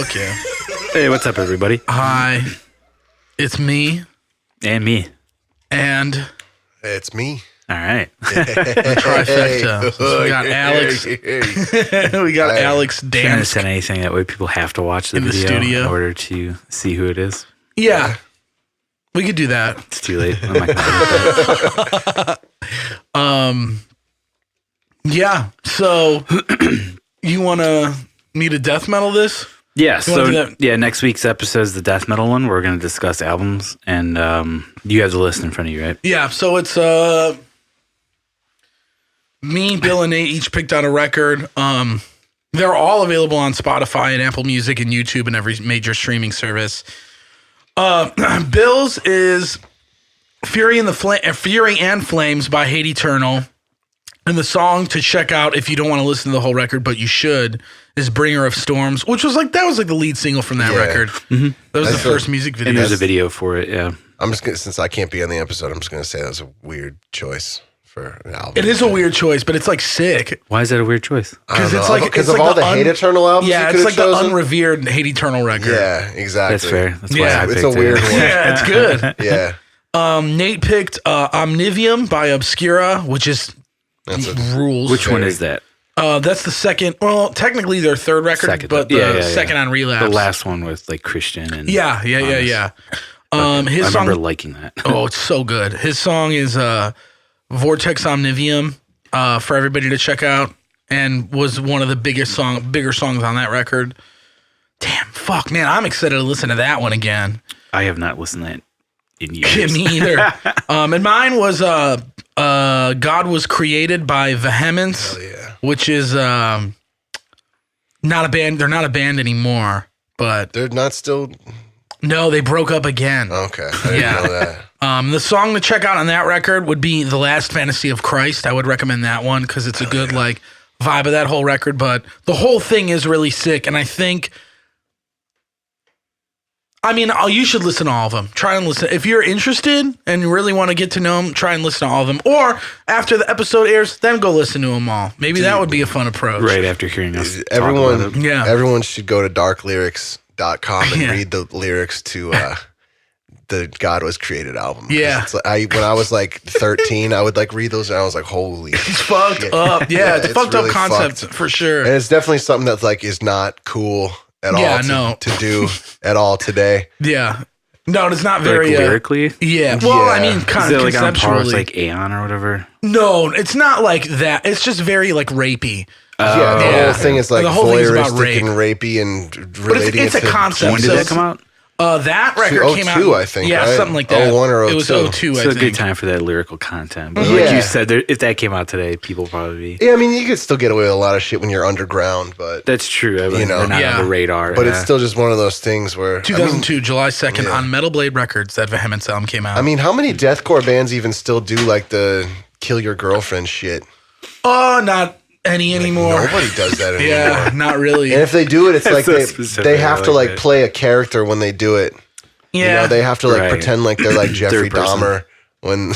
fuck yeah. Hey, what's up, everybody? Hi. It's me. And me. And it's me. All right. Trifecta. So we got Alex. We got Alex Can't Dan send anything that way people have to watch the in the video studio. in order to see who it is. Yeah. We could do that. It's too late. I'm not gonna do that. Yeah. So you want me to death metal this? Yeah. You wanna do So that? next week's episode is the death metal one. We're going to discuss albums, and you have the list in front of you, right? Yeah. So it's me, Bill, and Nate each picked out a record. They're all available on Spotify and Apple Music and YouTube and every major streaming service. Bill's is Fury and Flames by Hate Eternal. And the song to check out if you don't want to listen to the whole record, but you should, is Bringer of Storms, which was like the lead single from that record. Mm-hmm. That was the first music video. And there's a video for it, yeah. I'm just gonna, since I can't be on the episode, I'm just gonna say that's a weird choice for an album. It is a weird choice, but it's like sick. Why is that a weird choice? Because it's like because of all the Hate Eternal albums. Yeah, it's like the unrevered Hate Eternal record. Yeah, exactly. That's fair. That's why I picked it's a weird one. Yeah, it's good. Yeah. Nate picked Omnivium by Obscura, which is rules. Which one is that? That's the second. Well, technically their third record, but the second on Relapse. The last one with like Christian and yeah. Okay. His I song, remember liking that. oh, it's so good. His song is Vortex Omnivium for everybody to check out, and was one of the bigger songs on that record. Damn, fuck, man, I'm excited to listen to that one again. I have not listened to that in years. Yeah, me either. And mine was God Was Created by Vehemence, which is not a band. They're not a band anymore, but they're not still. No, they broke up again. Okay, I didn't know that. The song to check out on that record would be The Last Fantasy of Christ. I would recommend that one because it's a good like vibe of that whole record, but the whole thing is really sick, and I think. I mean, you should listen to all of them. Try and listen. If you're interested and you really want to get to know them, try and listen to all of them. Or after the episode airs, then go listen to them all. Maybe that would be a fun approach. Right after hearing us everyone, talk about it. Everyone should go to darklyrics.com and read the lyrics to the God Was Created album. Yeah. It's like, when I was like 13, I would like read those and I was like, holy It's fucked up. Yeah, it's a fucked really up concept for sure. And it's definitely something that like is not cool at all to do at all today. Yeah. No, it's not very like lyrically. Yeah. Well, I mean, kind of like on par with conceptually. like Aeon or whatever. No, it's not like that. It's just very like rapey. The whole thing is like The whole thing is about voyeuristic rape. and rapey and But relating it's a to concept. When did that come out? That record came out. 02, I think. Yeah, right? something like that. 01 or 02. It was 02, I It's think. a good time for that lyrical content. But like you said, if that came out today, people would probably be. Yeah, I mean, you could still get away with a lot of shit when you're underground, but That's true. I mean, You know. they're not Yeah. on the radar. but it's still just one of those things where 2002, July 2nd, on Metal Blade Records, that Vehemence album came out. I mean, how many deathcore bands even still do like the kill your girlfriend shit? Oh, not any anymore. Nobody does that anymore. Yeah, not really. And if they do it, it's like so specific. they have to I like like that. play a character when they do it. yeah. You know, they have to like Right. pretend like they're like Jeffrey Third person. Dahmer when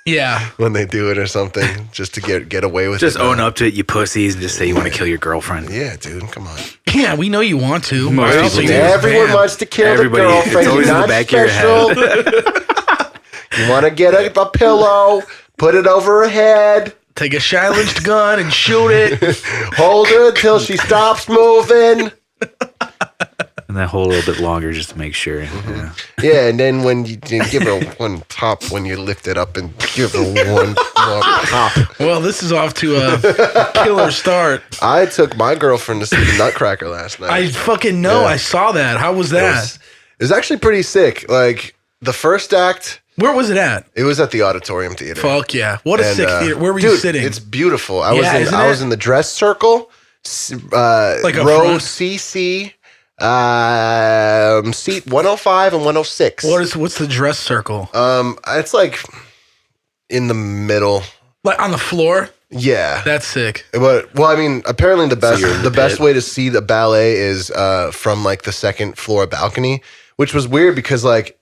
yeah. when they do it or something, just to get away with just it. own up to it, you pussies, and just say you want to kill your girlfriend. Yeah, dude, come on. Yeah, we know you want to. Most Why people else are do. you in this Everyone band? wants to kill Everybody- the girlfriend. it's always You're in the not back of your special. You want to get a pillow, put it over her head, Take a silenced gun and shoot it. hold her until she stops moving. And then hold a little bit longer just to make sure. Yeah. Yeah, and then when you give her one top, when you lift it up and give her one more pop. Well, this is off to a killer start. I took my girlfriend to see the Nutcracker last night. I fucking know. Yeah. I saw that. How was that? It was actually pretty sick. Like the first act, Where was it at? it was at the Auditorium Theater. Fuck yeah. What a And, sick theater. Where were you dude, sitting? It's beautiful. I Yeah, isn't was it? in the dress circle, Like a row front- CC, seat 105 and 106. What's the dress circle? It's like in the middle. Like on the floor? Yeah. That's sick. But well, I mean, apparently the best you're in the the best pit. way to see the ballet is from like the second floor balcony, which was weird because like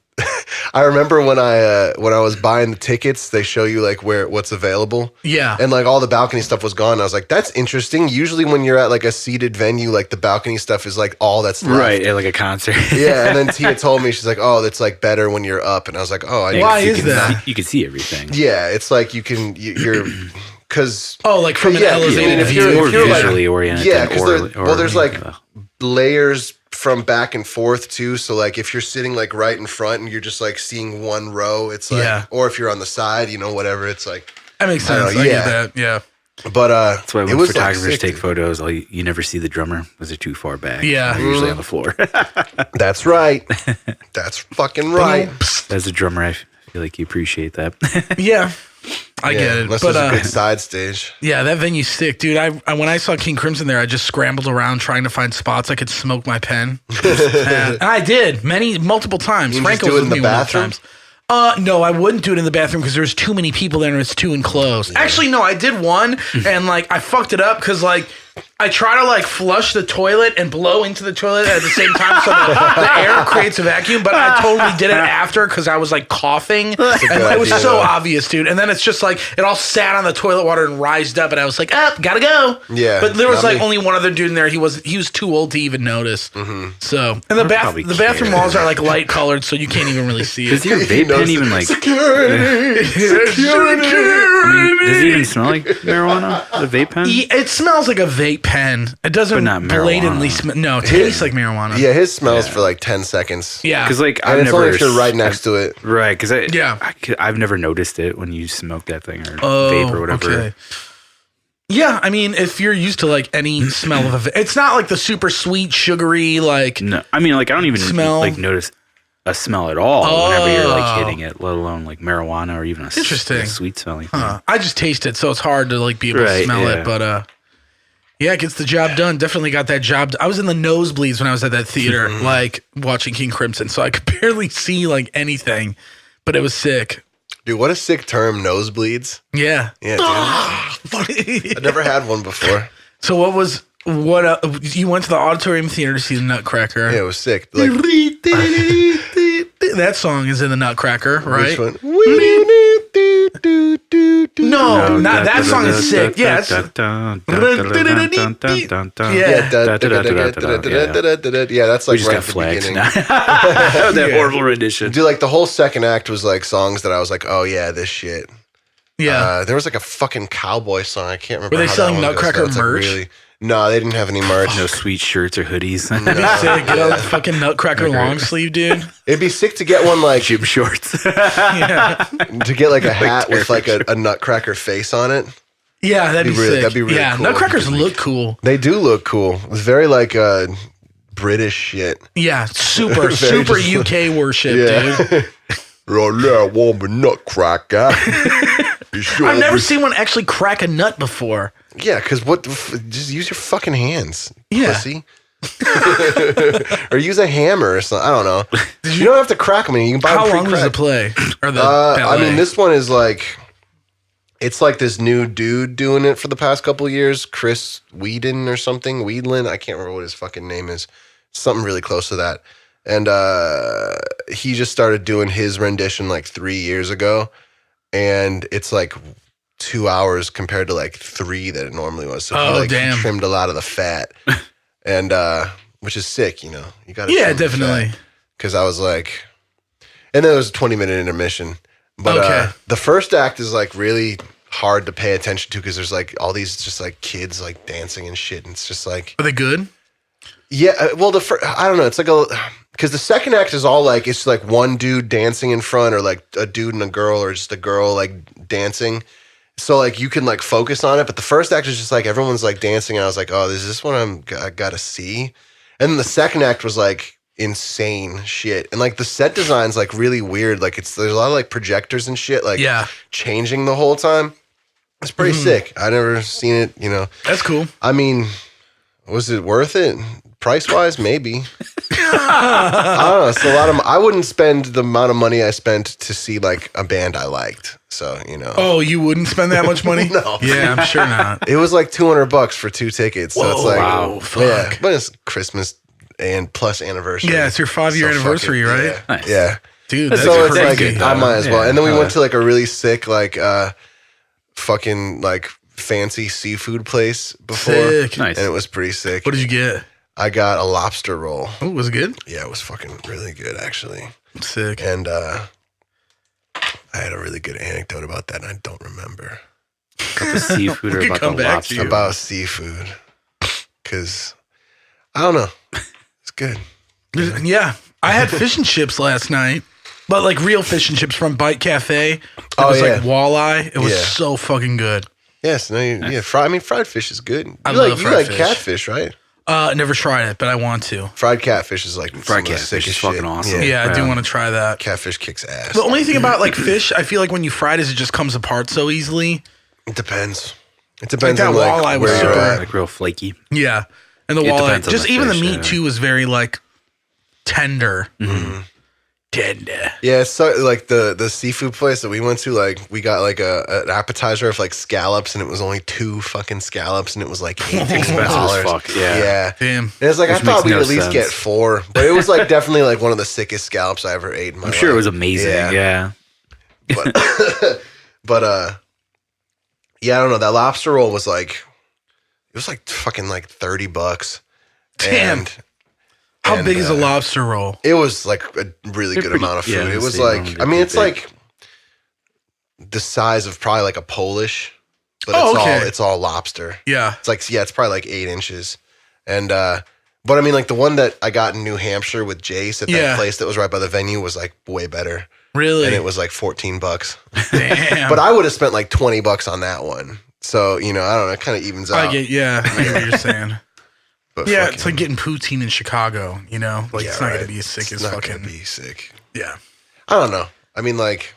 I remember when I was buying the tickets, they show you like what's available. Yeah. And like all the balcony stuff was gone. I was like, that's interesting. Usually when you're at like a seated venue, like the balcony stuff is like all that's left. Right, yeah, like a concert. Yeah. And then Tia told me, she's like, oh, that's like better when you're up. And I was like, oh, Why is that? You can see everything. Yeah, it's like you're because like from an elevated if view. you're- More if you're, like- visually oriented. Yeah, than because there's like layers from back and forth too. So like if you're sitting like right in front and you're just like seeing one row, it's like, or if you're on the side, whatever, it's like. That makes sense. I get that. Yeah. But that's why it when was photographers like take photos, you never see the drummer because they're too far back. Yeah. They're usually on the floor. That's right. That's fucking right. As a drummer, I feel like you appreciate that. Yeah. I get it. Unless But there's a good side stage. yeah, that venue's sick, dude. I when I saw King Crimson there, I just scrambled around trying to find spots I could smoke my pen. And I did multiple times. You Franco just do was it in with the me one of bathroom? times. No, I wouldn't do it in the bathroom because there's too many people there and it's too enclosed. Yeah. Actually, no, I did one and like I fucked it up because like I try to like flush the toilet and blow into the toilet at the same time so the air creates a vacuum, but I totally did it after because I was like coughing and it was so obvious, dude. And then it's just like it all sat on the toilet water and rised up and I was like, gotta go. Yeah. But there was like only one other dude in there. He was too old to even notice. Mm-hmm. So and the bathroom walls are like light colored so you can't even really see it. Does your vape pen even like security? Security. I mean, does it even smell like marijuana? The vape pen? It smells like a vape pen. It doesn't But not blatantly marijuana. smell. No, it tastes like marijuana. Yeah, his smells for like 10 seconds. Yeah. Because like And it's only if you're right next to it. Right, because Yeah. I've never noticed it when you smoke that thing or vape or whatever. Okay. Yeah, I mean, if you're used to like any smell of a vape, it's not like the super sweet, sugary, like. No, I mean, like I don't even Smell. like notice a smell at all whenever you're like hitting it, let alone like marijuana or even a sweet smelling thing. I just taste it, so it's hard to like be able to smell it. But yeah, it gets the job done. Definitely got that job. I was in the nosebleeds when I was at that theater, like watching King Crimson, so I could barely see like anything, but it was sick. Dude, what a sick term, nosebleeds. Yeah. Yeah, dude. I've never had one before. So you went to the auditorium theater to see the Nutcracker. Yeah, it was sick. Like, that song is in the Nutcracker, right? which one? No, not that song is sick. Yeah, Yeah, that's like we just right got at the flags beginning. now. That horrible rendition. Dude, like the whole second act was like songs that I was like, oh yeah, this shit. Yeah. There was like a fucking cowboy song. I can't remember. Were they how selling that one goes. Nutcracker That's, like, merch? really, no, they didn't have any merch. No sweet shirts or hoodies. That'd be sick. Get a fucking Nutcracker long sleeve, dude. It'd be sick to get one like Gym shorts. to get like a hat with like a Nutcracker face on it. Yeah, that'd be sick. That'd be really cool. Nutcrackers look cool. They do look cool. It's very like British shit. Yeah, super UK worship, dude. Oh yeah, woman Nutcracker. I've never seen one actually crack a nut before. Yeah, because just use your fucking hands, pussy. Or use a hammer or something. I don't know. You don't have to crack them. You can buy them How long was the pre-cracked. play? Or the I ballet? mean, this one is like, it's like this new dude doing it for the past couple of years, Chris Whedon or something. Wheedlin, I can't remember what his fucking name is. Something really close to that. And he just started doing his rendition like 3 years ago. And it's like 2 hours compared to like 3 that it normally was. So he trimmed a lot of the fat. And which is sick, you got to. Yeah, definitely. Because I was like, and then there was a 20-minute intermission. But the first act is like really hard to pay attention to because there's like all these just like kids like dancing and shit. And it's just like. Are they good? Yeah. Well, I don't know. It's like because the second act is all like, it's like one dude dancing in front or like a dude and a girl or just a girl like dancing. So like you can like focus on it. But the first act is just like everyone's like dancing. And I was like, oh, is this what I got to see? And then the second act was like insane shit. And like the set design's like really weird. Like there's a lot of like projectors and shit like changing the whole time. It's pretty sick. I never seen it, That's cool. I mean, was it worth it? Price wise, maybe. I don't know. It's a lot of. I wouldn't spend the amount of money I spent to see like a band I liked. So Oh, you wouldn't spend that much money? No. Yeah, I'm sure not. It was like $200 for 2 tickets. So it's like, wow, fuck. Yeah, but it's Christmas and plus anniversary. Yeah, it's your 5-year anniversary, right? Yeah. Nice. Yeah. Dude, that's so it's crazy. like I might as well. And then we went to like a really sick fucking like fancy seafood place before. Sick. Nice. And it was pretty sick. What did you get? I got a lobster roll. Oh, was it good? Yeah, it was fucking really good actually. Sick. And I had a really good anecdote about that and I don't remember. About the seafood or about the lobster? About seafood. Because I don't know. It's good. Yeah. I had fish and chips last night, but like real fish and chips from Bite Cafe. It was like walleye. It was so fucking good. Yes. No, fried fish is good. I You love fried like fish. catfish, right? Never tried it, but I want to. Fried catfish is like Fried catfish is fucking awesome. Yeah, I do want to try that. Catfish kicks ass. The only thing about like fish, I feel like when you fry it, is it just comes apart so easily. It depends. It depends Like on that like walleye was where you're super- at. Like real flaky. Yeah, and the It walleye, depends on just the even fish, the meat yeah. too was very like tender. Tender. Yeah, it's so like the seafood place that we went to, like we got like an appetizer of like scallops, and it was only 2 fucking scallops, and it was like $18. Expensive as fuck, yeah. Damn. And it's like Which I thought makes we'd no at least sense. get 4, but it was like definitely like one of the sickest scallops I ever ate in my I'm life. sure it was amazing. Yeah. But yeah, I don't know. That lobster roll was like, it was like fucking like $30. Damn. How big is a lobster roll? It was like a really good amount of food. yeah, It was same like, amount, I mean, it's big. like the size of probably like a Polish, but it's all lobster. Yeah. It's like, yeah, it's probably like 8 inches. And, but I mean, like the one that I got in New Hampshire with Jace at that place that was right by the venue was like way better. Really? And it was like $14. Damn. But I would have spent like $20 on that one. So, you know, I don't know, it kind of evens out. I get what you're saying. But Yeah, fucking- it's like getting poutine in Chicago, you know? Like, it's not going to be as sick as It's not fucking. gonna be sick. Yeah. I don't know. I mean, like,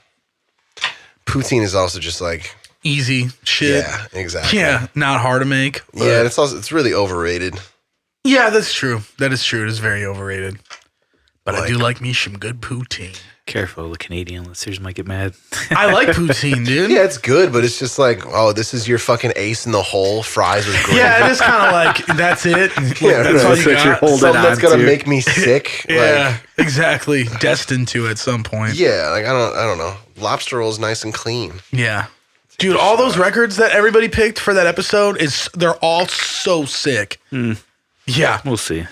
poutine is also just like, Easy shit. yeah, exactly. Yeah, not hard to make. but- Yeah, and it's really overrated. Yeah, that's true. That is true. It is very overrated. But I Like- do like me some good poutine. Careful, the Canadian listeners might get mad. I like poutine, dude. Yeah, it's good, but it's just like, oh, this is your fucking ace in the hole. Fries with gravy. Yeah, it is kind of like, that's it. Yeah, That's all that's you what you're got. holding something that's on gonna to. make me sick. Yeah, exactly. Destined to at some point. Yeah, like I don't know. Lobster roll is nice and clean. Yeah. Dude, all those records that everybody picked for that episode, they're all so sick. Yeah. We'll see.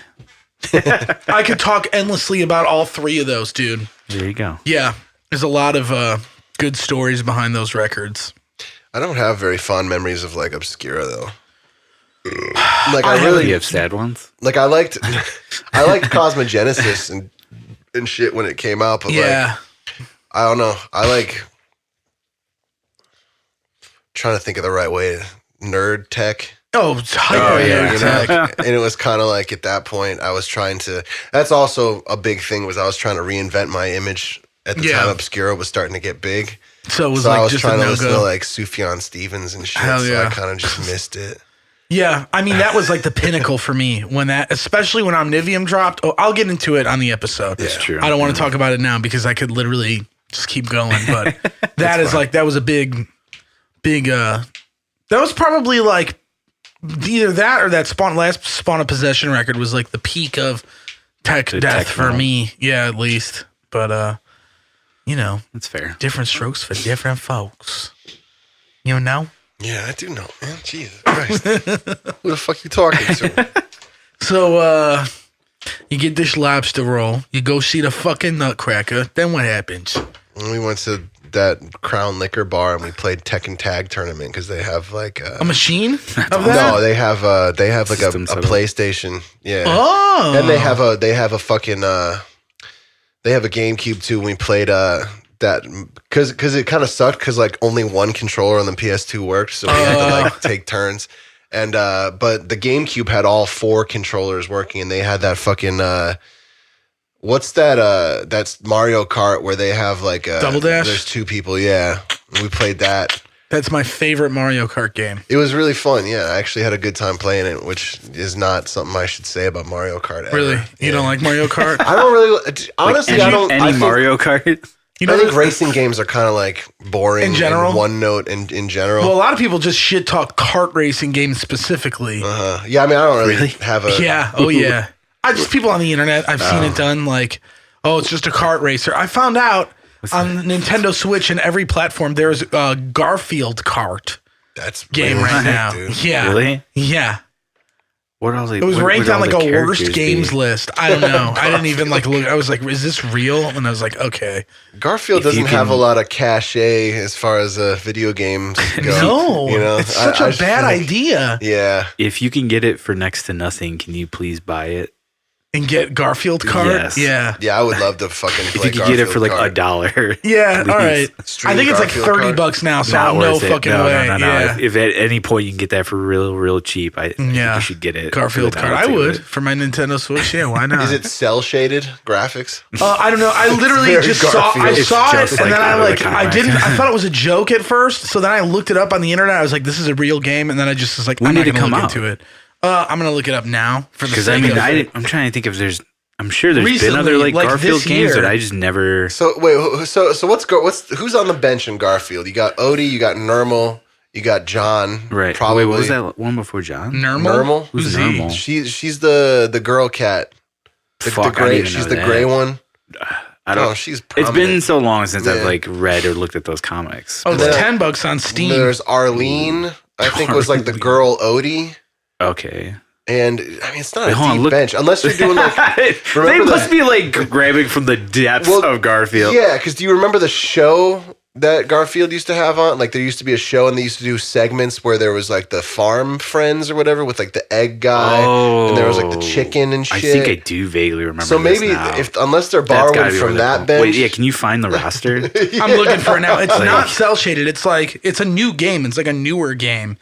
I could talk endlessly about all 3 of those, dude. There you go. Yeah. There's a lot of good stories behind those records. I don't have very fond memories of like Obscura though. Like I really You have sad ones? like I liked Cosmogenesis and shit when it came out, but Yeah. like I don't know. I like trying to think of the right way. Nerd tech. Oh, it's hyper yeah, You tech. know? And it was kind of like at that point I was trying to, that's also a big thing, was I was trying to reinvent my image at the time Obscura was starting to get big. So it was So I like was just a trying to listen to no-go. like Sufjan Stevens and shit. Hell So yeah. I kind of just missed it. Yeah, I mean that was like the pinnacle for me when that, especially when Omnivium dropped. Oh, I'll get into it on the episode. That's true. I don't want to talk about it now because I could literally just keep going. But that is like that was a big. That was probably like either that or that last Spawn of Possession record was like the peak of tech The death for techno. me. Yeah, at least. But you know, That's fair. different strokes for different folks. You know. Yeah, I do know, man. Jesus Christ. Who the fuck you talking to? So, you get this lobster roll. You go see the fucking Nutcracker. Then what happens? And we went to that Crown Liquor Bar and we played Tekken Tag Tournament because they have like A machine of that? no, they have like a System setup. PlayStation. Yeah. Oh. And they have a fucking they have a GameCube too. We played that because it kind of sucked because like only one controller on the PS2 worked, so we had to like take turns. And but the GameCube had all 4 controllers working, and they had that fucking what's that? That's Mario Kart where they have like Double Dash? There's 2 people. Yeah, we played that. That's my favorite Mario Kart game. It was really fun. Yeah, I actually had a good time playing it, which is not something I should say about Mario Kart. Ever. Really? You don't like Mario Kart? I don't really. Honestly, I don't. I think, Mario Kart. You know, I think racing games are kind of like boring In general? and one note in general. well, a lot of people just shit talk kart racing games specifically. Yeah, I mean, I don't really have a. Yeah. Oh, yeah. I just people on the internet. I've seen it done. Like, Oh, it's just a kart racer. I found out on Nintendo Switch and every platform there's a Garfield kart. That's game really right sick, now. dude. Yeah. Really? Yeah. What else? It was ranked on like a worst games be? list. I don't know. I didn't even like look. I was like, is this real? And I was like, okay. Garfield doesn't have a lot of cachet as far as video games go. No, you know? it's such a bad idea. Yeah. If you can get it for next to nothing, can you please buy it? And get Garfield cart? Yes. Yeah. Yeah, I would love to fucking play If you could get it for like $1. Yeah, all right. Stream I think it's like Garfield $30 now, so Not no worth it. fucking No, way. No. Yeah. If at any point you can get that for real cheap, I think you should get it. Garfield cart. I would for my Nintendo Switch. Yeah, why not? Is it cell shaded graphics? I don't know. I literally very just Garfield. I saw It's it, just and then like I didn't. I thought it was a joke at first, so then I looked it up on the internet. I was like, "This is a real game," and then I just was like, When "I'm not did it going to come look out? into it." I'm going to look it up now for the Because sake I mean, of I'm trying to think if there's. I'm sure there's Recently, been other like Garfield this games, year. but I just never. So wait, so who's on the bench in Garfield? You got Odie, you got Nermal, you got John. Right. Probably. Wait, what was that one before John? Nermal. Who's Who's Nermal? She's the girl cat. The Fuck, I gray. didn't even She's know the that. gray one. I don't. Oh, she's. It's Prominent. been so long since I've Yeah. like read or looked at those comics. Oh, it's Yeah. $10 on Steam. There's Arlene. I think was like the girl Odie. Okay. And I mean, it's not Wait, a hold on, deep look- bench unless you're doing like. They Remember must be like grabbing from the depths Well, of Garfield. Yeah, because do you remember the show that Garfield used to have on? Like there used to be a show and they used to do segments where there was like the farm friends or whatever with like the egg guy and there was like the chicken and shit. I think I do vaguely remember. So this maybe now. unless they're That's gotta borrowing be from where that they're- bench. Wait, yeah. Can you find the roster? I'm looking for it now. It's not cell shaded. It's like it's a new game. It's like a newer game.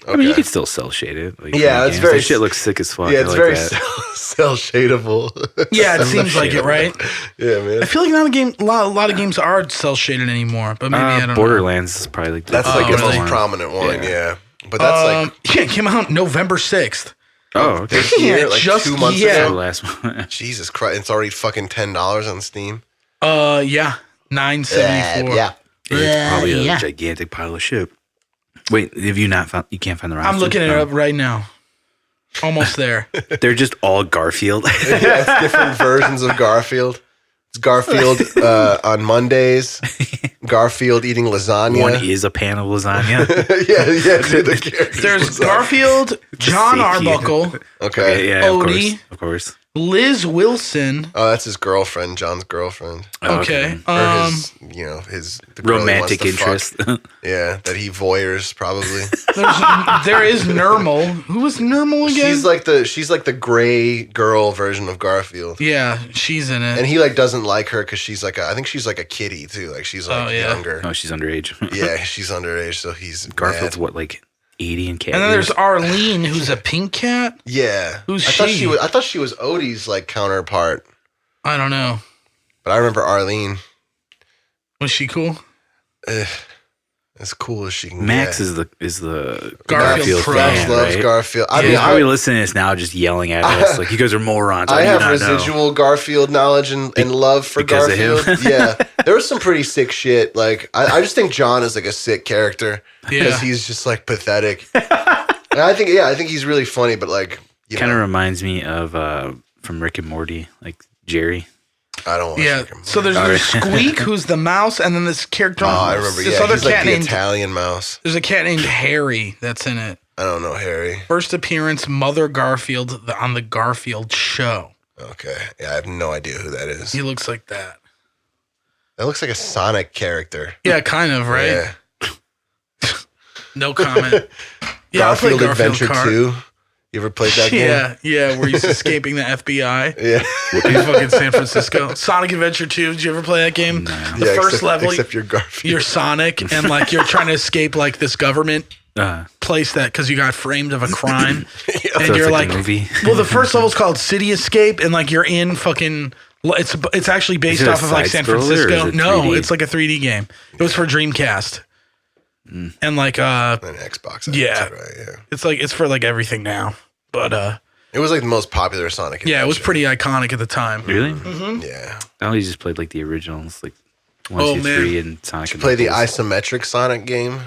I mean, you could still cell shade it. Like, Yeah, for it's games. very- That shit looks sick as fuck. Yeah, I it's like very that. cell shadable. Yeah, it seems like it, right? Yeah, man. I feel like a lot of games are cell shaded anymore, but maybe I don't know. Borderlands is probably like That's like the really? most prominent one. Yeah. Yeah, but that's like Yeah, it came out November 6th. Oh, okay. this year, Yeah, like just- 2 months yeah. The ago. last one. Jesus Christ, it's already fucking $10 on Steam. Yeah, $9.74. Yeah. It's probably a gigantic pile of shit. Wait, have you not found? You can't find the roster. I'm looking it up right now. Almost there. They're just all Garfield. Yeah, it's different versions of Garfield. It's Garfield on Mondays. Garfield eating lasagna. One is a pan of lasagna. yeah, dude, the characters There's lasagna. John John Arbuckle, Okay. yeah, Odie. of course. Liz Wilson. Oh, that's his girlfriend, John's girlfriend. Oh, Okay. Or his the girl he wants Romantic to fuck. interest. Yeah, that he voyeurs probably. There is Nermal. Who was Nermal again? She's like the gray girl version of Garfield. Yeah, she's in it. And he like doesn't like her because she's like I think she's like a kitty too. Like she's like Oh, yeah. younger. Oh, she's underage. Yeah, she's underage, so he's Garfield's mad. what, like 80 in cat And then years? there's Arlene, who's a pink cat. Yeah. Who's I thought she? I thought she was Odie's like counterpart, I don't know. but I remember Arlene. Was she cool? As cool as she can Max get. is the Garfield Garfield pro. Max fan, loves right? Garfield. I He's mean, probably listening to this now, just yelling at us like, "You guys are morons." I do have not know?" residual Garfield knowledge and love for Because of him? Garfield. Yeah, there was some pretty sick shit. Like I just think John is like a sick character because Yeah. he's just like pathetic. And I think he's really funny, but like you Kind of know, reminds me of from Rick and Morty, like Jerry. I don't. Watch Yeah. Rick and Morty. So there's Squeak, who's the mouse, and then this character. Oh, I remember. This Yeah, other he's like cat the named. Italian mouse. There's a cat named Harry that's in it. I don't know Harry. First appearance, Mother Garfield on the Garfield Show. Okay, yeah, I have no idea who that is. He looks like that. That looks like a Sonic character. Yeah, kind of, right? Yeah. No comment. Yeah, I'll play Garfield Adventure Kart. 2. You ever played that game? Yeah, where he's escaping the FBI. Yeah. In fucking San Francisco. Sonic Adventure 2. Did you ever play that game? The Yeah, first level, Except you're Garfield. you're Sonic, and like you're trying to escape like this government So place that because you got framed of a crime, and it's you're like like, the movie. well, the first level's called City Escape, and like you're in fucking. It's actually based Is it a off of like San side-scroller or Francisco. is it No, 3D? it's like a 3D game. It was for Dreamcast, and like An Xbox. Yeah. Right, yeah. it's for like everything now, but It was like the most popular Sonic. yeah, it was adventure. pretty iconic at the time. Really? Yeah. I only just played like the originals, like 1, Oh, 2, man. 3, and Sonic. Did you play the Knuckles. isometric Sonic game?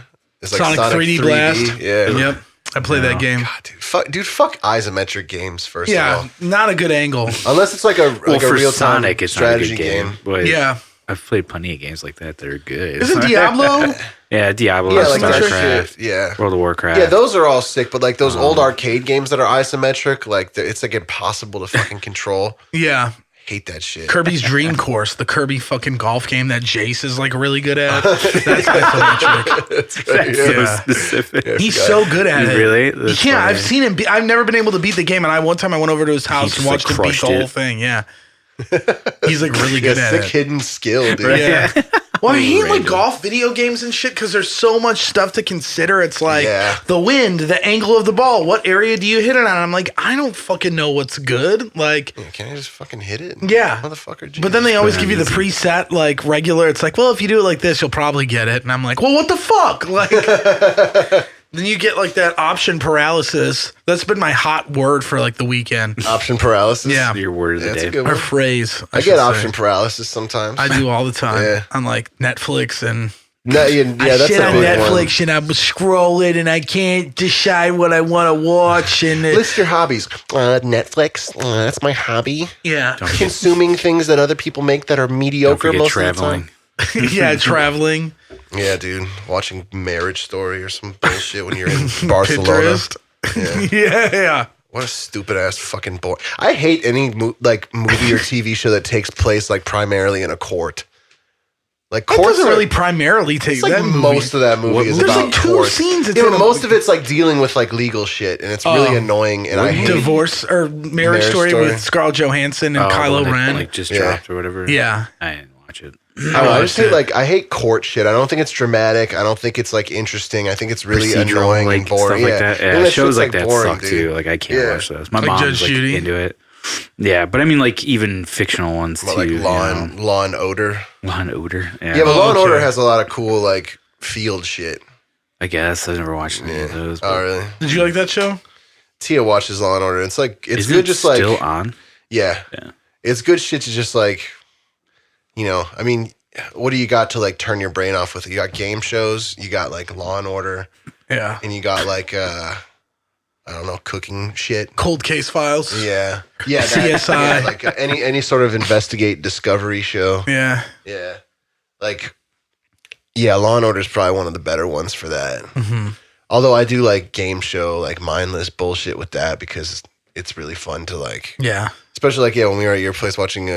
It's like Sonic 3D Blast. Yeah. Yep. I play that game. God, dude, fuck isometric games. First of all, not a good angle. Unless it's like a real Sonic, it's strategy not a good game. game. Yeah. I've played plenty of games like that that are good. Isn't Diablo? Yeah, Diablo, Yeah, like StarCraft, yeah, World of Warcraft. Yeah, those are all sick, but like those old arcade games that are isometric, like it's like impossible to fucking control. Yeah. Hate that shit. Kirby's Dream Course, the Kirby fucking golf game that Jace is like really good at. That's isometric. That's so specific. Yeah, He's so good at it. Really? You can't. I've seen him. I've never been able to beat the game, and one time I went over to his house and watched him beat the whole thing. Yeah. He's like really good at sick it. hidden skill, dude. Right? Yeah. Well, I hate like golf video games and shit because there's so much stuff to consider. It's like the wind, the angle of the ball, what area do you hit it on? I'm like, I don't fucking know what's good. Like, can't I just fucking hit it? Yeah, motherfucker. But then they always give you the preset like regular. It's like, well, if you do it like this, you'll probably get it. And I'm like, well, what the fuck? Like. Then you get like that option paralysis. That's been my hot word for like the weekend. Option paralysis? Yeah. Your word of the day. Or phrase. I get option paralysis sometimes. I do all the time on like Netflix and that's shit on Netflix one. and I'm scrolling and I can't decide what I want to watch. And list your hobbies. Netflix. That's my hobby. Yeah. Consuming things that other people make that are mediocre most traveling. of the time. Yeah, traveling. Yeah, dude. Watching Marriage Story or some bullshit when you're in Barcelona. Yeah. What a stupid ass fucking boy. I hate any movie or TV show that takes place like primarily in a court. Like courts doesn't really primarily take like that movie. Most of that movie is there's about like two courts. scenes. Most of it's like dealing with like legal shit, and it's really annoying. And I hate Divorce or Marriage Story with Scarlett Johansson and Kylo Ren. Like just dropped or whatever. Yeah, I didn't watch it. I just hate I hate court shit. I don't think it's dramatic. I don't think it's like interesting. I think it's really annoying and boring. Stuff like that. Yeah, shows like that boring, suck too. Like I can't watch those. My like mom's like into it. Yeah, but I mean, like even fictional ones too. Like Law and Order. Law and Order. Yeah, but Law and Order has a lot of cool like field shit. I guess I've never watched any of those. Oh, really? Did you like that show? Tia watches Law and Order. It's like it's Isn't good. It just still like on. Yeah, it's good shit to just like, I mean, what do you got to like turn your brain off with? You got game shows. You got like Law and Order. Yeah, and you got like I don't know, cooking shit. Cold Case Files. Yeah. CSI. Yeah, like any sort of investigate discovery show. Yeah. Yeah. Like, Law and Order is probably one of the better ones for that. Mm-hmm. Although I do like game show, like mindless bullshit with that because it's really fun to like. Yeah. Especially like, when we were at your place watching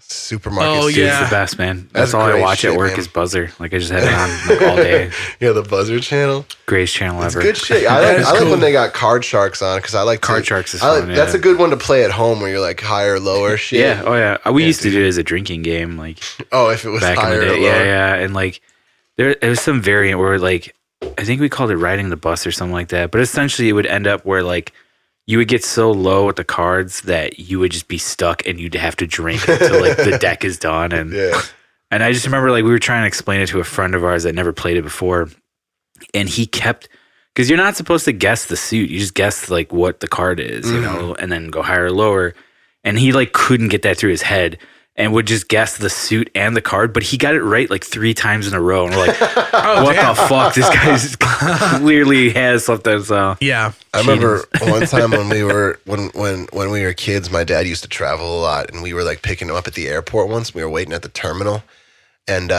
Supermarket. Oh, yeah. It's the best, man. That's all I watch at work is Buzzer. Like I just have it on like, all day. Yeah, the Buzzer channel. Greatest channel ever. It's good shit. I like when they got Card Sharks on because I like Card Sharks is fun. That's a good one to play at home where you're like higher, lower shit. Yeah. Oh yeah. We used to do it as a drinking game. Like if it was back higher in the day. or lower. Yeah. And like it was some variant where like I think we called it riding the bus or something like that. But essentially it would end up where like you would get so low with the cards that you would just be stuck and you'd have to drink until like the deck is done. And and I just remember like we were trying to explain it to a friend of ours that never played it before. And he kept, because you're not supposed to guess the suit. You just guess like what the card is, you know, and then go higher or lower. And he like couldn't get that through his head and would just guess the suit and the card, but he got it right like 3 times in a row. And we're like, what the fuck? This guy clearly has something. So yeah. I remember one time when we were when we were kids, my dad used to travel a lot, and we were like picking him up at the airport once. We were waiting at the terminal, and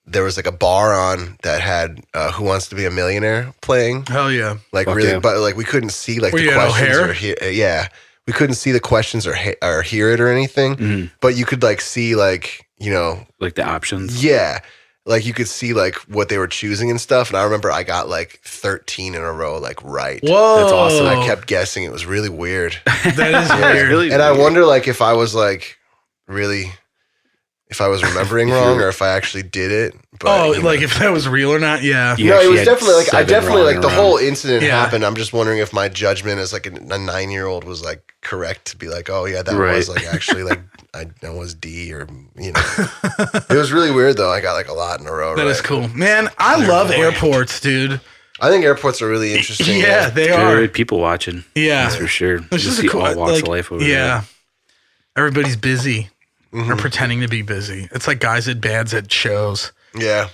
there was like a bar on that had Who Wants to Be a Millionaire playing. Hell yeah. Like Fuck really, yeah. but like we couldn't see like Were the you questions O'Hare? we couldn't see the questions or hear it or anything. But you could like see like like the options. Yeah. Like you could see like what they were choosing and stuff. And I remember I got like 13 in a row, like right. Whoa. That's awesome. I kept guessing. It was really weird. That is weird. Really And I wonder like if I was like really, if I was remembering wrong or if I actually did it. But, like if that was real or not? Yeah. You no, it actually was had definitely like, I 7 definitely wrong like the in a whole row. incident Yeah. happened. I'm just wondering if my judgment as like a 9-year-old was like correct to be like, oh yeah, that Right. was like actually like, I was D or, it was really weird though. I got like a lot in a row. That is cool. Man, I love airports, dude. I think airports are really interesting. Yeah, they are. Good people watching. Yeah. That's for sure. It's You just see a cool, all walks like, of life over yeah. there. Everybody's busy or pretending to be busy. It's like guys at bands at shows. Yeah.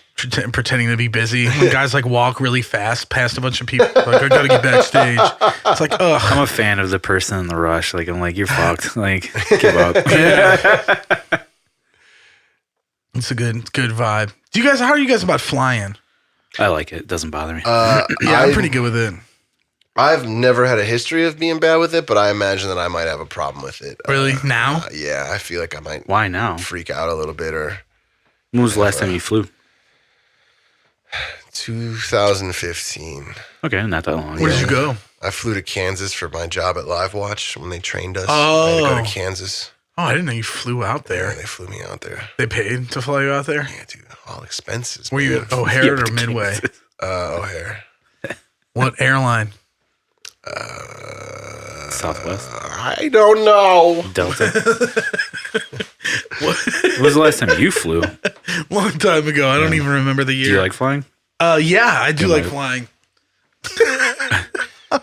Pretending to be busy. When guys like walk really fast past a bunch of people, like I gotta get backstage. It's like, ugh. I'm a fan of the person in the rush. Like I'm like, you're fucked. Like, give up. Yeah. It's a good vibe. How are you guys about flying? I like it. It doesn't bother me. I'm pretty good with it. I've never had a history of being bad with it, but I imagine that I might have a problem with it. Really? Now? Yeah, I feel like I might. Why now? Freak out a little bit, or. When was the last time you flew? 2015. Okay, not that long. Where did you go? I flew to Kansas for my job at Live Watch when they trained us. Oh. I had to go to Kansas. Oh, I didn't know you flew out there. Yeah, they flew me out there. They paid to fly you out there? Yeah, dude, all expenses. Were you at O'Hare or Midway? O'Hare. What airline? Southwest. I don't know. Delta. When was the last time you flew? Long time ago. I don't even remember the year. Do you like flying? Yeah, I do like flying.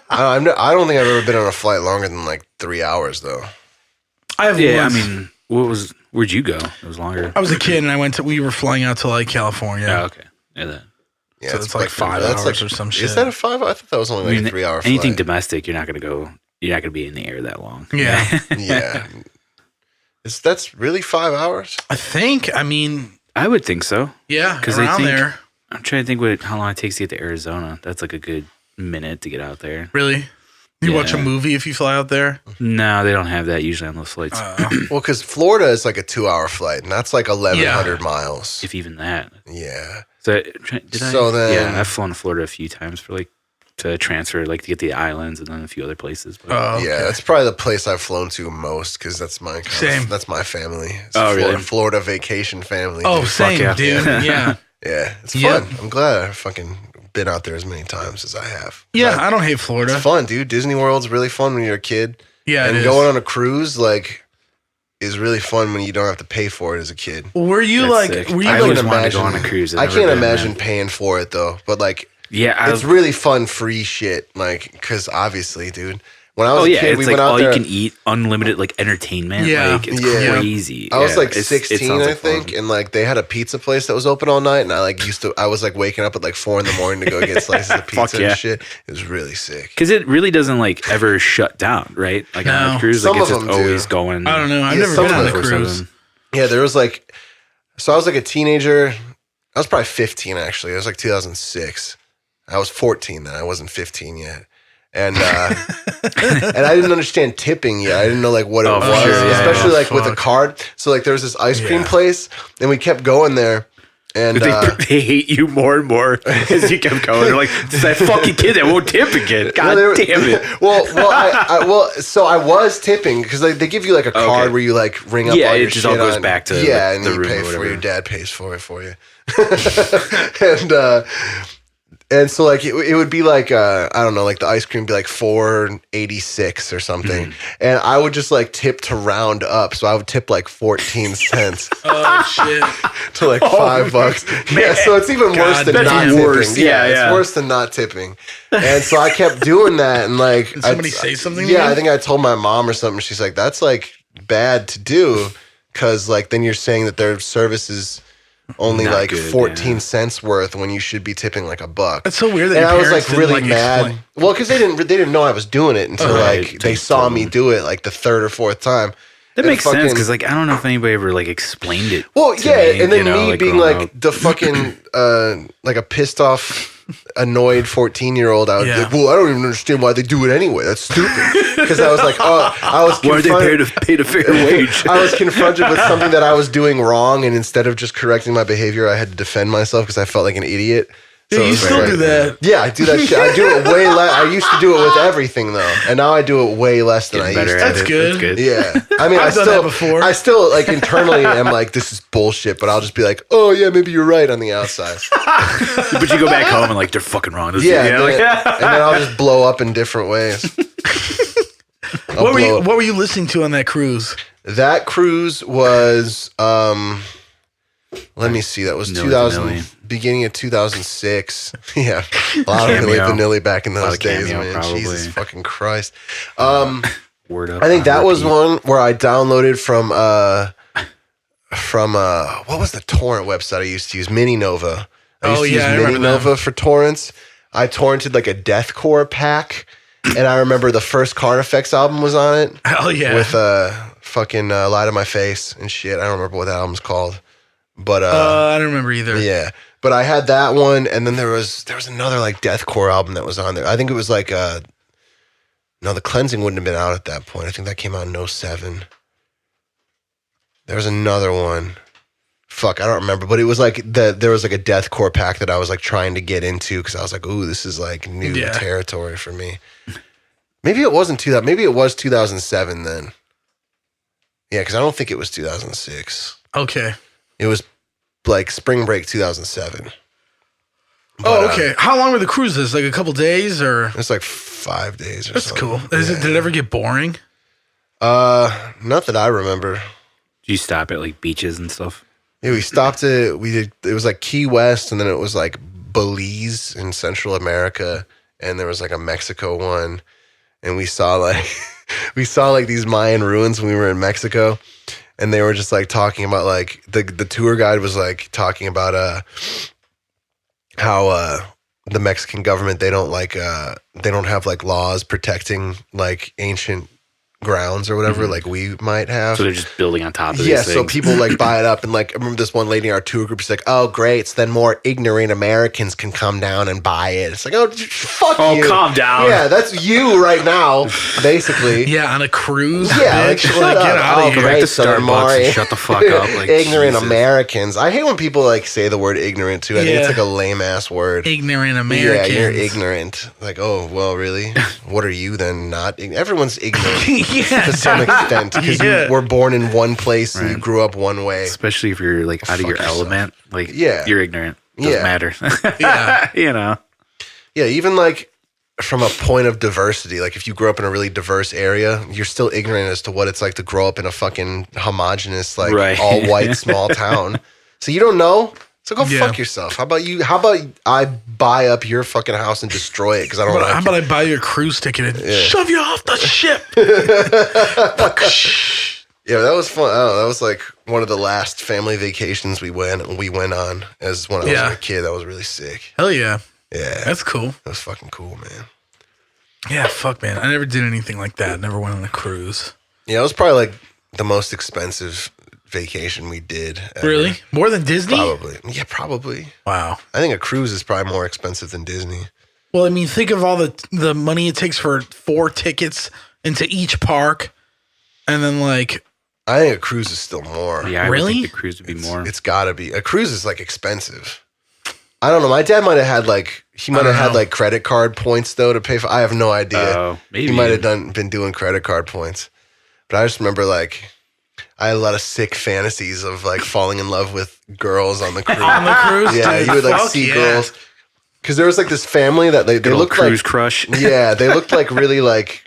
I don't think I've ever been on a flight longer than like 3 hours, though. I have Yeah, once. I mean, where'd you go? It was longer. I was a kid and we were flying out to like California. Oh, okay. Yeah, that. Yeah, So it's like 5 hours or some shit. Is that a 5 hour? I thought that was only like a 3 hour flight. Anything domestic, you're not gonna be in the air that long. Yeah. Yeah. That's really 5 hours? I think, I would think so. yeah, 'Cause I around think- there. I'm trying to think how long it takes to get to Arizona. That's like a good minute to get out there. Really? You watch a Yeah. movie if you fly out there? No, they don't have that usually on those flights. Well, because Florida is like a 2 hour flight, and that's like 1,100 miles. If even that. Yeah. So then- I've flown to Florida a few times for to transfer, to get the islands and then a few other places. But Okay. Yeah, that's probably the place I've flown to most because that's my Same. That's my family. It's Really? Florida vacation family. Oh, dude. same, yeah. dude. Yeah. Yeah, it's Yep. fun. I'm glad I've fucking been out there as many times as I have. Yeah, I don't hate Florida. It's fun, dude. Disney World's really fun when you're a kid. Yeah, it and is. going on a cruise is really fun when you don't have to pay for it as a kid. Were you That's like, sick. were you I like, always wanted to go on a cruise. I've I never can't been, imagine man. paying for it though. But Yeah, it's really fun, free shit. Because obviously, dude, when I was a kid, it's we like went out all there. you can eat, unlimited entertainment. Yeah. It's Yeah. crazy. I was Yeah, like it's- 16, sounds I like think, fun. and they had a pizza place that was open all night, and I was waking up at 4 a.m. to go get slices of pizza yeah. and shit. It was really sick. Because it really doesn't ever shut down, right? Like on No. a cruise, Some it's of just them do. always going. I don't know. I've Yeah, never some been of on a them cruise. Yeah, there was so I was a teenager. I was probably 15 actually. It was 2006. I was 14 then. I wasn't 15 yet. And and I didn't understand tipping yet. I didn't know what it Oh, was, for sure, yeah, especially yeah. with a Fuck. card. So there was this ice cream Yeah. place, and we kept going there. And They hate you more and more as you kept going. They're like, "It's that fucking kid that won't tip again." God No, damn it! so I was tipping because they give you a card where you ring up Yeah, all it your just shit all goes on- back to and the you room pay or for whatever. your dad pays for it for you. And so it would be I don't know, the ice cream would be $4.86 or something, Mm-hmm. and I would just tip to round up, so I would tip 14 cents Oh, shit. to $5. Yeah, so it's even worse than that's not tipping. worse. Yeah, it's yeah. worse than not tipping. And so I kept doing that, and Did somebody say something to Yeah, you? I think I told my mom or something. She's like, "That's bad to do, because then you're saying that their service is only Not good, 14 cents worth when you should be tipping $1." That's so weird that And your I was parents didn't, really mad. explain. Well, because they didn't know I was doing it until Right. they saw me do it the third or fourth time. That And makes sense fucking- because I don't know if anybody ever explained it. Well, to yeah, me, and then you know, me being growing up. the fucking a pissed off, annoyed 14-year-old, I was Yeah. well, I don't even understand why they do it anyway. That's stupid. Because I was I was Why are they confronted- paid a fair wage? I was confronted with something that I was doing wrong, and instead of just correcting my behavior, I had to defend myself because I felt like an idiot. Dude, it you was still do that. Yeah, I do that shit. I do it way less. I used to do it with everything though, and now I do it way less than I Getting used better to. at That's it. good. That's good. Yeah, I mean, I've done that before. I still internally am this is bullshit, but I'll just be oh yeah, maybe you're right on the outside. But you go back home and they're fucking wrong. This Yeah, is, and, then, and then I'll just blow up in different ways. What were you listening to on that cruise? That cruise was let me see. That was Milli 2000, Vanilli. beginning of 2006. Yeah, a lot of Milli Cameo. Vanilli back in those of days, Cameo, man. probably. Jesus fucking Christ. Word up. I think on that was repeat. one where I downloaded from from what was the torrent website I used to use? Mini Nova. I used to I use Mini remember Nova for torrents. I torrented like a deathcore pack, and I remember the first Carnifex album was on it. Hell yeah. With fucking Lie to My Face and shit. I don't remember what that album's called, but I don't remember either. yeah. But I had that one, and then there was another like deathcore album that was on there. I think it was like no, The Cleansing wouldn't have been out at that point. I think that came out in 07. There was another one. Fuck, I don't remember. But it was like there was like a deathcore pack that I was like trying to get into because I was like, ooh, this is like new territory for me. Maybe it wasn't 2000. Maybe it was 2007 then. Yeah, because I don't think it was 2006. Okay. It was like spring break 2007. But, okay. How long were the cruises? Like a couple days or? It's like 5 days or That's something. cool. Did it ever get boring? Not that I remember. Did you stop at like beaches and stuff? Yeah, we stopped it. It was like Key West, and then it was like Belize in Central America, and there was like a Mexico one, and we saw like these Mayan ruins when we were in Mexico, and they were just like talking about like the tour guide was like talking about how the Mexican government they don't have like laws protecting like ancient grounds or whatever like we might have. So they're just building on top of yeah, these things. so people like buy it up and like I remember this one lady in our tour group, she's like, oh great, so then more ignorant Americans can come down and buy it. It's like, oh fuck you. Calm down. Yeah, that's you right now, basically. Yeah, on a cruise. Yeah, like, bitch. shut Like, up. get out Oh, of here. Go back to so they're Starbucks and shut the fuck up. Like, ignorant Jesus. Americans. I hate when people like say the word ignorant too. I think Yeah. it's like a lame ass word. Ignorant Americans. Yeah, you're ignorant. Like, oh well, really? What are you then? Not everyone's ignorant Yeah, to some extent because Yeah. you were born in one place and you Right. grew up one way. Especially if you're like out of your Fuck yourself. element. Like, Yeah. you're ignorant. Doesn't Yeah. matter. Yeah. You know. Yeah, even like from a point of diversity, like if you grew up in a really diverse area, you're still ignorant as to what it's like to grow up in a fucking homogenous, like Right. all white small town. So you don't know. So go Yeah. fuck yourself. How about you? How about I buy up your fucking house and destroy it because I don't But like how it. about I buy you a cruise ticket and shove you off the ship? Yeah, that was fun. I don't know, that was like one of the last family vacations we went on as when I was Yeah. a kid. That was really sick. Hell yeah. Yeah, That's cool. that was fucking cool, man. Yeah, fuck, man. I never did anything like that. Never went on a cruise. Yeah, it was probably like the most expensive vacation we did. Ever. Really? More than Disney? Probably. Yeah, probably. Wow. I think a cruise is probably more expensive than Disney. Well, I mean, think of all the money it takes for 4 tickets into each park. And then, like, I think a cruise is still more. Yeah, I would Really? think the cruise would be more. It's gotta be. A cruise is like expensive. I don't know. My dad might have had like like credit card points though to pay for. I have no idea. Oh, maybe. He might have been doing credit card points. But I just remember like I had a lot of sick fantasies of like falling in love with girls on the cruise. on the cruise? Yeah, dude, you would like fuck see yeah. girls. Because there was like this family that they Good old looked cruise like crush. yeah, they looked like really like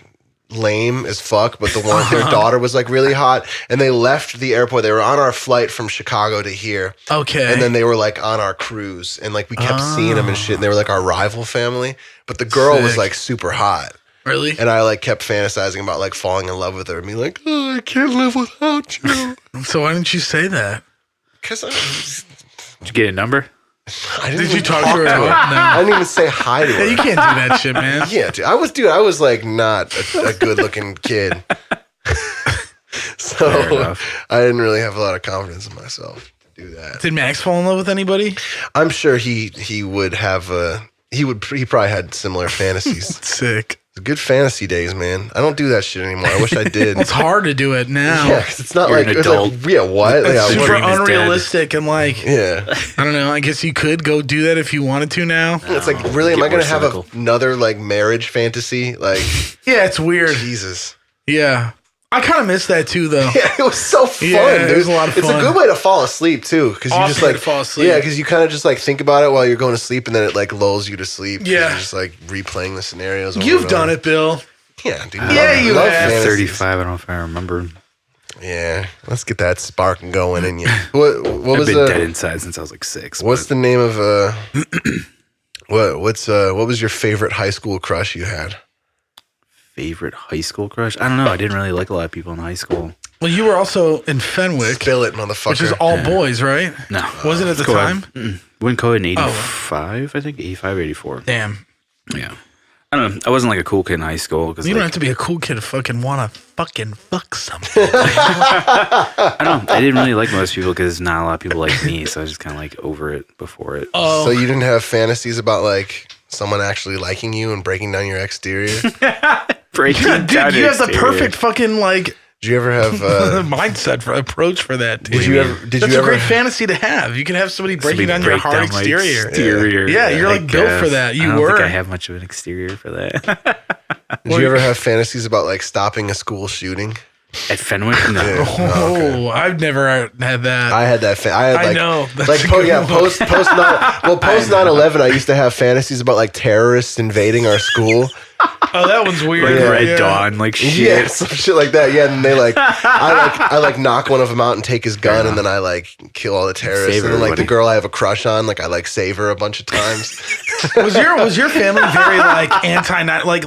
lame as fuck, but their daughter was like really hot, and they left the airport. They were on our flight from Chicago to here, Okay. and then they were like on our cruise, and like we kept seeing them and shit. And they were like our rival family, but the girl was Sick. like super hot, Really? and I like kept fantasizing about like falling in love with her and being like, oh, I can't live without you. So why didn't you say that? Because Did you get a number? I didn't Did even you talk to her? No. I didn't even say hi to her. Yeah, you can't do that shit, man. Yeah, dude. I was like not a good looking kid. Fair So enough. I didn't really have a lot of confidence in myself to do that. Did Max fall in love with anybody? I'm sure he would have he probably had similar fantasies. Sick. Good fantasy days, man. I don't do that shit anymore. I wish I did. It's hard to do it now. Yeah, 'cause it's not You're like an it's like, adult. yeah, what? It's Yeah, super dream is dead. unrealistic and like yeah. I don't know. I guess you could go do that if you wanted to now. It's like, really, am Get I going to more have cynical. another like marriage fantasy? Like, Yeah, it's weird. Jesus. Yeah, I kind of miss that too, though. Yeah, it was so fun. Yeah, it dude. was a lot of It's fun. a good way to fall asleep too, because you Awesome just way like to fall asleep. Yeah, because you kind of just like think about it while you're going to sleep, and then it like lulls you to sleep. 'cause Yeah. you're just like replaying the scenarios. over You've and done over. it, Bill. Yeah, dude. Yeah, you have. fantasies. 35. I don't know if I remember. Yeah, let's get that spark going in you. What I've was been dead the inside since I was like 6. what's but the name of what was your favorite high school crush you had? favorite high school crush? I don't know. I didn't really like a lot of people in high school. Well, you were also in Fenwick, Spill it, motherfucker. which is all boys, right? No. Was it at the time? Went co-ed in 85, I think. 85, 84. Damn. Yeah. I don't know. I wasn't like a cool kid in high school. Cause You like, don't have to be a cool kid to fucking want to fucking fuck something. I don't know. I didn't really like most people because not a lot of people like me. So I was just kind of like over it before it. Oh, So you didn't have fantasies about like someone actually liking you and breaking down your exterior? Breaking yeah, dude, down you your have the exterior. perfect fucking like Did you ever have? mindset for approach for that. Dude. Did you ever? Did That's you a ever? great fantasy to have. You can have somebody breaking down your break hard down my exterior. exterior. Yeah, you're like I built for guess. that. You I don't were. think I have much of an exterior for that. Did you ever have fantasies about like stopping a school shooting? At Fenwick? No. Oh, I've never had that. I had that. I had I like, know. That's like a good one. post 9/11. I used to have fantasies about like terrorists invading our school. Oh, that one's weird. Like Yeah. Red Dawn, like shit. Yeah, some shit like that. Yeah, and they like, I knock one of them out and take his gun, and then I like kill all the terrorists. Save and then like the everybody. girl I have a crush on, like I like save her a bunch of times. Was your family very like anti like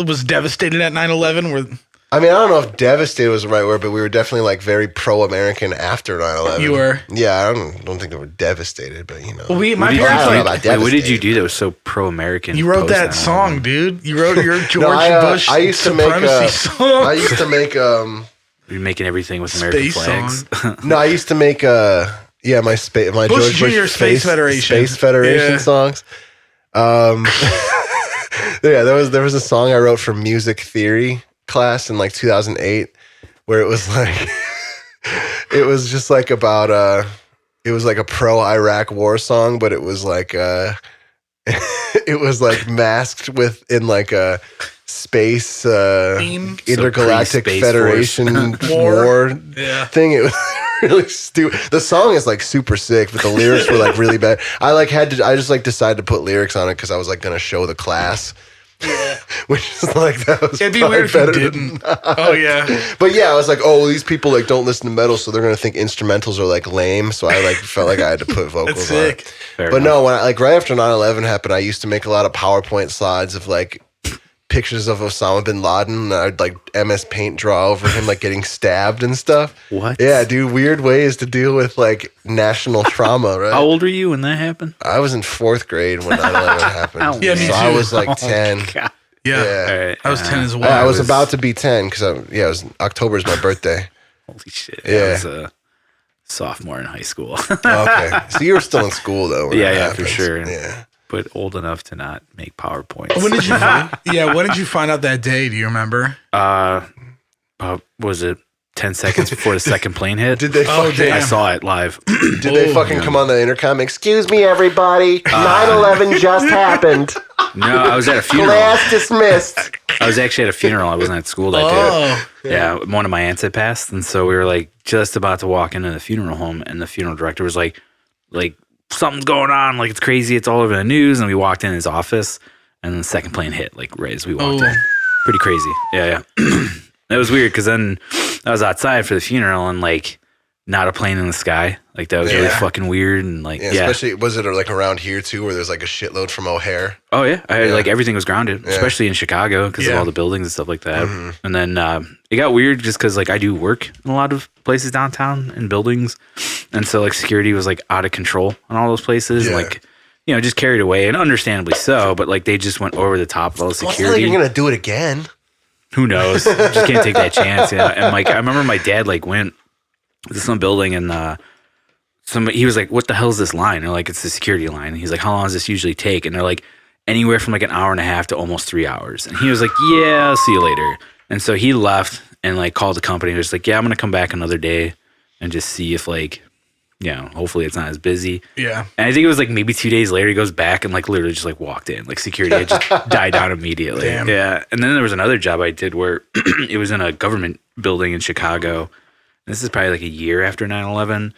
was devastated at 9/11? Where I mean, I don't know if devastated was the right word, but we were definitely like very pro-American after 9/11. You were? Yeah, I don't think they were devastated, but you know. my What did, parents I don't know like about what did you devastated. do that was so pro-American? you wrote post that 9/11? song, dude. You wrote your George Bush I used to make supremacy song. I used to make You're making everything with American Space flags. no, I used to make my Bush George Jr. Bush Space Federation. Space Federation Yeah. songs. Yeah, there was a song I wrote for music theory class in like 2008 where it was like it was just like about it was like a pro-Iraq war song, but it was like it was like masked within like a space Theme? intergalactic pre-Space Federation Force. war Yeah. thing. It was really stupid. The song is like super sick, but the lyrics were like really bad. I just like decided to put lyrics on it because I was like gonna show the class. Yeah. Which is like that was It'd be probably weird if you better than- didn't. Oh yeah. But yeah, I was like, oh, these people like don't listen to metal, so they're gonna think instrumentals are like lame. So I like felt like I had to put vocals That's on sick. it. Fair But enough. no, when I, like right after 9/11 happened, I used to make a lot of PowerPoint slides of like pictures of Osama bin Laden. And I'd like MS Paint draw over him like getting stabbed and stuff. What? Yeah, dude, weird ways to deal with like national trauma, right? How old were you when that happened? I was in 4th grade when 9/11 happened. Ow. Yeah, me so I too. was like 10. God. Yeah. Yeah. All right. I was 10 as well. I was about to be 10 because it was October's my birthday. Holy shit. Yeah. I was a sophomore in high school. Okay, so you were still in school though. when Yeah, that yeah, for happened. sure. Yeah. But old enough to not make PowerPoints. When did you? When did you find out that day? Do you remember? Was it 10 seconds before the second plane hit? Did they? Oh, fucking, damn. I saw it live. Did they fucking come on the intercom? Excuse me, everybody. Uh, 9/11 just happened. No, I was at a funeral. Class dismissed. I was actually at a funeral. I wasn't at school that day. Oh, Yeah, one of my aunts had passed, and so we were like just about to walk into the funeral home, and the funeral director was like something's going on, like it's crazy, it's all over the news. And we walked in his office, and then the second plane hit like right as we walked in. Pretty crazy. Yeah. It was weird because then I was outside for the funeral and like not a plane in the sky. Like that was really Yeah. fucking weird and like Yeah, yeah. especially was it like around here too, where there's like a shitload from O'Hare. Oh yeah, Yeah. like everything was grounded, especially in Chicago because of Yeah. all the buildings and stuff like that. And then it got weird just because like I do work in a lot of places downtown in buildings, and so like security was like out of control in all those places, and, Yeah. like just carried away, and understandably so. But like they just went over the top of all the Well, it's not like security. you're gonna do it again. Who knows? Just can't take that chance. Yeah, and like I remember my dad like went to some building and he was like, "What the hell is this line?" They're like, "It's the security line." And he's like, "How long does this usually take?" And they're like, "Anywhere from like an hour and a half to almost 3 hours." And he was like, "Yeah, I'll see you later." And so he left and like called the company. He was like, "Yeah, I'm gonna come back another day and just see if like, hopefully it's not as busy." yeah. And I think it was like maybe 2 days later, he goes back and like literally just like walked in. Like security had just died down immediately. Damn. Yeah. And then there was another job I did where it was in a government building in Chicago. This is probably like a year after 9/11.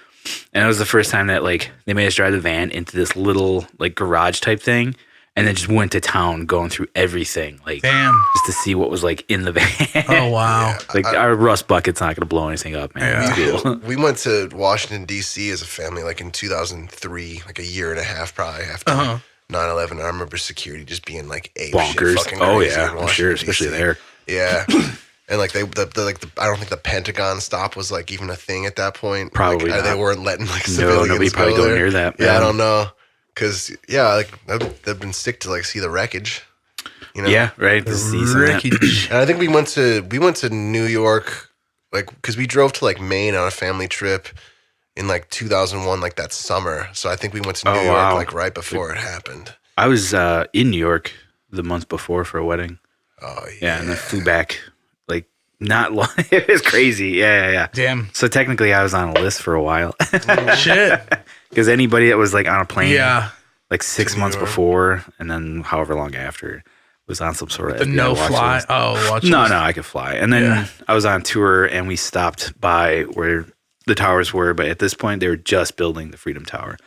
And it was the first time that like they made us drive the van into this little like garage type thing and then just went to town going through everything. Like Damn. just to see what was like in the van. Oh wow. Like our rust bucket's not going to blow anything up, man. Yeah. It's cool. We went to Washington D.C. as a family like in 2003, like a year and a half probably after 9/11. I remember security just being like ape Bonkers. shit, fucking Oh crazy yeah, in I'm sure, Washington, especially DC. there. Yeah. And like I don't think the Pentagon stop was like even a thing at that point. Probably like, they not. weren't letting like civilians nobody probably go go there. near that. Yeah, I don't know, because like they've been sick to like see the wreckage. You know? Yeah, right. To see some of that. Wreckage. And I think we went to New York, like because we drove to like Maine on a family trip in like 2001, like that summer. So I think we went to New York wow. like right before it happened. I was in New York the month before for a wedding. Oh Yeah, and then flew back like not long. It was crazy. Yeah. Damn. So technically, I was on a list for a while Shit. because anybody that was like on a plane, Yeah. like 6 months York. before, and then however long after, was on some sort of The FBI no watch fly. list. Oh, watch No, list. I could fly. And then I was on tour, and we stopped by where the towers were, but at this point, they were just building the Freedom Tower.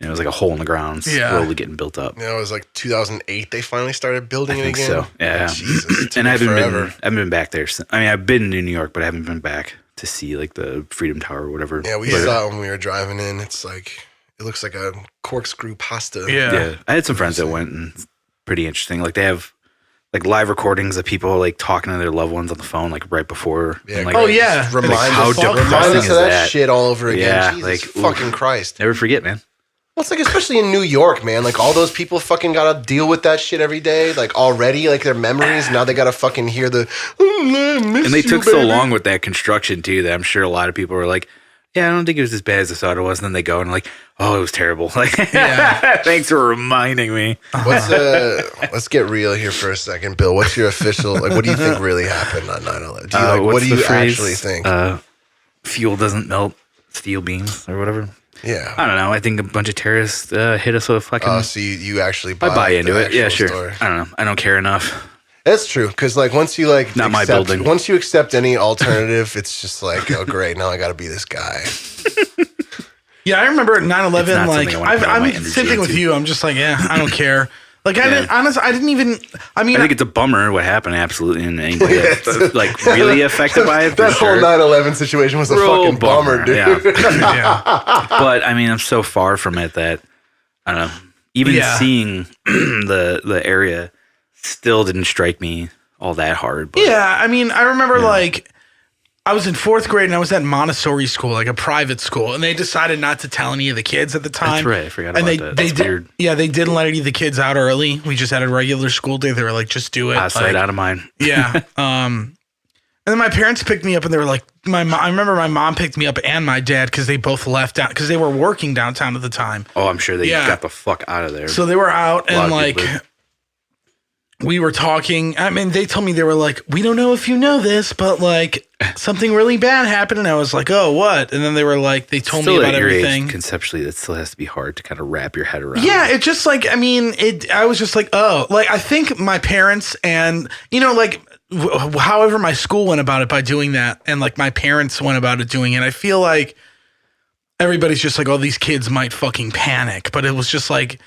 And it was like a hole in the ground, slowly getting built up. Yeah, it was like 2008. They finally started building it I think again. so. Yeah. Jesus, it And I took haven't been back there. I mean, I've been in New York, but I haven't been back to see like the Freedom Tower or whatever. Yeah, we saw it when we were driving in. It's like it looks like a corkscrew pasta. Yeah. I had some friends that went, and it's pretty interesting. Like they have like live recordings of people like talking to their loved ones on the phone, like right before. Yeah, and, like, Oh, yeah. Remind how us, depressing remind us is of that that? shit all over again. Yeah, Jesus like, fucking Christ. Never forget, man. Well, it's like especially in New York, man. Like all those people fucking gotta deal with that shit every day. Like already, like their memories. Now they gotta fucking hear the. And they took so long with that construction too that I'm sure a lot of people were like, "Yeah, I don't think it was as bad as I thought it was." And then they go and like, "Oh, it was terrible." Like, thanks for reminding me. Let's get real here for a second, Bill. What's your official? Like, what do you think really happened on 9/11? Do you like? What What's do the you phrase? actually think? Fuel doesn't melt steel beams or whatever. Yeah. I don't know. I think a bunch of terrorists hit us with a fucking. So you actually I buy into the it. Yeah, actual sure. story. I don't know. I don't care enough. That's true, because like once you like Not my building. once you accept any alternative, it's just like, oh great, now I got to be this guy. Yeah, I remember at 9/11, It's not like, something I wanna put all my I'm energy same thing with into. you. I'm just like, I don't care. Like, I didn't even, I mean, I think it's a bummer what happened. Absolutely, and anybody that's like really affected by it. For That sure. whole 9/11 situation was a Real fucking bummer, dude. Yeah. yeah. But I mean, I'm so far from it that I don't know. Even seeing the area still didn't strike me all that hard. But Yeah, I mean, I remember like I was in 4th grade and I was at Montessori school, like a private school, and they decided not to tell any of the kids at the time. That's right. I forgot And about that. That's weird. Yeah, they didn't let any of the kids out early. We just had a regular school day. They were like, just do it. Out of sight, Like, out of mind. yeah. And then my parents picked me up, and they were like, I remember my mom picked me up and my dad because they both left out because they were working downtown at the time. Oh, I'm sure they Yeah. got the fuck out of there. So they were out, A lot and of like people did. we were talking. I mean, they told me, they were like, we don't know if you know this, but like something really bad happened. And I was like, oh, what? And then they were like, they told Still me about at your everything. age, conceptually, that still has to be hard to kind of wrap your head around. Yeah, it just like, I mean, I was just like, oh, like I think my parents and, you know, like however my school went about it by doing that, and like my parents went about it doing it, I feel like everybody's just like, oh, these kids might fucking panic. But it was just like,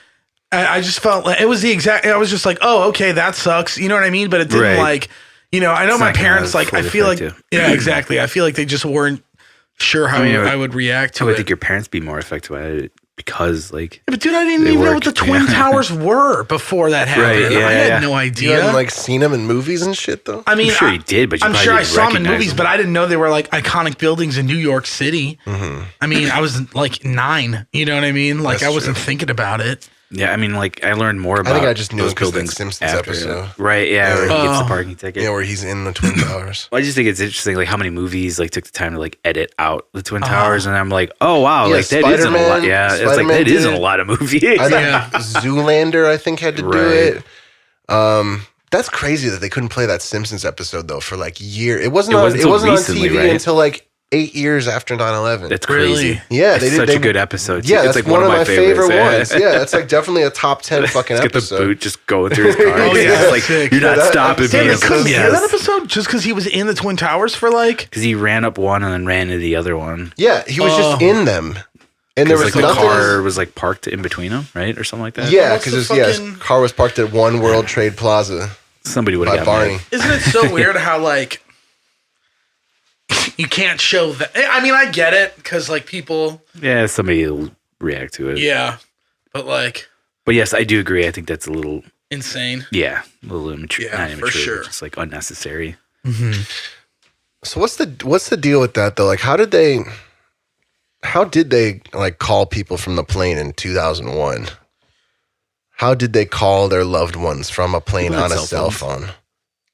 I just felt like it was the exact, I was just like, oh, okay, that sucks. You know what I mean? But it didn't Right. like, you know, I know It's my not gonna parents, like, I fully feel like, affect yeah, exactly. I feel like they just weren't sure how I mean, I would react I to would it. think your parents be more affected by it because, like, Yeah, but dude, I didn't they even know what the worked, Twin yeah. Towers were before that happened. Right, yeah, I had yeah. no You idea. hadn't like seen him in movies and shit though. I mean, I'm sure you did, but you I'm probably sure I didn't saw them in recognize movies, them. but I didn't know they were like iconic buildings in New York City. I mean, I was like 9. You know what I mean? Like That's I wasn't true. thinking about it. Yeah, I mean, like, I learned more about I just knew those it 'cause of that buildings Simpsons after. episode. Right, yeah, where he gets the Oh. parking ticket. Yeah, where he's in the Twin Towers. Well, I just think it's interesting, like, how many movies, like, took the time to, like, edit out the Twin Towers, and I'm like, oh, wow, Yeah, like, that isn't a lot. Spider-Man- Yeah, it's like, Spider-Man that did isn't a it. lot of movies. I think Yeah. Zoolander, I think, had to do Right. it. That's crazy that they couldn't play that Simpsons episode though for like years. It wasn't It on. wasn't It till wasn't on recently, TV right? until like 8 years after 9/11. That's Really? crazy. Yeah, It's they did. such they, a good episode. too. Yeah, it's that's like one of my favorite favorites. ones. Yeah, that's like definitely a top 10 fucking Get the episode. boot just going through his car. Oh, yeah, It's like, sick. you're not Yeah, that stopping episode me. Damn, they is couldn't hear that Yes. episode just because he was in the Twin Towers for like. Because he ran up one and then ran into the other one. Yeah, he was just in them, and there was Because, like, the nothing. car was, like, parked in between them, right? Or something like that. Yeah, What's the because his fucking- car was parked at One World Trade Plaza Somebody would by have got Barney. mad. Isn't it so weird how like you can't show that? I mean, I get it because like people, Yeah, somebody will react to it. yeah, but like But yes, I do agree. I think that's a little, insane. a little immature. Yeah, not for immature, sure. but just like unnecessary. So what's the deal with that though? Like, how did they like call people from the plane in 2001? How did they call their loved ones from a plane on a cell phone?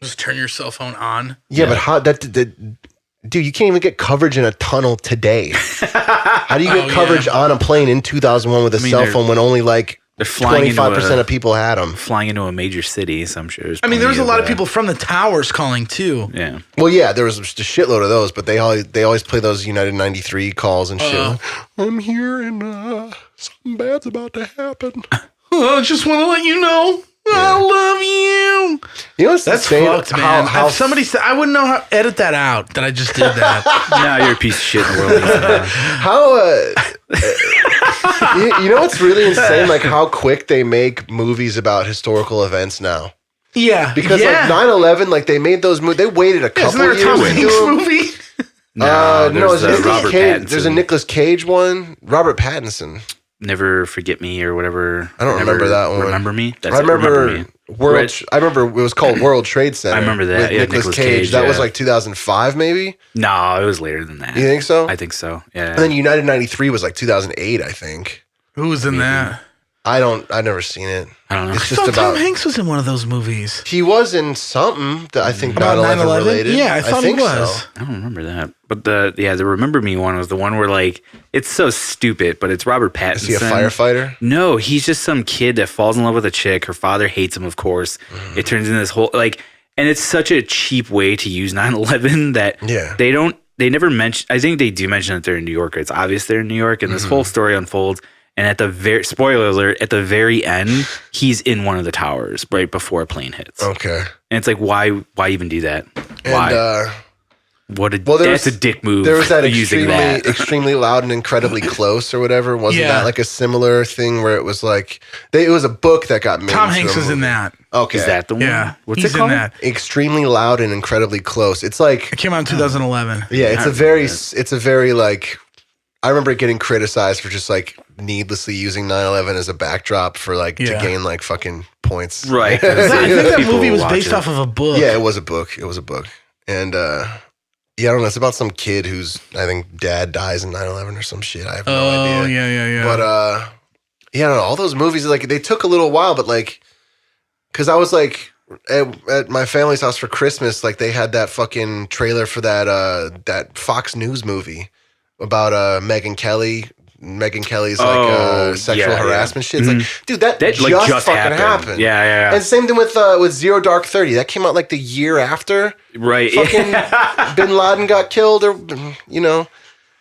Just turn your cell phone on. Yeah, but how dude, you can't even get coverage in a tunnel today. How do you get coverage on a plane in 2001 with a cell phone when only like 25% of people had them? Flying into a major city, so I'm sure. I mean, there was a lot of people from the towers calling too. Yeah. Well, yeah, there was just a shitload of those, but they always play those United 93 calls and shit. I'm here and something bad's about to happen. I just want to let you know I love you. You know what's That's fucked, man. If somebody said, I wouldn't know how to edit that out. That I just did that. Now you're a piece of shit in the world. You know what's really insane? Like how quick they make movies about historical events now. Yeah, because like 9/11, like they made those movies. They waited a couple years. Isn't there a Tom Hanks movie? No, it's Robert Cage. Pattinson. There's a Nicolas Cage one. Robert Pattinson. Never Forget Me or whatever. I don't remember that one. Remember Me? I remember I remember it was called World Trade Center. I remember that. With Nicolas Cage. That was like 2005, maybe. No, it was later than that. You think so? I think so. Yeah. And then United 93 was like 2008, I think. Who was in that? I've never seen it. I don't know. It's just about Tom Hanks was in one of those movies. He was in something that I think About 9/11 related. Yeah, I thought he was. So. I don't remember that. But the Remember Me one was the one where like it's so stupid, but it's Robert Pattinson. Is he a firefighter? No, he's just some kid that falls in love with a chick. Her father hates him, of course. It turns into this whole like, and it's such a cheap way to use 9/11 that they never mention. I think they do mention that they're in New York. It's obvious they're in New York, and this whole story unfolds. And at the spoiler alert, at the very end, he's in one of the towers right before a plane hits. Okay. And it's like, why even do that? Why? And, that's a dick move. There was that using extremely loud and incredibly close or whatever. Wasn't that like a similar thing where it was like, it was a book that got made? Tom Hanks was in that. Okay. Is that the one? Yeah. What's he's it called? in that. Extremely loud and incredibly close. It's like. It came out in 2011. Yeah, it's a very like, I remember getting criticized for just like needlessly using 9/11 as a backdrop for like to gain like fucking points. Right. I think that movie was based off of a book. Yeah, it was a book. And yeah, I don't know. It's about some kid whose I think dad dies in 9/11 or some shit. I have no idea. Oh, yeah. But yeah, I don't know. All those movies like they took a little while, but like, because I was like at my family's house for Christmas, like they had that fucking trailer for that Fox News movie about Megyn Kelly. Megyn Kelly's like sexual harassment shit. It's like, dude, that just fucking happened. Yeah. And same thing with Zero Dark 30. That came out like the year after. Right. Fucking Bin Laden got killed, or you know,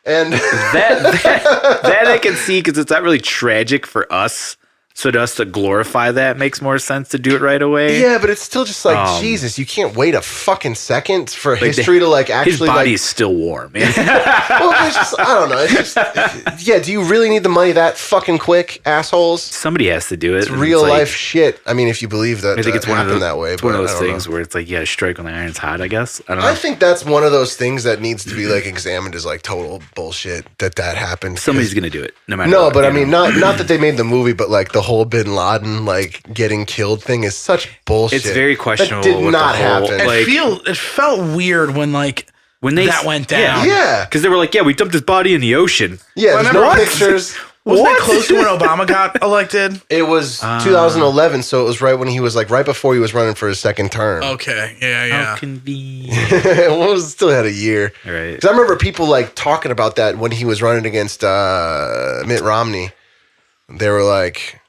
and that I can see because it's not really tragic for us. So to us to glorify that makes more sense to do it right away. Yeah, but it's still just like, Jesus, you can't wait a fucking second for history to like actually. His body's still warm, man. Well, it's just, I don't know. It's just, yeah, do you really need the money that fucking quick, assholes? Somebody has to do it. It's real life shit. I mean, if you believe that, I think it's one of those, that way. It's one of those things where it's like, yeah, strike when the iron's hot, I guess. I don't know. I think that's one of those things that needs to be like examined as like total bullshit that happened. Somebody's going to do it, no matter what. No, but I mean, not that they made the movie, but like the whole Bin Laden like getting killed thing is such bullshit. It's very questionable. That did not happen. It felt weird when that went down. Yeah. Because they were like, yeah, we dumped his body in the ocean. Yeah, there's no pictures. Wasn't that close to when Obama got elected? It was 2011, so it was right when he was like right before he was running for his second term. Okay, yeah. How convenient. Well, it still had a year. Right. Because I remember people like talking about that when he was running against Mitt Romney. They were like,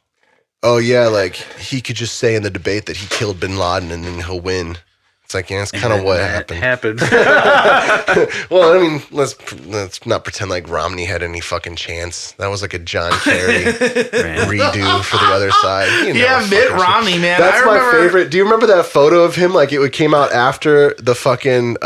oh yeah, like he could just say in the debate that he killed Bin Laden and then he'll win. It's like, yeah, that's kind of what happened. Well, I mean, let's not pretend like Romney had any fucking chance. That was like a John Kerry redo for the other side. You know, yeah, Mitt Romney, man. That's my favorite. Do you remember that photo of him? Like it came out after the fucking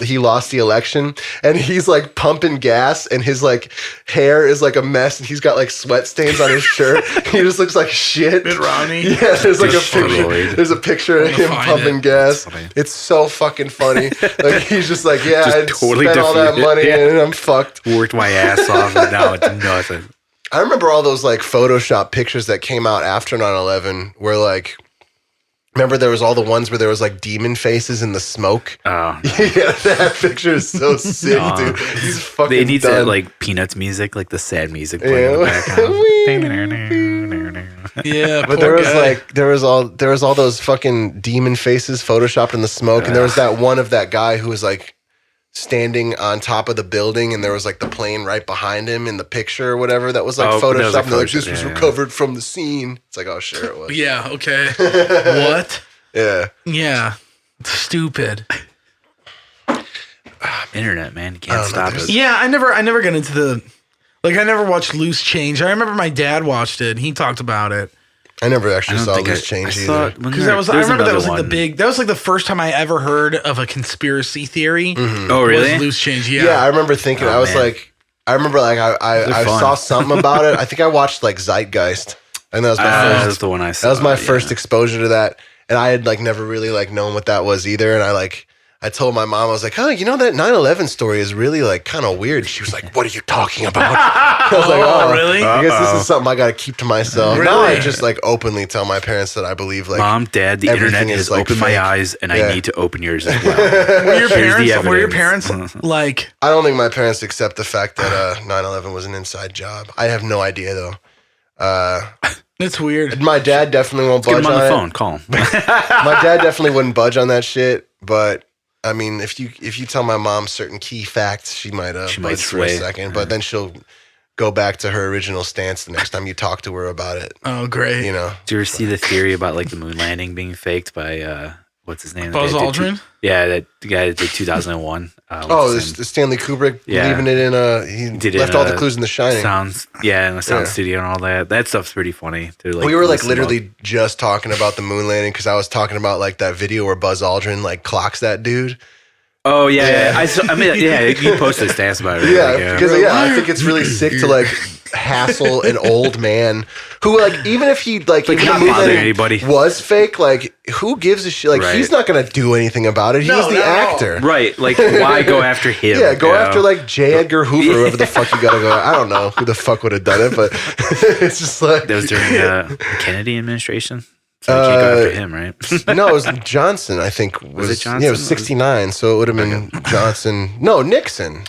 he lost the election, and he's like pumping gas, and his like hair is like a mess, and he's got like sweat stains on his shirt. He just looks like shit. Mitt Romney. Yeah, there's like a picture. There's a picture of him pumping gas. It's so fucking funny. Like he's just like, yeah, I totally spent all that money and I'm fucked. Worked my ass off and now it's nothing. I remember all those like Photoshop pictures that came out after 9/11 where like Remember there was all the ones where there was like demon faces in the smoke? Oh. Yeah, that picture is so sick, dude. He's fucking They need done. that like Peanuts music, like the sad music playing in the background. Yeah, But there was like there was all those fucking demon faces photoshopped in the smoke, and there was that one of that guy who was like standing on top of the building, and there was like the plane right behind him in the picture or whatever that was like photoshopped. That was, like, and they're like, this Photoshop, was yeah. recovered from the scene. It's like, oh, sure it was. Yeah, okay. What? Yeah. Yeah. Stupid. Internet, man, you can't stop it. Yeah, I never got into the I never watched Loose Change. I remember my dad watched it and he talked about it. I never actually I don't saw think Loose I Change saw either. it when Because I remember that was like that was like the first time I ever heard of a conspiracy theory. Oh, really? Was Loose Change, yeah. Yeah, I remember thinking, Oh, I was man. like, I fun. saw something about it. I think I watched like Zeitgeist, and that was my That's first. the one I saw. That was my yeah. first exposure to that, and I had like never really like known what that was either. And I told my mom, I was like, oh, you know that 9/11 story is really like kind of weird. She was like, what are you talking about? I was like, oh, really? I guess this is something I got to keep to myself. Now Really? I just like openly tell my parents that I believe like Mom, Dad, the everything internet is, has like, opened fake. my eyes, and Yeah. I need to open yours as well. Were your evidence. parents like I don't think my parents accept the fact that 9/11 was an inside job. I have no idea though. it's weird. My dad definitely won't Get budge him on the it. phone. Call him. My dad definitely wouldn't budge on that shit. But I mean, if you tell my mom certain key facts, she might She budge might for a sway. second. But then she'll go back to her original stance the next time you talk to her about it. Oh, great. You know, Did you ever see the theory about like the moon landing being faked by what's his name? Buzz The guy that did Aldrin? the guy that did 2001. oh, this Stanley Kubrick Yeah. leaving it in he Did it left all the clues in The Shining. sounds, in the sound Yeah. studio and all that. That stuff's pretty funny. To, We were like listen up. literally just talking about the moon landing because I was talking about like that video where Buzz Aldrin like clocks that dude. Oh yeah, Yeah. I mean, yeah. You posted a stance about it. Yeah, Like, because I think it's really sick to like hassle an old man who like even if he like if not the moon bother landing anybody. was fake, like who gives a shit? Like Right. he's not gonna do anything about it. He's No, the not at all. actor. right. Like, why go after him? Yeah, go you after know? like J. Edgar Hoover, whoever the fuck you gotta go. I don't know who the fuck would have done it, but it's just like That was during the Kennedy administration. So you can't go after him, right? no, it was Johnson. I think was it Johnson? Yeah, it was 69, so it would have been Johnson. No, Nixon.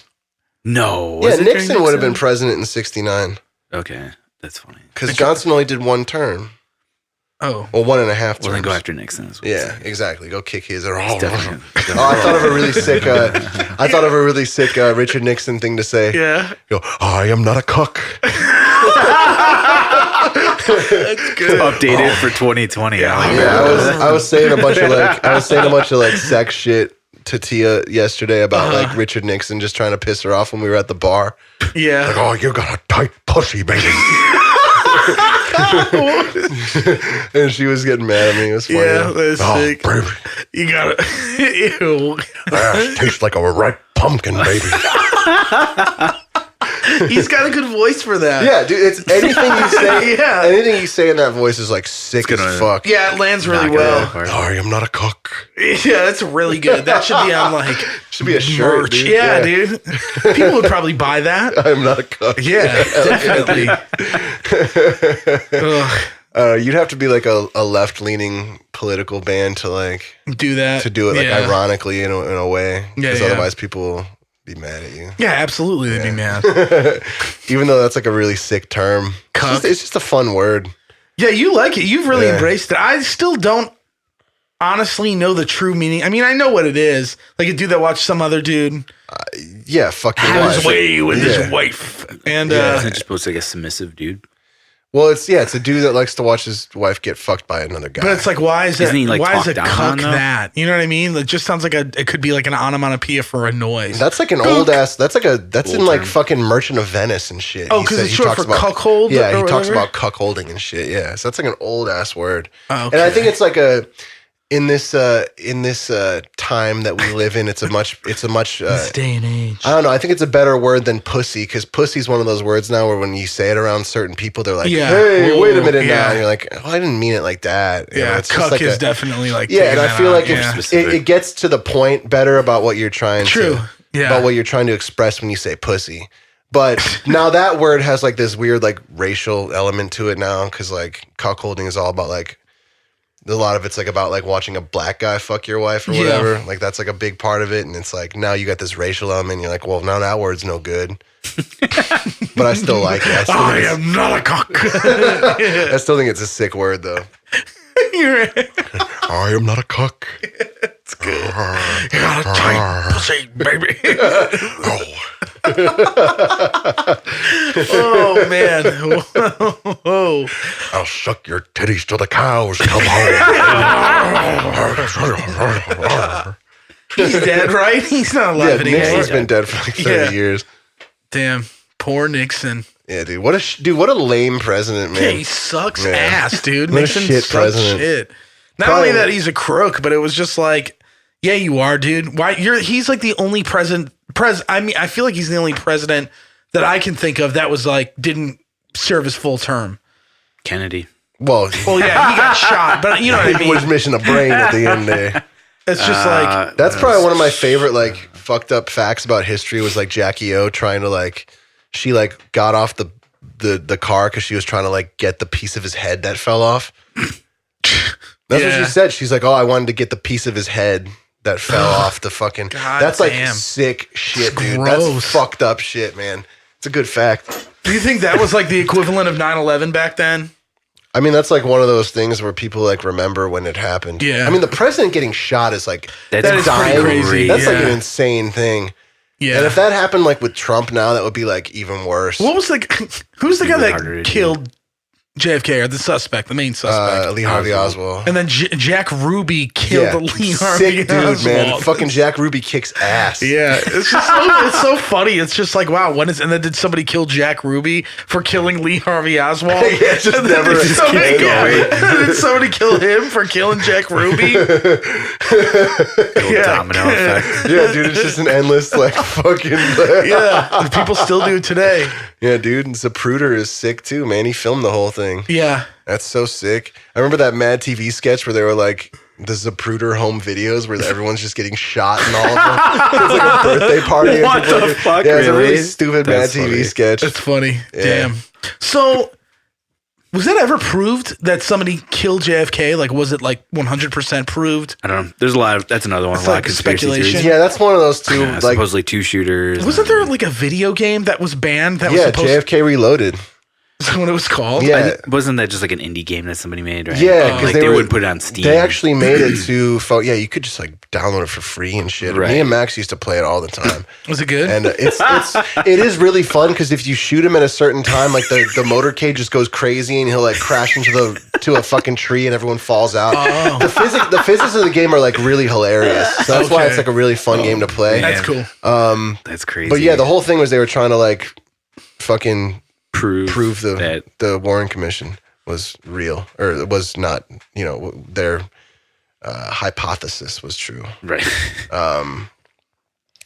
No. Yeah, was it during Nixon would have been president in 69 Okay, that's funny. because Johnson only did one term. Oh. Well, 1.5 terms. Well, then go after Nixon as well. Yeah, exactly. Go kick his. Oh, Definitely. I thought of a really sick. I thought of a really sick Richard Nixon thing to say. Yeah. Go, I am not a cuck. That's good. Updated for 2020. I like Yeah, that. I was saying a bunch of like sex shit to Tia yesterday about like Richard Nixon just trying to piss her off when we were at the bar. Yeah. Oh, you got a tight pussy, baby. And she was getting mad at me. It was funny. Yeah, that's sick. Baby, You gotta ew. ass tastes like a ripe pumpkin, baby. He's got a good voice for that. Yeah, dude, it's anything you say. Yeah. Anything you say in that voice is like sick as gonna- fuck. Yeah, it lands really Knock it out well. of the park. I am not a cook. Yeah, that's really good. That should be on like Should be a shirt, merch. dude. Yeah, dude. People would probably buy that. I'm not a cook. Yeah, definitely. Ugh, You'd have to be like a left-leaning political band to like do that. to do it like Yeah. ironically in a way, Yeah, because yeah. otherwise people will be mad at you. Yeah, absolutely. They'd be mad. Even though that's like a really sick term, Cuck. it's just a fun word. Yeah, you like it. You've really Yeah. embraced it. I still don't honestly know the true meaning. I mean, I know what it is. Like a dude that watched some other dude Yeah, fuck your have his wife. way with Yeah. his wife. And Isn't it just supposed to like a submissive dude? Well, it's a dude that likes to watch his wife get fucked by another guy. but it's like, why is Isn't it? he, like, Why is talked it down cuck on, though? that? You know what I mean? It just sounds like it could be like an onomatopoeia for a noise. that's like an old ass. That's in Old like term. fucking Merchant of Venice and shit. Oh, He 'cause said- it's he short talks for cuckold Yeah, or he talks whatever? about cuckolding and shit. Yeah, so that's like an old ass word. Oh, And I okay. think it's like in this time that we live in, it's a much This day and age. I don't know. I think it's a better word than pussy because pussy's one of those words now where when you say it around certain people, they're like, Yeah. "Hey, wait a Ooh, minute now," yeah. and you're like, "Oh, I didn't mean it like that." You know, Yeah, it's just cuck like is definitely like yeah, and taking I that feel out. like Yeah. if it gets to the point better about what you're trying True. to Yeah. about what you're trying to express when you say pussy. But now that word has like this weird like racial element to it now because like cuckolding is all about like a lot of it's like about like watching a black guy fuck your wife or whatever. Like that's like a big part of it. And it's like now you got this racial element. And you're like, well, now that word's no good. But I still like it. I am not a cock. I still think it's a sick word though. I am not a cuck. It's good. You got a tight pussy, baby. Oh man. Whoa. I'll suck your titties till the cows come home. He's dead, right? He's not alive anymore. Nixon's been dead for like 30 years. Damn. Poor Nixon. Yeah, dude. What a lame president, man. Yeah, he sucks ass, dude. What a Nixon shit sucks president. shit. Not only that he's a crook, but it was just like, yeah, you are, dude. Why he's like the only president. I mean, I feel like he's the only president that I can think of that was like didn't serve his full term. Kennedy. Well, yeah, he got shot, but you know what I mean. He was missing a brain at the end there. It's just like that's probably one of my favorite like fucked up facts about history was like Jackie O trying to like she like got off the car because she was trying to like get the piece of his head that fell off. That's what she said. She's like, oh, I wanted to get the piece of his head that fell off the fucking. God that's damn. like sick shit, It's dude. gross. That's fucked up shit, man. It's a good fact. Do you think that was like the equivalent of 9/11 back then? I mean, that's like one of those things where people like remember when it happened. Yeah. I mean, the president getting shot is like That is dying. pretty crazy. That's like Yeah. an insane thing. Yeah. And if that happened like with Trump now, that would be like even worse. What was who's the guy that IHeartRadio. killed JFK or the suspect, the main suspect? Lee Harvey Oswald. And then Jack Ruby killed Lee Harvey sick dude, Oswald. man. Fucking Jack Ruby kicks ass. Yeah, it's just it's so funny. It's just like, wow, and then did somebody kill Jack Ruby for killing Lee Harvey Oswald? Yeah, it's just never did somebody, keeps going. did somebody kill him for killing Jack Ruby? Domino effect. Yeah, dude, it's just an endless like fucking. Yeah, people still do today. Yeah, dude, and Zapruder is sick too, man. He filmed the whole thing. Yeah. That's so sick. I remember that Mad TV sketch where they were like the Zapruder home videos where everyone's just getting shot and all of them. It's like a birthday party. What the fuck, Yeah, it's a really really? stupid That's Mad TV funny. sketch. That's funny. Yeah. Damn. So, was that ever proved that somebody killed JFK? Like, was it like 100% proved? I don't know. There's a lot of, that's another one. It's A lot like of conspiracy speculation. theories. Yeah, that's one of those two. Like, supposedly two shooters. Wasn't there like a video game that was banned? That was yeah, supposed JFK Reloaded. Is that what it was called? Yeah. Wasn't that just like an indie game that somebody made, right? Yeah, because like they wouldn't put it on Steam. They actually made it to phone. Yeah, you could just like download it for free and shit. Right. Me and Max used to play it all the time. Was it good? And it is really fun because if you shoot him at a certain time, like the motorcade just goes crazy and he'll like crash into a fucking tree and everyone falls out. Oh. The physics of the game are like really hilarious. So that's why it's like a really fun game to play. That's cool. That's crazy. But yeah, the whole thing was they were trying to like fucking prove that the Warren Commission was real, or it was not. You know, their hypothesis was true. right.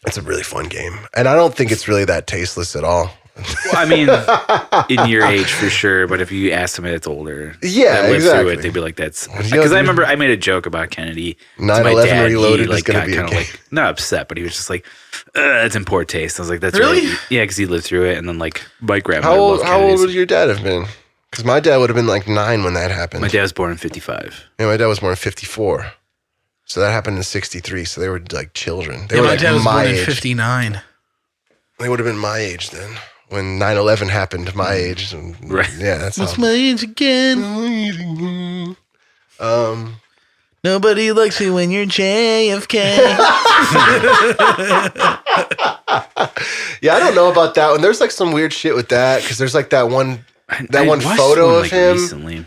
It's a really fun game, and I don't think it's really that tasteless at all. Well, I mean, in your age for sure, but if you ask somebody that's older, Yeah, that lived exactly. through it, they'd be like, "That's." Because I remember I made a joke about Kennedy. to my 9/11 dad. Reloaded He, is gonna got be a kinda, game. like not upset, but he was just like, "That's in poor taste." I was like, "That's Really? right." Yeah, because he lived through it, and then like my grandma. How loved old Kennedys. would your dad have been? Because my dad would have been like 9 when that happened. My dad was born in '55. Yeah, my dad was born in 54. So that happened in 63. So they were like children. They Yeah, were my like dad was my born in age. 59. They would have been my age then. When 9/11 happened, my age. And, Right. Yeah, that's What's my age again? Nobody likes you when you're JFK. Yeah, I don't know about that one. There's like some weird shit with that because there's like that one I one watched photo one, of like, him recently.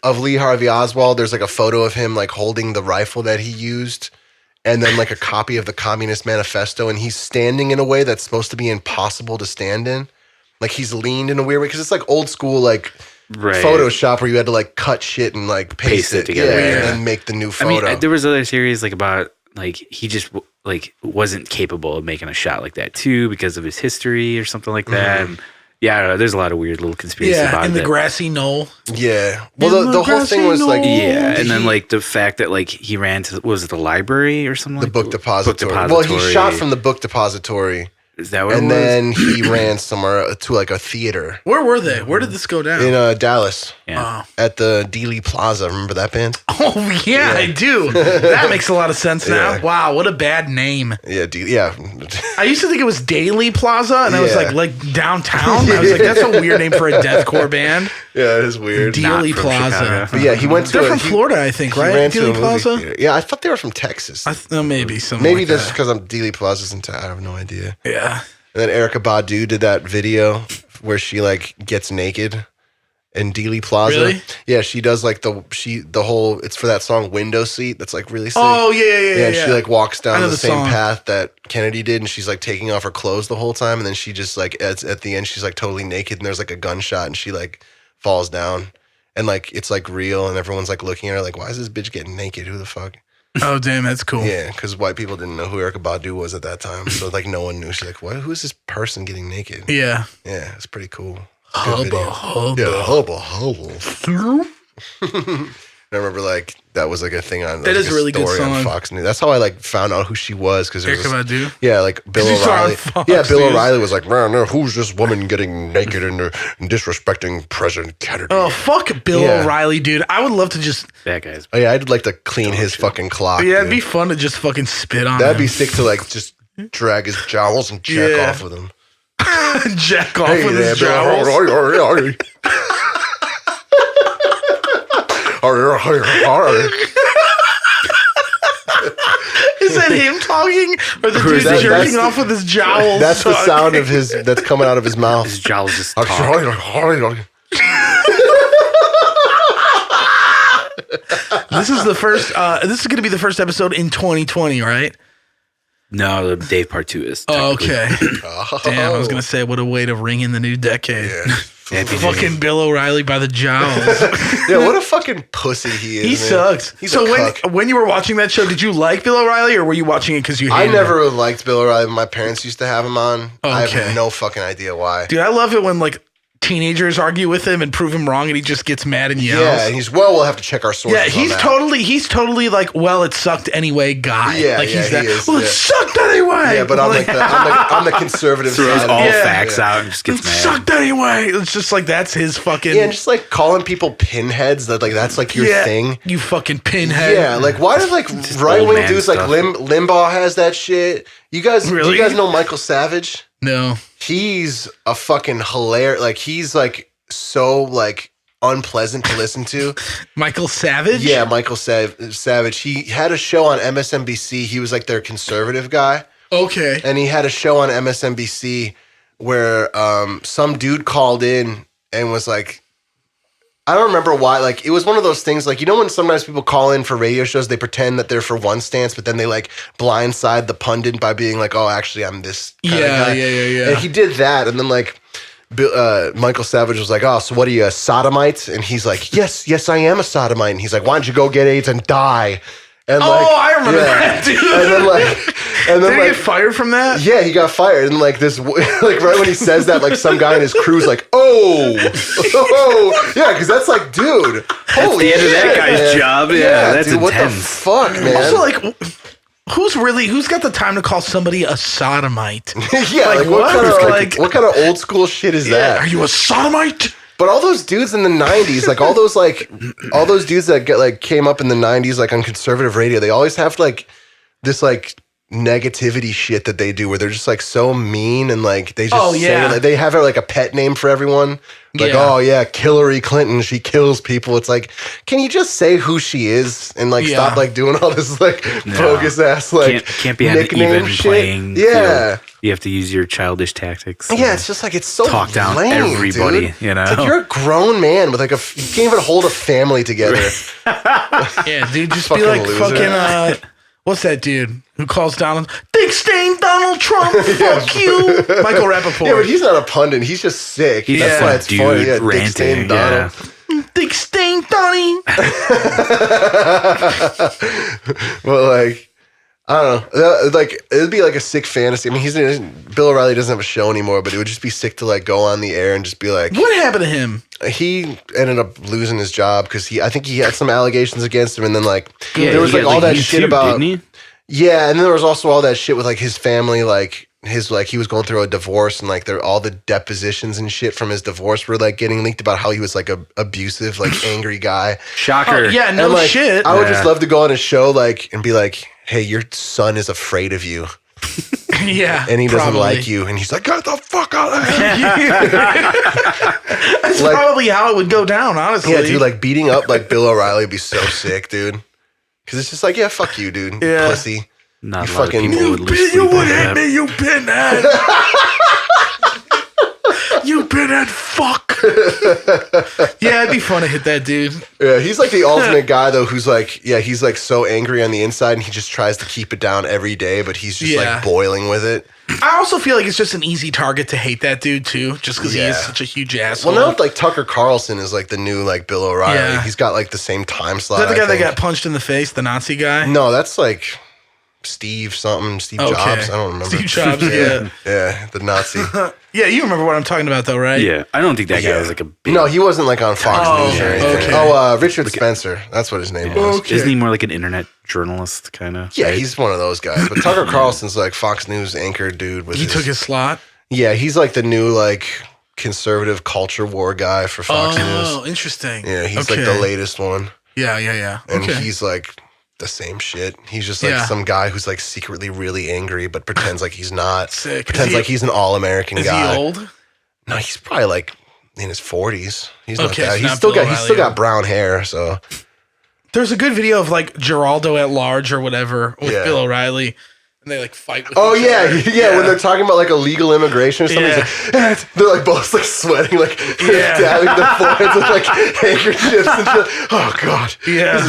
of Lee Harvey Oswald. There's like a photo of him like holding the rifle that he used, and then like a copy of the Communist Manifesto, and he's standing in a way that's supposed to be impossible to stand in. Like he's leaned in a weird way because it's like old school like Right. Photoshop where you had to like cut shit and like paste it together, and yeah. then make the new I photo. mean, there was other theories like about like he just like wasn't capable of making a shot like that too because of his history or something like that. And yeah, I don't know, there's a lot of weird little conspiracy Yeah, about in the that. grassy knoll. Yeah. Well, the whole thing was like Yeah, and then like the fact that like he ran to was it the library or something? the like book that? depository. Well, he shot from the book depository Is that what And it was? then he ran somewhere to like a theater Where were they? Where did this go down? in Dallas Yeah. at the Dealey Plaza. Remember that band? Oh, yeah, I do. That makes a lot of sense now. Yeah. Wow, what a bad name. Yeah, yeah. I used to think it was Daily Plaza, and I was Yeah. like downtown. I was like, that's a weird name for a deathcore band. Yeah, it is weird. Dealey Not from Plaza. Chicago. But yeah, he went to They're from Florida, I think, he right? ran to a Dealey movie Plaza? theater. Yeah, I thought they were from Texas. Maybe something Maybe like that's that. because I'm Dealey Plaza's in town. I have no idea. Yeah. And then Erykah Badu did that video where she like gets naked in Dealey Plaza. Really? Yeah, she does like the whole. It's for that song "Window Seat." That's like really sick. Oh, yeah. And she like walks I down know the the same song. path that Kennedy did, and she's like taking off her clothes the whole time, and then she just like at the end she's like totally naked, and there's like a gunshot, and she like falls down, and like it's like real, and everyone's like looking at her like, why is this bitch getting naked? Who the fuck? Oh, damn, that's cool. Yeah, because white people didn't know who Erykah Badu was at that time, so like no one knew. She's like, what? Who's this person getting naked? Yeah. Yeah, it's pretty cool. It's a good video. Hubba. Yeah, hubba. I remember like that was like a thing on That is a really good story on song. Fox News. That's how I like found out who she was because Erykah Badu? yeah, like Bill you saw it on O'Reilly. Fox Yeah, Bill News. O'Reilly was like, man, who's this woman getting naked and disrespecting President Kennedy? Oh, fuck Bill Yeah. O'Reilly, dude. I would love to just... That guy's. Oh, yeah, I'd like to clean his fucking clock. Yeah, it'd dude. be fun to just fucking spit on That'd him. be sick to like just drag his jowls and jack Yeah. off with him. Jack off with his Bill. jowls. Is that him talking? Or the dude that- jerking that's- off with his jowls? That's the talking? sound of his that's coming out of his mouth. His jowls just Oh, talk. This is the first, this is going to be the first episode in 2020, right? No, the Dave Part 2 is. Oh, technically. okay. Damn, I was going to say, what a way to ring in the new decade. Happy New Fucking Bill O'Reilly by the jowls. Yeah, what a fucking pussy he is. He man. sucks. He's So a cuck. when you were watching that show, did you like Bill O'Reilly or were you watching it because you hated I never him? really liked Bill O'Reilly. My parents used to have him on. I Okay. have no fucking idea why. Dude, I love it when like teenagers argue with him and prove him wrong and he just gets mad and yells. Yeah, and we'll have to check our sources. Yeah, on that. he's totally like, well, it sucked anyway, guy. Yeah, like yeah, he's he that. is, Well, yeah. it sucked anyway. Yeah, but I'm like I'm the conservative Throws side. all Yeah. facts out and just It gets mad. sucked anyway. It's just like that's his fucking. Yeah, and just like calling people pinheads. That's like your thing. You fucking pinhead. Yeah, like why does like Just right old wing man dudes like stuff. Limbaugh has that shit? You guys, do Really? you guys know Michael Savage? No. He's a fucking hilarious. Like he's like so like unpleasant to listen to. Michael Savage. Yeah, Michael Savage. He had a show on MSNBC. He was like their conservative guy. Okay. And he had a show on MSNBC where some dude called in and was like, I don't remember why. Like, it was one of those things, like, you know when sometimes people call in for radio shows, they pretend that they're for one stance, but then they, like, blindside the pundit by being like, oh, actually, I'm this kind of guy. Yeah. And he did that, and then, like, Michael Savage was like, oh, so what are you, a sodomite? And he's like, yes, I am a sodomite. And he's like, why don't you go get AIDS and die? And I remember that, dude. And then Did he get fired from that? yeah, he got fired, and like this, like right when he says that, like some guy in his crew's like, oh, yeah, because that's like, dude, holy the end of that shit, guy's man. job. Yeah, that's dude, what the intense. fuck, man? Also, like, who's got the time to call somebody a sodomite? yeah, like, like, what? what kind of old school shit is Yeah, that? are you a sodomite? But all those dudes in the 90s, like all those dudes that came up in the 90s, like on conservative radio, they always have like this like negativity shit that they do where they're just like so mean and like they just say, like, they have like a pet name for everyone. Like, Yeah. oh yeah, Hillary Clinton, she kills people. It's like, can you just say who she is and like stop like doing all this like bogus ass like can't be having nickname even shit? playing. Yeah. You have to use your childish tactics. Yeah, it's just like it's so Talk down lame, everybody, dude. you know? It's like you're a grown man with like you can't even hold a family together. Yeah, dude, just be Fucking like loser. fucking what's that dude who calls Donald Dick Stain Donald Trump? Fuck you, Michael Rappaport. Yeah, but he's not a pundit. He's just sick. He's That's just why a it's dude funny. Yeah, Dick ranting, Stain Donald. Dick Stain Donnie. Well, like, I don't know. Like, it'd be like a sick fantasy. I mean, Bill O'Reilly doesn't have a show anymore, but it would just be sick to like go on the air and just be like, What happened to him? he ended up losing his job because I think he had some allegations against him, and then like Yeah, there was he like got, all that YouTube, shit about. didn't he? Yeah, and then there was also all that shit with like his family, like his like he was going through a divorce and like all the depositions and shit from his divorce were like getting leaked about how he was like a abusive, like angry guy. Shocker. Oh, yeah, no And, like, shit. I would just love to go on his show like and be like, hey, your son is afraid of you. Yeah. And he doesn't probably. like you. And he's like, get the fuck out of here. That's Like- probably how it would go down, honestly. Yeah, dude, like beating up like Bill O'Reilly would be so sick, dude. Because it's just like, yeah, fuck you, dude. Yeah. Pussy. Not You a lot fucking- of people would lose sleep You over would hit that. me, you pinhead. You pinhead fuck. Yeah, it'd be fun to hit that dude. Yeah, he's like the ultimate guy though, who's like, yeah, he's like so angry on the inside and he just tries to keep it down every day, but he's just Yeah. like boiling with it. I also feel like it's just an easy target to hate that dude too, just because he is Yeah. such a huge asshole. Well, now like Tucker Carlson is like the new like Bill O'Reilly. Yeah. He's got like the same time slot. Is that the guy I that think. got punched in the face, the Nazi guy? No, that's like Steve something, Steve Jobs. I don't remember. Steve Jobs, yeah. Yeah, the Nazi. Yeah, you remember what I'm talking about though, right? Yeah, I don't think that guy was like a big. No, he wasn't like on Fox Oh, News or anything. okay. Oh, Richard Spencer. That's what his name was. Okay. Isn't he more like an internet journalist kind of? Yeah, he's one of those guys. But Tucker Carlson's like Fox News anchor dude. With He took his slot. Yeah, he's like the new like conservative culture war guy for Fox Oh, News. interesting. Yeah, he's like the latest one. Yeah. And Okay. he's like the same shit. He's just like Yeah. some guy who's like secretly really angry, but pretends like he's not. Sick. Pretends Is he- like he's an all-American Is guy. he old? No, he's probably like in his 40s. He's not Okay, that. so He's not still Bill got O'Reilly. brown hair. So There's a good video of like Geraldo at large or whatever with Yeah. Bill O'Reilly, and they like fight with. oh each yeah, other. yeah. When they're talking about like illegal immigration or something, Yeah. he's like, they're like both like sweating, like Yeah. dabbing their foreheads with like handkerchiefs and shit. Oh god. Yeah.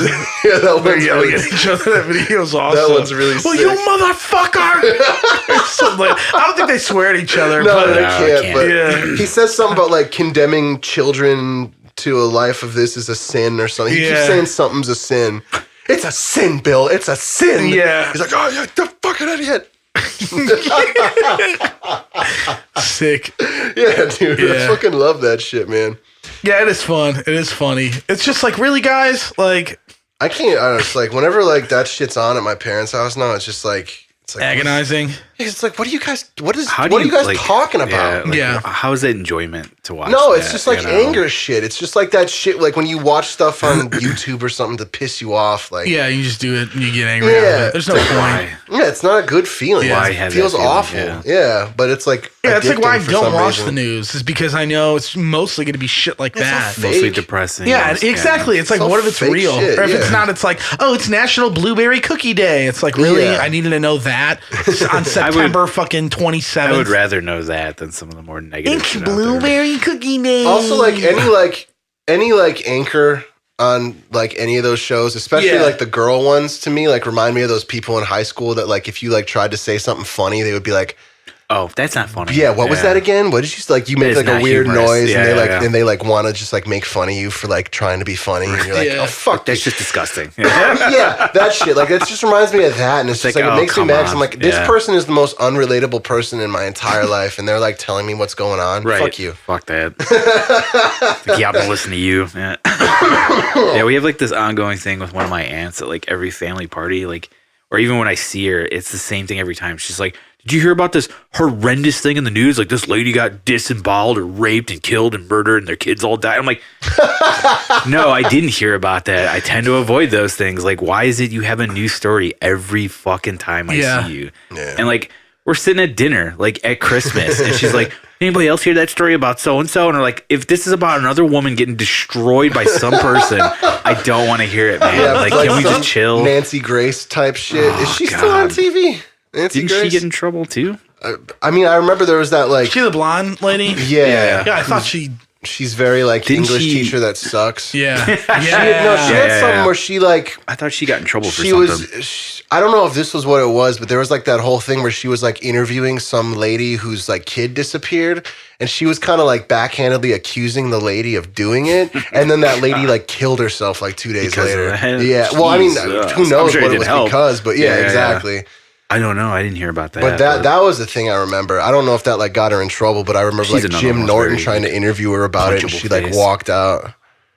Yeah, that They're one's yelling really, at each other. That video's awesome. one's really Well, sick. you motherfucker! Something like- I don't think they swear at each other. No, but they No, can't. can't. But Yeah. he says something about like condemning children to a life of this is a sin or something. He keeps Yeah. saying something's a sin. It's a sin, Bill. It's a sin. Yeah. He's like, oh, yeah, the fucking idiot. Sick. Yeah, dude. I Yeah. fucking love that shit, man. Yeah, it is fun. It is funny. It's just like, really, guys? Like, I can't. I don't know, it's like whenever like that shit's on at my parents' house now, it's just like it's like agonizing. It's like what are you guys? What How are you guys like, talking about? Yeah. How is that enjoyment to watch? No, it's that, just like you know? anger shit. It's just like that shit. Like when you watch stuff on YouTube or something to piss you off. Like Yeah, you just do it and you get angry out of Yeah. it. There's no point. Why? yeah, it's not a good feeling. Yeah. Why It have feels that feeling? awful. Yeah. Yeah, but it's like Yeah, it's like why I addicting for don't some watch reason. the news is because I know it's mostly going to be shit like that. all Mostly fake. depressing. Yeah, yes, exactly. It's like, all what if it's fake real? shit, Or if it's yeah. not, it's like, oh, it's National Blueberry Cookie Day. It's like, really? Yeah. I needed to know that on September fucking 27th. I would rather know that than some of the more negative. It's shit out there. Blueberry Cookie Day. Also, like any anchor on like any of those shows, especially Yeah. like the girl ones, to me like remind me of those people in high school that like if you like tried to say something funny, they would be like, Oh, that's not funny. yeah, what was that again? What did you like? You make It's like a not weird humorous. noise, Yeah, and they like yeah. and they like want to just like make fun of you for like trying to be funny, and you're like, Yeah. oh fuck, That's you. just disgusting. Yeah, that shit. Like, it just reminds me of that. And it's just like, like, it oh, makes me come mad. 'Cause on. I'm like, this Yeah. person is the most unrelatable person in my entire life. And they're like telling me what's going on. Right. Fuck you. Fuck that. Like, yeah, I'm gonna listen to you. Yeah. Yeah, we have like this ongoing thing with one of my aunts at like every family party, like, or even when I see her, it's the same thing every time. She's like, "Did you hear about this horrendous thing in the news? Like this lady got disemboweled or raped and killed and murdered, and their kids all died." I'm like, "No, I didn't hear about that. I tend to avoid those things. Like, why is it you have a new story every fucking time I Yeah. see you?" Yeah. And like, we're sitting at dinner, like at Christmas, and she's like, "Anybody else hear that story about so and so?" And we're like, if this is about another woman getting destroyed by some person, I don't want to hear it, man. Like, can we some just chill? Nancy Grace type shit. Oh, is she still on God. TV? Nancy Didn't Grace? she get in trouble too? I mean, I remember there was that like, She the blonde lady? yeah, Yeah, I thought she. she's very like Didn't English she- teacher that sucks. Yeah. She had, no, she Yeah. had Yeah, something yeah. where she like I thought she got in trouble for she something. was I don't know if this was what it was, but there was like that whole thing where she was like interviewing some lady whose like kid disappeared, and she was kind of like backhandedly accusing the lady of doing it, and then that lady like killed herself like 2 days Because of later. that? Yeah, well, I mean, Jesus. who knows I'm sure it what it didn't was help. because, but yeah, Yeah, yeah, exactly. I don't know. I didn't hear about that. But that was the thing I remember. I don't know if that like got her in trouble, but I remember She's like another Jim one Norton very, trying to interview her about it, and punchable she like face. walked out.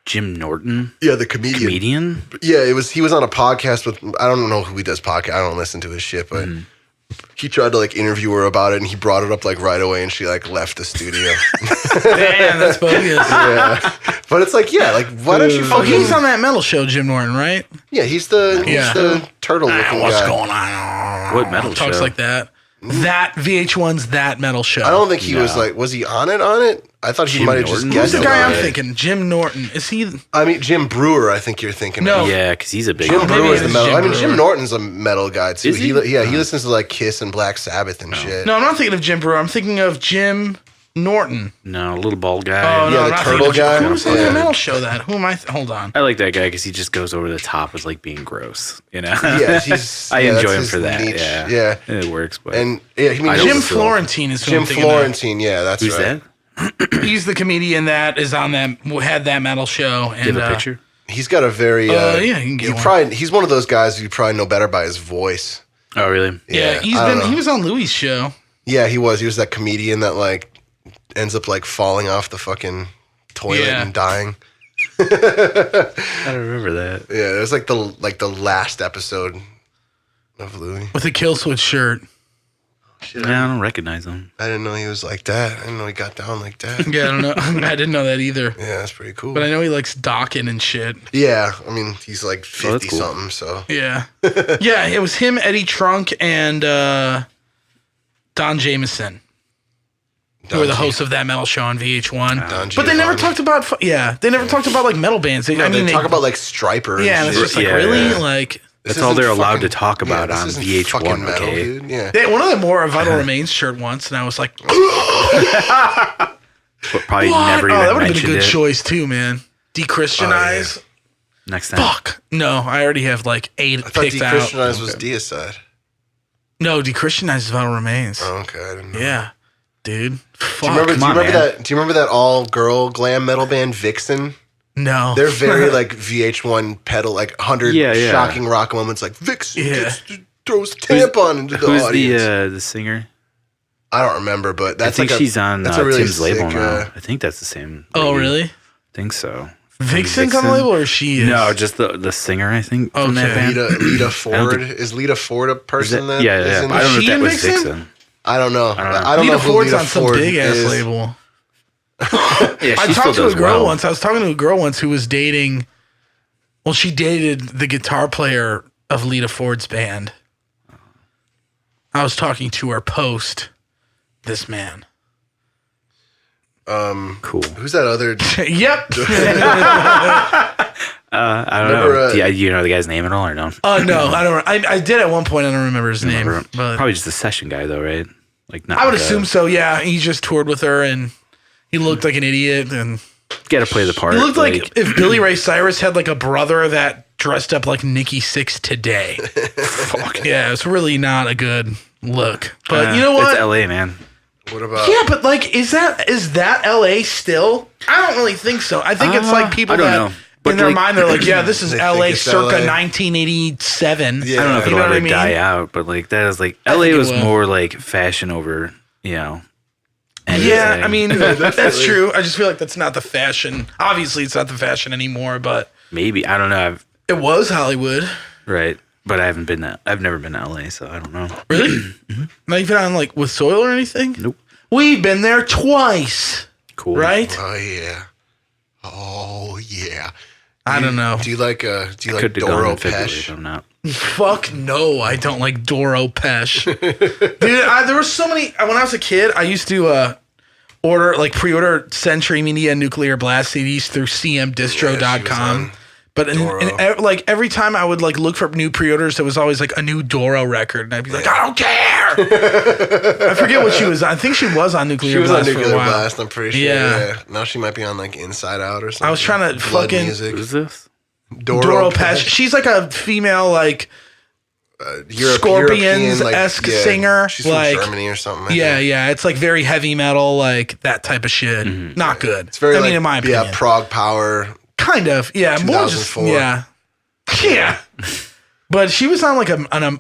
Jim Norton, Yeah, the comedian. comedian. Yeah, he was on a podcast with, I don't know who he does podcast. I don't listen to his shit, but he tried to like interview her about it, and he brought it up like right away, and she like left the studio. Damn, that's bogus. Yeah, but it's like, yeah, like why don't you? Oh, he's on that metal show, Jim Norton, right? Yeah, he's the turtle looking What's guy. going on? What metal Talks show? like that. That VH1's That Metal Show. I don't think he was like. Was he on it? I thought he Jim might have just Norton? guessed. Who's the guy on I'm it. thinking? Jim Norton. Is he? I mean, Jim Brewer. I think you're thinking. No. of. Yeah, because he's a big Jim one. Maybe Brewer's it the is metal. Jim I mean, Jim Brewer. Norton's a metal guy too. Is he? He listens to like Kiss and Black Sabbath and shit. No, I'm not thinking of Jim Brewer. I'm thinking of Jim Norton. No, a little bald guy. Oh, no, Yeah, I'm the not turtle thinking of Jim- guy? Who's on Yeah. the metal show that? Who am I? Hold on. I like that guy because he just goes over the top as like being gross. You know? Yeah, he's. I yeah, enjoy that's him his for that. niche. Yeah. Yeah, It works. But and yeah, I mean, I Jim don't- Florentine is who Jim I'm thinking of. Florentine. Yeah, that's who's right. that? He's the comedian that is on that had that metal show. And, Do you have a picture? He's got a very. yeah, you can get one. He's one of those guys you probably know better by his voice. Oh, really? Yeah, I don't know. he was on Louis' show. Yeah, he was. He was that comedian that like ends up like falling off the fucking toilet Yeah. and dying. I don't remember that. Yeah, it was like the last episode of Louis. With a kill switch shirt. Shit, No, I don't recognize him. I didn't know he was like that. I didn't know he got down like that. Yeah, I don't know. I didn't know that either. Yeah, that's pretty cool. But I know he likes docking and shit. Yeah, I mean he's like Oh, that's 50 cool. something. So Yeah. Yeah, it was him, Eddie Trunk, and Don Jameson. Who were the hosts of that metal show on VH1. Don But they never Giovanni. talked about, they never talked about like metal bands. They, They talk about like Striper. yeah, and and it's shit. just like, Yeah, really? yeah. Like, This That's all isn't they're allowed fucking- to talk about this on isn't VH1. fucking metal, Okay. dude. Yeah. one of them wore a Vital Remains shirt once, and I was like, But probably what? never Oh, even that would have been a mentioned good it. choice too, man. Dechristianize. Next time. Fuck. No, I already have like 8 I thought picked out. Dechristianize was deicide. No, Dechristianize is Vital Remains. Oh, okay, I didn't know. Yeah, dude. Fuck. Do you remember, come on, man. that? Do you remember that all girl glam metal band Vixen? No. They're very like VH1 pedal, like 100 Yeah, yeah. shocking rock moments, like Vixen Yeah. throws a tampon into the Who's audience. the singer? I don't remember, but that's I think like she's on that's a really Tim's label sick, now. I think that's the same. Oh, lady. really? I think so. Vixen's on the label, or she is? No, just the singer. I think from that Okay. band. Lita Ford. think- Is Lita Ford a Is person that- that? yeah, is yeah. in But I don't know She if that in was Vixen? Vixen. I don't know. I don't know Lita who Ford's Lita on some Ford big ass is. label. Yeah, I she still talked to a does girl well. once. I was talking to a girl once who was dating. Well, she dated the guitar player of Lita Ford's band. I was talking to her post this man. Cool. Who's that other? Yep. I don't Remember, know. Do you know the guy's name at all or no? Oh no, I don't. I did at one point. I don't remember his name, but Probably just a session guy though, right? Like not. I would assume so. Yeah, he just toured with her, and he looked like an idiot, and Got to play the part. he looked like if Billy Ray Cyrus had like a brother that dressed up like Nikki Sixx today. Fuck yeah, it's really not a good look. But you know what? It's LA, man. What about? Yeah, but like, is that LA still? I don't really think so. I think it's like people I don't that know. But in their like- mind they're like, yeah, this is They LA think it's circa LA. 1987. Yeah. I don't know if You it'll know ever what I mean? die out, but like that is like I LA think it was will. more like fashion over, Yeah, anything. I mean that's true. I just feel like that's not the fashion. Obviously, it's not the fashion anymore, but maybe I don't know. it was Hollywood. Right, but I've never been to LA, so I don't know. Really? Not even on like with soil or anything. Nope. We've been there twice, Cool. right? Oh yeah. Oh yeah. I don't know. Do you like Could have gone Doro in February, Pesh? but I'm not. Fuck no, I don't like Doro Pesh. Dude, there were so many. When I was a kid, I used to pre-order Century Media Nuclear Blast CDs through cmdistro.com. But like every time I would like look for new pre-orders, there was always like a new Doro record, and I'd be like, I don't care. I forget what she was. I think she was on Nuclear She was on Blast for Nuclear a while. Blast, I'm pretty sure. Yeah. Yeah. Now she might be on like Inside Out or something. I was trying to Blood fucking- music. Who's this? Doro Pesh. She's like a female like Scorpions-esque singer, She's from like- Germany or something. I yeah, think. yeah. It's like very heavy metal, like that type of shit. Not good. It's very I like, mean, in my opinion. yeah, prog power. Kind of, yeah, more just 2004. yeah. But she was on like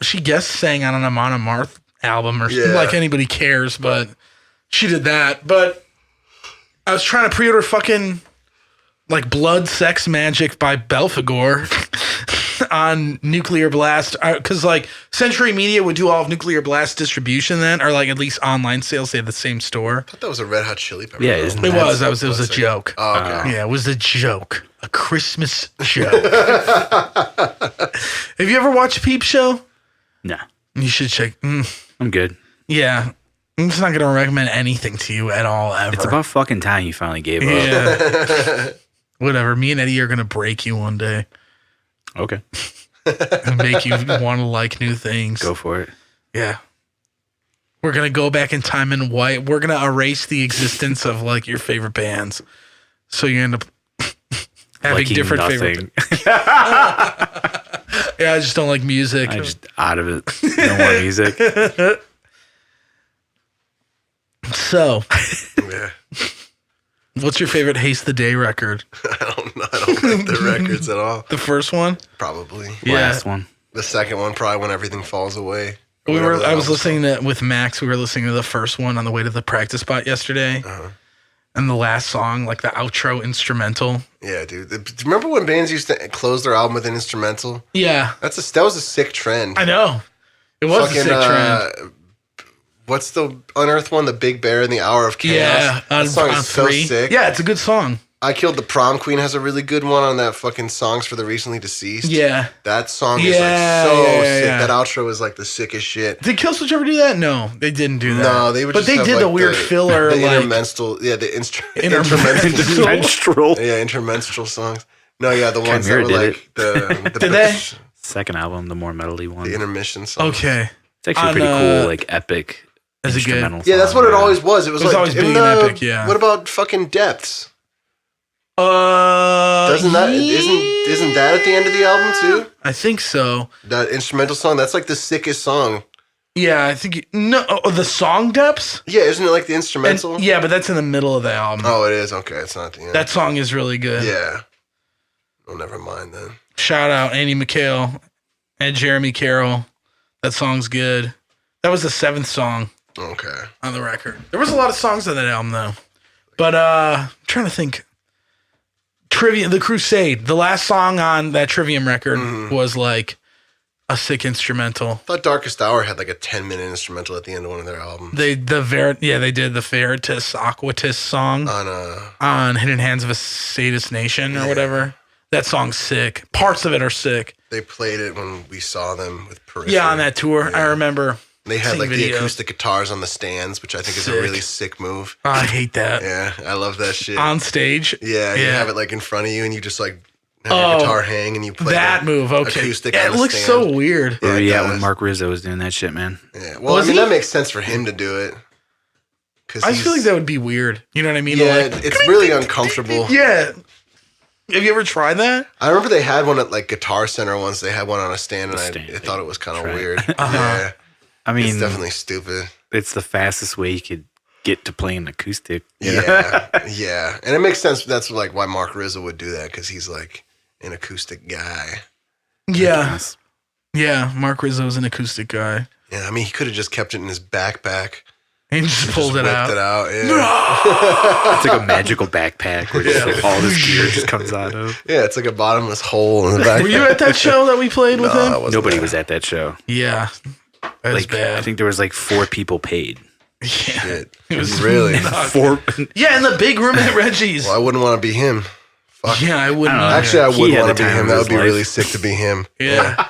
she guest sang on an Amon Amarth album or something. Yeah. Like anybody cares, but she did that. But I was trying to pre-order fucking like Blood, Sex, Magic by Belphegor. on Nuclear Blast, because like Century Media would do all of Nuclear Blast distribution then, or like at least online sales. They had the same store. I thought that was a Red Hot Chili Pepper. Yeah, though. It was a joke. Oh, okay. Yeah, it was a joke. A Christmas joke. Have you ever watched Peep Show? No, You should check. I'm good. Yeah. I'm just not going to recommend anything to you at all, ever. It's about fucking time you finally gave up. Yeah. Whatever. Me and Eddie are going to break you one day Okay, and make you want to like new things. go for it. Yeah. We're going to go back in time and we're going to erase the existence of like your favorite bands. So you end up having Liking different nothing. favorite. Yeah, I just don't like music. I'm just out of it. No more music. So, Yeah. what's your favorite Haste the Day record? I don't know. I don't like the records at all. The first one? Probably. Yeah. Last one. The second one, probably when everything falls away. I was listening to with Max. We were listening to the first one on the way to the practice spot yesterday. And the last song, like the outro instrumental. Yeah, dude. Do you remember when bands used to close their album with an instrumental? Yeah. That was a sick trend. I know. It was a sick trend. What's the Unearthed one? The Big Bear and the Hour of Chaos. Yeah. That song is so 3. sick. Yeah, it's a good song. I Killed the Prom Queen has a really good one on that fucking Songs for the Recently Deceased. Yeah. That song is Yeah, like so yeah, sick. yeah. That outro is like the sickest shit. Did Killswitch ever do that? No, they didn't do that. No, they would But just they have, did like, the weird filler, the like intermenstrual, yeah, the intermenstrual. Menstrual. yeah, intermenstrual songs. No, yeah, the ones Chimera that were did like the Did they? Second album, the more metally one. the intermission songs. Okay. It's actually On, pretty cool, like epic is it good? instrumental. Yeah, that's song, what it always was. It was like always in big the, and epic, yeah. What about fucking Depths? Isn't Isn't that at the end of the album too? I think so. That instrumental song, that's like the sickest song. Yeah, I think the song Depths. Yeah, isn't it like the instrumental? Yeah, but that's in the middle of the album. Oh, it is. Okay, it's not the end. That song is really good. Yeah. Oh, never mind then. Shout out Andy McHale and Jeremy Carroll. That song's good. That was the 7th song Okay. on the record. There was a lot of songs on that album though. But I'm trying to think. Trivium, The Crusade. The last song on that Trivium record was like a sick instrumental. I thought Darkest Hour had like a 10-minute instrumental at the end of one of their albums. They did the Veritas Aquatis song on Hidden Hands of a Sadist Nation or whatever. That song's sick. Parts of it are sick. They played it when we saw them with Periphery. Yeah, on that tour. I remember. They had like seeing the videos. acoustic guitars on the stands, which I think is a Sick. really sick move. Oh, I hate that. Yeah, I love that shit. On stage. Yeah, you have it like in front of you and you just like have your guitar hang and you play that the move. Okay. acoustic Yeah, on it the looks stand. so weird. Where Yeah, you it at does. when Mark Rizzo was doing that shit, man? Yeah. Well, Was I mean, he? that makes sense for him to do it. I feel like that would be weird. You know what I mean? Yeah, Like, it's really uncomfortable. yeah. Have you ever tried that? I remember they had one at like Guitar Center once. They had one on a stand, and stand. I thought it was kind of Try it. weird. Yeah, I mean, it's definitely stupid. it's the fastest way you could get to playing an acoustic. Yeah, yeah, and it makes sense. That's like why Mark Rizzo would do that because he's like an acoustic guy. Yeah. Yeah. Mark Rizzo's an acoustic guy. Yeah, I mean, he could have just kept it in his backpack. He just pulled Just it whipped out. it out. Yeah. It's like a magical backpack where just like, all this gear just comes out of. Yeah, it's like a bottomless hole in the backpack. Were you at that show that we played with No, I him? wasn't Nobody there. was at that show. Yeah. That was Like, bad. I think there was like 4 people paid. yeah. Shit. It was Really? nuts. 4. Yeah, in the big room at Reggie's. Well, I wouldn't want to be him. Fuck. Yeah, I wouldn't. I don't know. Actually, I He would had want the to be time him. of That his would be life. really sick to be him. Yeah.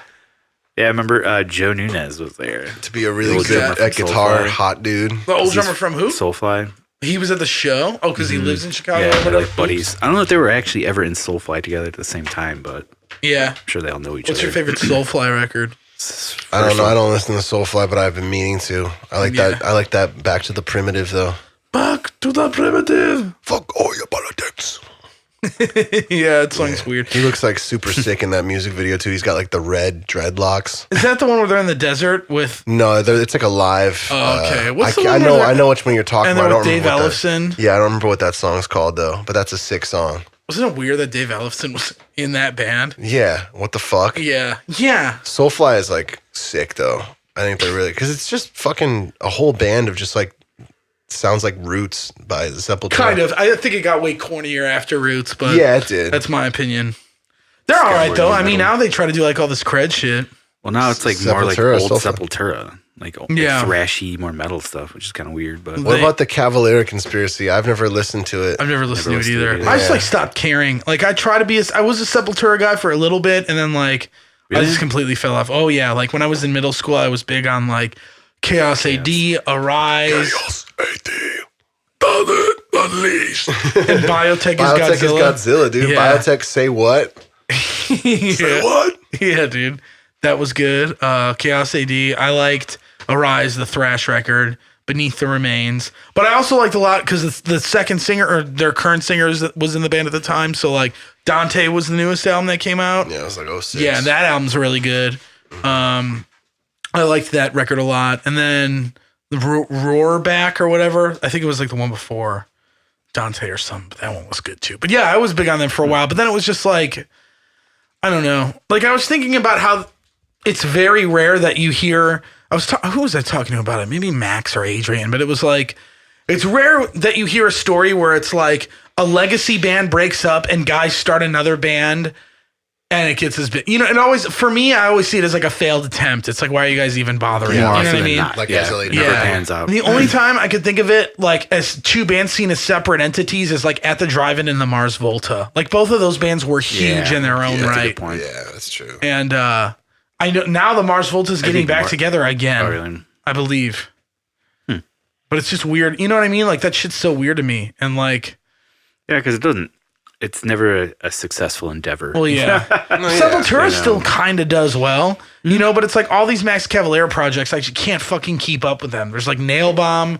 Yeah, I remember Joe Nunez was there. To be a really Old good drummer at from guitar, Soulfly. hot dude. The old drummer from who? Soulfly. He was at the show? Oh, because he lives in Chicago Yeah, or they're whatever? like buddies. I don't know if they were actually ever in Soulfly together at the same time, but Yeah. I'm sure they all know each What's other. your favorite Soulfly record? I don't know. I don't listen to Soulfly, but I've been meaning to. I like that. I like that. Back to the Primitive, though. Back to the Primitive. Fuck all your politics. Yeah, that song's weird. He looks like super sick in that music video too. He's got like the red dreadlocks. Is that the one where they're in the desert with No, it's like a live. Oh, okay. What's I, the I one know. where I know which one you're talking and about. I they're don't with Dave remember what Ellefson? that, yeah, I don't remember what that song's called though. But that's a sick song. Wasn't it weird that Dave Ellefson was in that band? Yeah. What the fuck? Yeah. Yeah. Soulfly is like sick though. I think they're really because it's just fucking a whole band of just like sounds like Roots by Sepultura. Kind of. I think it got way cornier after Roots, but Yeah, it did. that's my opinion. They're all right skateboarding though. I metal. mean, now they try to do like all this cred shit. Well, now it's like more like Sepultura, old Soulful. Sepultura, like Yeah. thrashy, more metal stuff, which is kind of weird. But What about the Cavalier Conspiracy? I've never listened to it. I've never listened to it listened to either. it I just either. like stopped caring. Like I try to be. I was a Sepultura guy for a little bit, and then like I Really? just completely fell off. Oh yeah, like when I was in middle school, I was big on like Chaos AD, Arise, Unleashed. and Biotech is Biotech is Godzilla. Godzilla, dude. Yeah. Biotech, say what? Yeah. What? Yeah, dude. That was good. Chaos AD. I liked Arise, the thrash record, Beneath the Remains. But I also liked a lot because the second singer, or their current singer, was in the band at the time. So, like, Dante was the newest album that came out. Yeah, it was like 06. Yeah, that album's really good. I liked that record a lot. And then the Roar Back or whatever. I think it was like the one before Dante or something. But that one was good too. But yeah, I was big on them for a while. But then it was just like, I don't know. Like I was thinking about how it's very rare that you hear. Who was I talking to about it? Maybe Max or Adrian. But it was like, it's rare that you hear a story where it's like a legacy band breaks up and guys start another band. And it gets as big, you know. It always, for me, I always see it as like a failed attempt. It's like, why are you guys even bothering? Yeah, you know what I mean? Like yeah, SLA. never Yeah. pans out. The only time I could think of it like as two bands seen as separate entities is like At the Drive-In and the Mars Volta. Like both of those bands were huge in their own that's a right. good point. Yeah, that's true. And I know now the Mars Volta is getting think back together again. Oh, really? I believe. But it's just weird. You know what I mean? Like that shit's so weird to me. And like, Yeah, because it's never a successful endeavor. well, yeah. Sepultura still kind of does well, you know, but it's like all these Max Cavalera projects, I just can't fucking keep up with them. There's like Nail Bomb,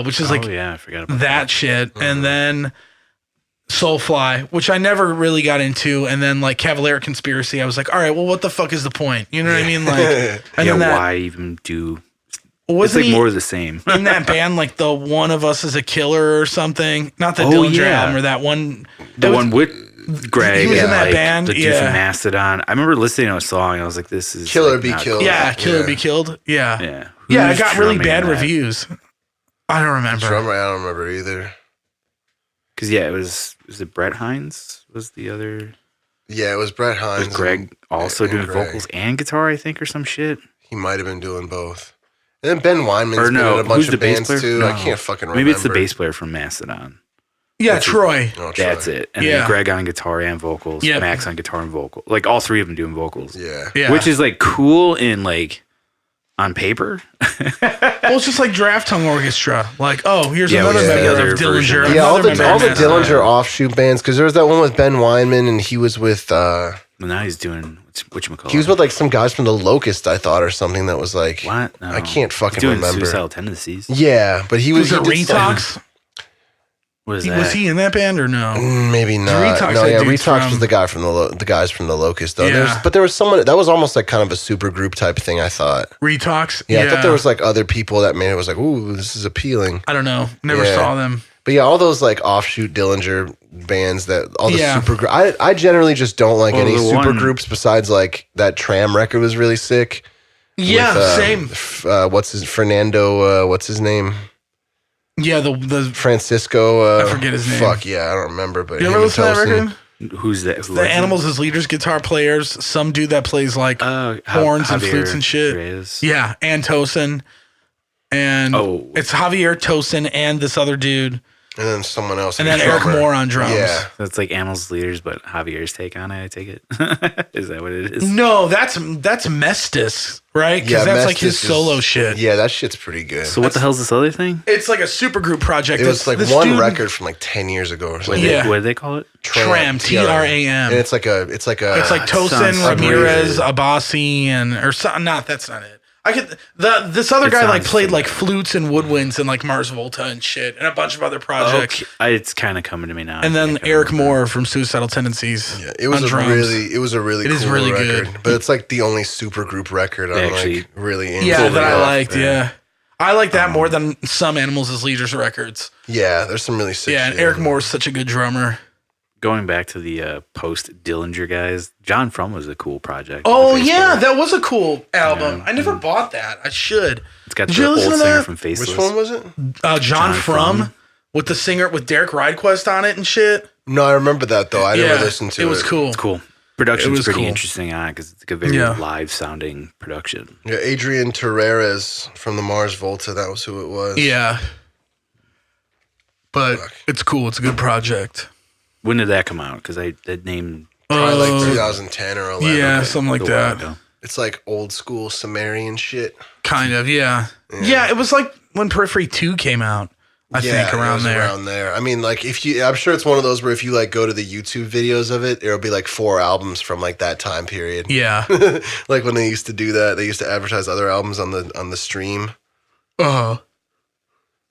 which is like I forgot about that shit. And then Soulfly, which I never really got into. And then like Cavalera Conspiracy, I was like, all right, well, what the fuck is the point? You know what I mean? Like, and Yeah, then that, why even do? It's wasn't like he more of the same. in that band, like the One of Us is a Killer or something? Not the Oh, Dillinger yeah. album or that one. The that was- one with Greg, he was in and, that like, band, the dude yeah. from Mastodon. I remember listening to a song, and I was like, "This is Killer like, Be not Killed. cool. Yeah, Killer Yeah. Be Killed. Yeah. Yeah, Yeah, it Who's got really drumming bad in that? reviews. I don't remember. Drummer, I don't remember either. Because it was it Brett Hines was the other Yeah, it was Brett Hines. with Greg also and doing Greg. vocals and guitar, I think, or some shit. He might have been doing both. And then Ben Weinman's Or been no, in a bunch who's of the bass bands player? too. No. I can't fucking remember. Maybe it's the bass player from Mastodon. Yeah, Troy. Oh, Troy. That's it. And Yeah. then Greg on guitar and vocals. Yep. Max on guitar and vocal. Like all three of them doing vocals. Yeah. Yeah. Which is like cool in like on paper. Well, it's just like Draft Tongue Orchestra. Like, oh, here's Yeah, another which is the member other of version. Dillinger. Yeah, all another the member of Mastodon. Dillinger offshoot bands, because there was that one with Ben Weinman, and he was with Well, now he's doing whatchamacallit. he was with like some guys from the Locust, I thought, or something that was like What? No. I can't fucking He's doing remember. Suicidal Tendencies. Yeah, but he was Was it he did some- Retox? What is that? Was he in that band or no? Maybe not. Retox, No, that yeah, dude's Retox from- was the guy from the guys from the Locust though. Yeah. But there was someone that was almost like kind of a super group type thing. I thought. Retox? Yeah, I thought there was like other people that made it was like, ooh, this is appealing. I don't know. Never Yeah. saw them. But yeah, all those like offshoot Dillinger bands that all the Yeah. super group. I generally just don't like Well, any the super one- groups besides like that Tram record was really sick. Yeah, with, same. What's his Fernando? What's his name? Yeah, the Francisco. I forget his name. Fuck yeah, I don't remember. But you him ever and listen to that Tosin- record? Who's that? The Animals as leaders, guitar players, some dude that plays like horns and flutes and shit. Reyes. Yeah, and Tosin. And Oh. it's Javier Tosin and this other dude. and then someone else, And like then a Eric drummer. Moore on drums. Yeah, That's like Animals Leaders, but Javier's take on it, I take it. Is that what it is? No, that's Mestis, right? Because that's like his Mestis solo is- shit. Yeah, that shit's pretty good. So what the hell's this other thing? It's like a supergroup project. it was like This one dude- record from like 10 years ago or What something. Yeah. did they call it? Tram, T-R-A-M. And it's like a It's like it Tosin, sounds Ramirez, weird. Abassi, and or something. Not that's not it. I could this other It guy like sounds played similar. like flutes and woodwinds and like Mars Volta and shit and a bunch of other projects. Okay. It's kind of coming to me now. And then I can't Eric remember. Moore from Suicidal Tendencies. Yeah, it was on a drums. really It cool is really record. good. But it's like the only super group record I'm Actually- like really into. Yeah, that I Yeah. liked. Yeah, I like that more than some Animals as Leaders records. Yeah, there's some really sick Yeah, and shit. Eric Moore is such a good drummer. Going back to the post Dillinger guys, John Frum was a cool project. Oh The bass yeah, player. that was a cool album. Yeah. I never bought that. I should. It's got Did the you old listen to singer that? from Faceless. Which one was it? John John Frum Frum. with the singer with Derek Ridequest on it and shit. No, I remember that though. I never listened to it. It was cool. It's cool. Production's pretty cool. interesting on it because it's like a very live sounding production. Yeah, Adrian Terreras from the Mars Volta. That was who it was. Yeah. But it's cool. It's a good project. When did that come out? Because that name Probably like 2010 or 11. Yeah, something like that. It's like old school Sumerian shit. Kind of, yeah. Yeah, it was like when Periphery 2 came out. I think around there. I mean, like I'm sure it's one of those where if you like go to the YouTube videos of it, it'll be like 4 albums from like that time period. Yeah. Like when they used to do that, they used to advertise other albums on the stream. Uh-huh.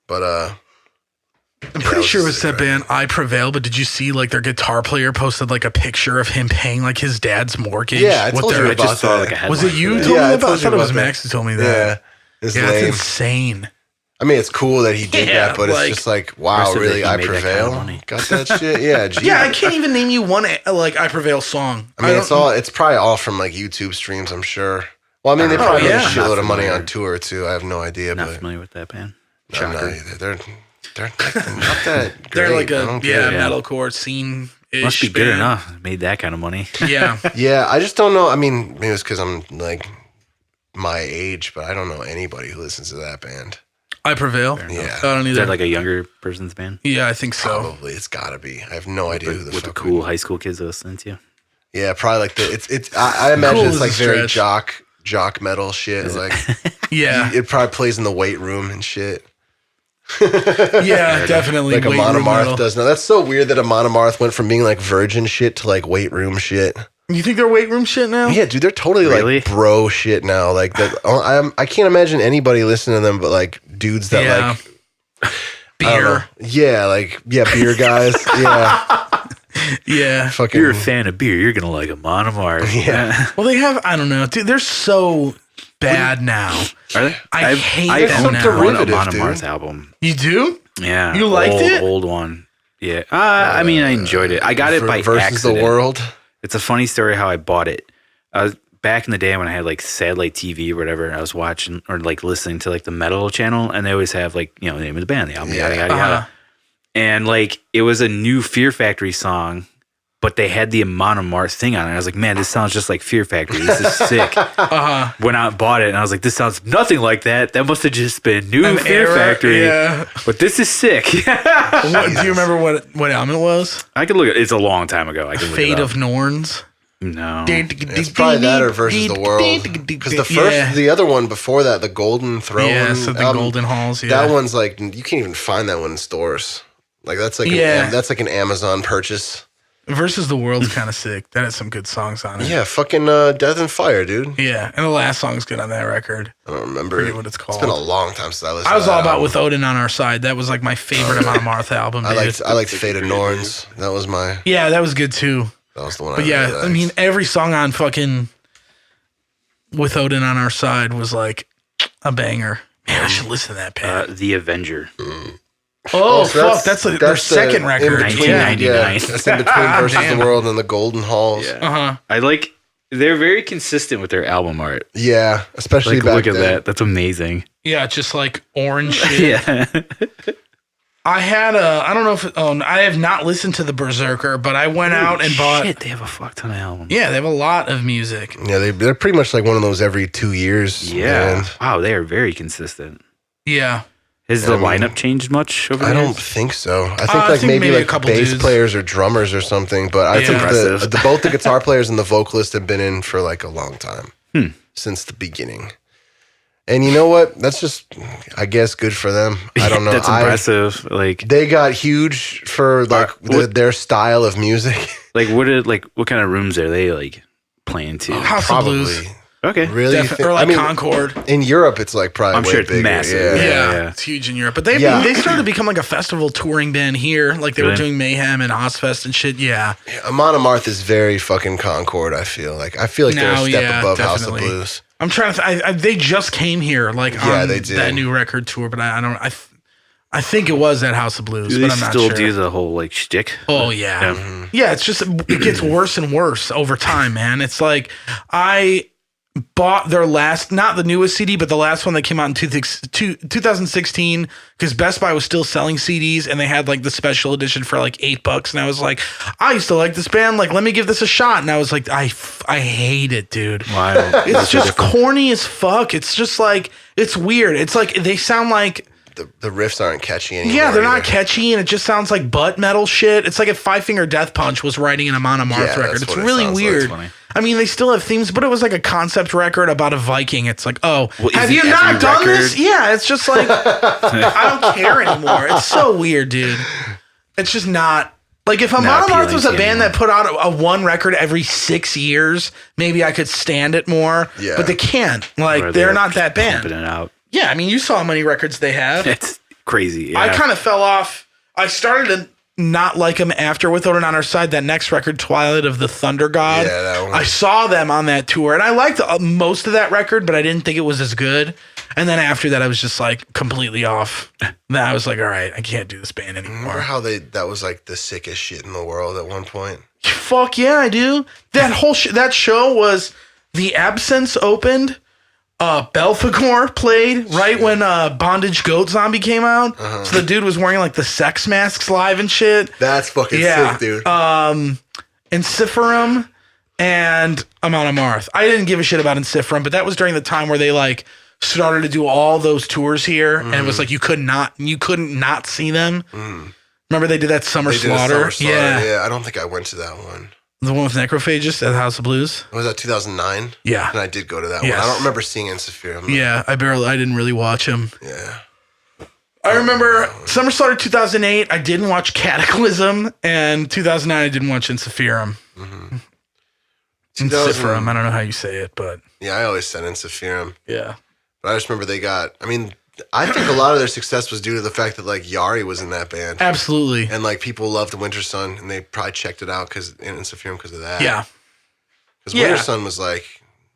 But I'm pretty sure it was that band I Prevail, but did you see like their guitar player posted like a picture of him paying like his dad's mortgage? Yeah, I told you about just saw that. like a headline. Was it you? Yeah, Told me I about? told I you thought it was about Max who told me that. Yeah, it's That's lame. insane. I mean, it's cool that he did that, but like, it's just like, wow, really, I Prevail? Got that shit? Yeah, geez. Yeah, I can't even name you one like I Prevail song. I mean, it's probably all from like YouTube streams, I'm sure. Well, I mean, they probably made a shitload of money on tour too. I have no idea. Not but familiar with that band. I'm not either. They're not that great. They're like a care. metalcore scene. Must be good enough. Made that kind of money. Yeah. Yeah, I just don't know. I mean, maybe it's because I'm like my age, but I don't know anybody who listens to that band. I Prevail. Yeah. I don't either. Is that like a younger person's band? Yeah, I think so. Probably. It's got to be. I have no idea who the With fuck. the cool high school kids listening to. Yeah, probably like it's. I imagine Cool it's is like a very stretch. jock metal shit. It's like Yeah. it probably plays in the weight room and shit. Yeah, definitely. Like a weight room Monomarth metal. does now. That's so weird that a Monomarth went from being like virgin shit to like weight room shit. You think they're weight room shit now? Yeah, dude, they're totally Really? like bro shit now. Like that, I can't imagine anybody listening to them, but like dudes that like beer. Beer guys. Yeah, Yeah. fucking. If you're a fan of beer, you're gonna like a Monomarth. Yeah. Well, they have. I don't know, dude. They're so bad now. Are they? I hate I've them owned now. one Derivative, Monomarth dude. album. You do? Yeah. You liked it? Old one. Yeah. I mean, I enjoyed it. I got it by versus accident. the world. It's a funny story how I bought it. Back in the day when I had like satellite TV or whatever, I was watching or like listening to like the metal channel, and they always have like, you know, the name of the band, the album, yada, yada, yada. And like it was a new Fear Factory song, but they had the Monomarth thing on it. I was like, man, this sounds just like Fear Factory. This is sick. Went out and bought it, and I was like, this sounds nothing like that. That must have just been new Fear Factory. Yeah. But this is sick. Do you remember what album it was? I could look at it. It's a long time ago. I can look Fate it up. of Norns. No. It's probably that or versus the world. Because the other one before that, the Golden Throne. Yeah, so the album, Golden Halls. Yeah. That one's like you can't even find that one in stores. Like that's like that's like an Amazon purchase. Versus the World's kind of sick. That has some good songs on it. Yeah, fucking Death and Fire, dude. Yeah, and the last song's good on that record. I don't remember Forget what it's called. It's been a long time since I listened. I was to that all about album. With Odin on Our Side. That was like my favorite Monomarth album. I Dude. liked Fate of Norns. That was my. Yeah, that was good too. That was the one. But yeah, I mean, every song on fucking With Odin on Our Side was like a banger. Man, I should listen to that band. The Avenger. Oh, so fuck. That's their second record. 1999. Yeah, that's in between versus Damn. the world and the Golden Halls. Yeah. I like. They're very consistent with their album art. Yeah, especially Like, back look at then. that. That's amazing. Yeah, just like orange shit. Yeah. I had I don't know if, I have not listened to the Berserker, but I went out and bought. Shit, they have a fuck ton of albums. Yeah, they have a lot of music. Yeah, they're pretty much like one of those every 2 years. Yeah. man. Wow, they are very consistent. Yeah. Has the lineup changed much over I the don't years? think so. I think I think maybe maybe a like couple bass dudes. players or drummers or something. But I Yeah. think Impressive. both the guitar players and the vocalist have been in for like a long time since the beginning. And you know what? That's just, I guess, good for them. I don't know. That's impressive. Like They got huge for like their style of music. what kind of rooms are they like playing to? House of Blues. Okay. Really? Or like Concord. In Europe, it's like probably I'm way sure it's bigger. massive. Yeah. Yeah, it's huge in Europe. But they started to become like a festival touring band here. Like they were Really? doing Mayhem and Ozfest and shit. Yeah. Monomarth is very fucking Concord, I feel like. they're a step above House of definitely. Blues. I'm trying to they just came here like on they did. that new record tour, but I think it was at House of Blues, Do but they I'm not still sure. do the whole like shtick? Oh yeah. Yeah, it's just it gets worse and worse over time, man. It's like I bought their last, not the newest CD, but the last one that came out in 2016, because Best Buy was still selling CDs and they had like the special edition for like $8. And I was like, I used to like this band. Like, let me give this a shot. And I was like, I hate it, dude. Why? It's just corny as fuck. It's just like, it's weird. It's like, they sound like, the riffs aren't catchy anymore. yeah, they're not catchy, and it just sounds like butt metal shit. It's like if Five Finger Death Punch was writing an Amon Amarth record. It's really weird. Like. I mean, they still have themes, but it was like a concept record about a Viking. It's like, oh, well, have you not done this? Yeah, it's just like, I don't care anymore. It's so weird, dude. It's just not. Like, if Amon Amarth was a band that put out a one record every 6 years, maybe I could stand it more. Yeah. But they can't. Like, they're not that band. Pumping it out. Yeah, I mean, you saw how many records they have. It's crazy. Yeah. I kind of fell off. I started to not like them after With Odin on Our Side. That next record, Twilight of the Thunder God. Yeah, that one. I saw them on that tour, and I liked most of that record, but I didn't think it was as good. And then after that, I was just like completely off. Then I was like, all right, I can't do this band anymore. Remember how that was like the sickest shit in the world at one point? Fuck yeah, I do. That whole that show was The Absence opened. Belphegor played right when Bondage Goat Zombie came out. So the dude was wearing like the sex masks live and shit. That's fucking sick, dude. Ensiferum and Amon Amarth. I didn't give a shit about Ensiferum, but that was during the time where they like started to do all those tours here, and it was like you couldn't not see them. Remember they did that Summer Slaughter? Yeah. I don't think I went to that one. The one with Necrophagus at the House of Blues? Was that 2009? Yeah. And I did go to that Yes. one. I don't remember seeing Ensiferum. Yeah, I didn't really watch him. Yeah. I remember Summer Slaughter 2008, I didn't watch Cataclysm, and 2009 I didn't watch Ensiferum. Ensiferum, I don't know how you say it, but... Yeah, I always said Ensiferum. Yeah. But I just remember I think a lot of their success was due to the fact that like Yari was in that band. Absolutely. And like people loved Winter Sun, and they probably checked it out because of that. Yeah. Because Winter Sun was like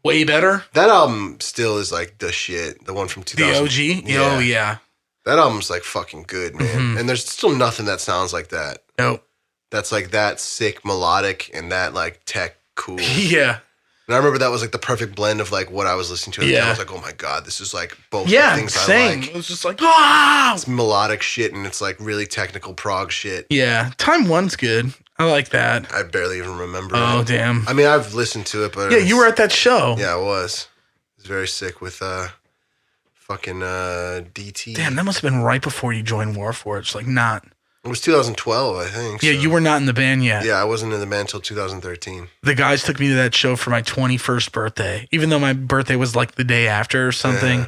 way better. That album still is like the shit. The one from 2000. The OG. Yeah. Oh yeah. That album's like fucking good, man. And there's still nothing that sounds like that. Nope. That's like that sick melodic and that like tech cool. Yeah. And I remember that was like the perfect blend of like what I was listening to. At the time. I was like, oh my God, this is like both the things I like. It was just like, ah! It's melodic shit and it's like really technical prog shit. Yeah. Time One's good. I like that. I barely even remember it. Oh, damn. I mean, I've listened to it, but... Yeah, you were at that show. Yeah, I was. It was very sick with fucking DT. Damn, that must have been right before you joined Warforged. Like, not... It was 2012, I think. Yeah, so. You were not in the band yet. Yeah, I wasn't in the band until 2013. The guys took me to that show for my 21st birthday. Even though my birthday was like the day after or something. Yeah.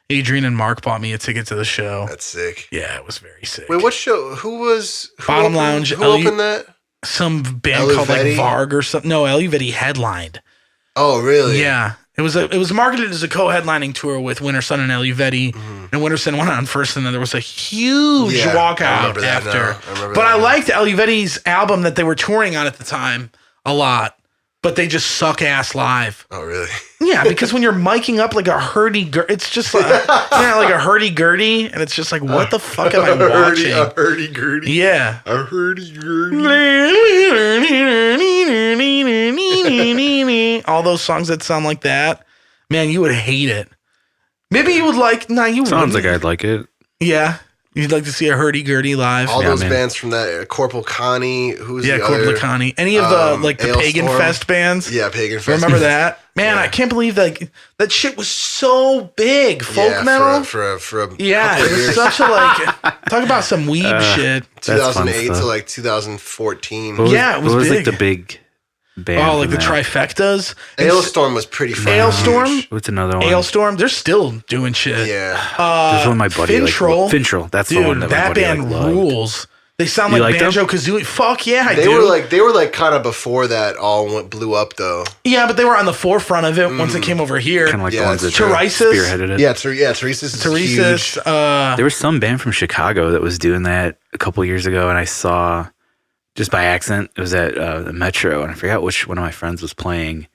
Adrian and Mark bought me a ticket to the show. That's sick. Yeah, it was very sick. Wait, what show? Who Bottom Lounge. Who opened that? Some band called like Varg or something. No, Eluvetti headlined. Oh, really? Yeah. It was marketed as a co-headlining tour with Winter Sun and Eluvetti, and Winter Sun went on first, and then there was a huge walkout after. But I liked Eluvetti's album that they were touring on at the time a lot, but they just suck ass live. Oh, really? Yeah, because when you're miking up like a hurdy-gurdy, it's just like, like a hurdy-gurdy, and it's just like, what the fuck am I watching? A hurdy-gurdy? Yeah. A hurdy-gurdy? All those songs that sound like that, man, you would hate it. Maybe you would like. Nah, you sounds like I'd like it. Yeah, you'd like to see a hurdy-gurdy live. All those bands from that Corporal Connie, who's the Corporal other? Connie. Any of the like the Pagan Fest bands? Yeah, Pagan Fest. Remember that? Man, I can't believe that shit was so big. Folk metal for a it was such a like talk about some weeb shit. 2008 to like 2014. It was big. Like the big band. Oh, like the trifectas. Ailstorm was pretty fun. Ailstorm. What's another one? Ailstorm. They're still doing shit. Yeah. There's one my buddy. Fintrol. Fintrol. That's dude, the one that my buddy band rules. They sound like Banjo Kazooie. Fuck yeah, they were like kind of before that all blew up though. Yeah, but they were on the forefront of it once it came over here. Kind of like the ones that spearheaded it. Yeah, Teresa's huge. There was some band from Chicago that was doing that a couple years ago, and I saw just by accident. It was at the Metro, and I forgot which one of my friends was playing.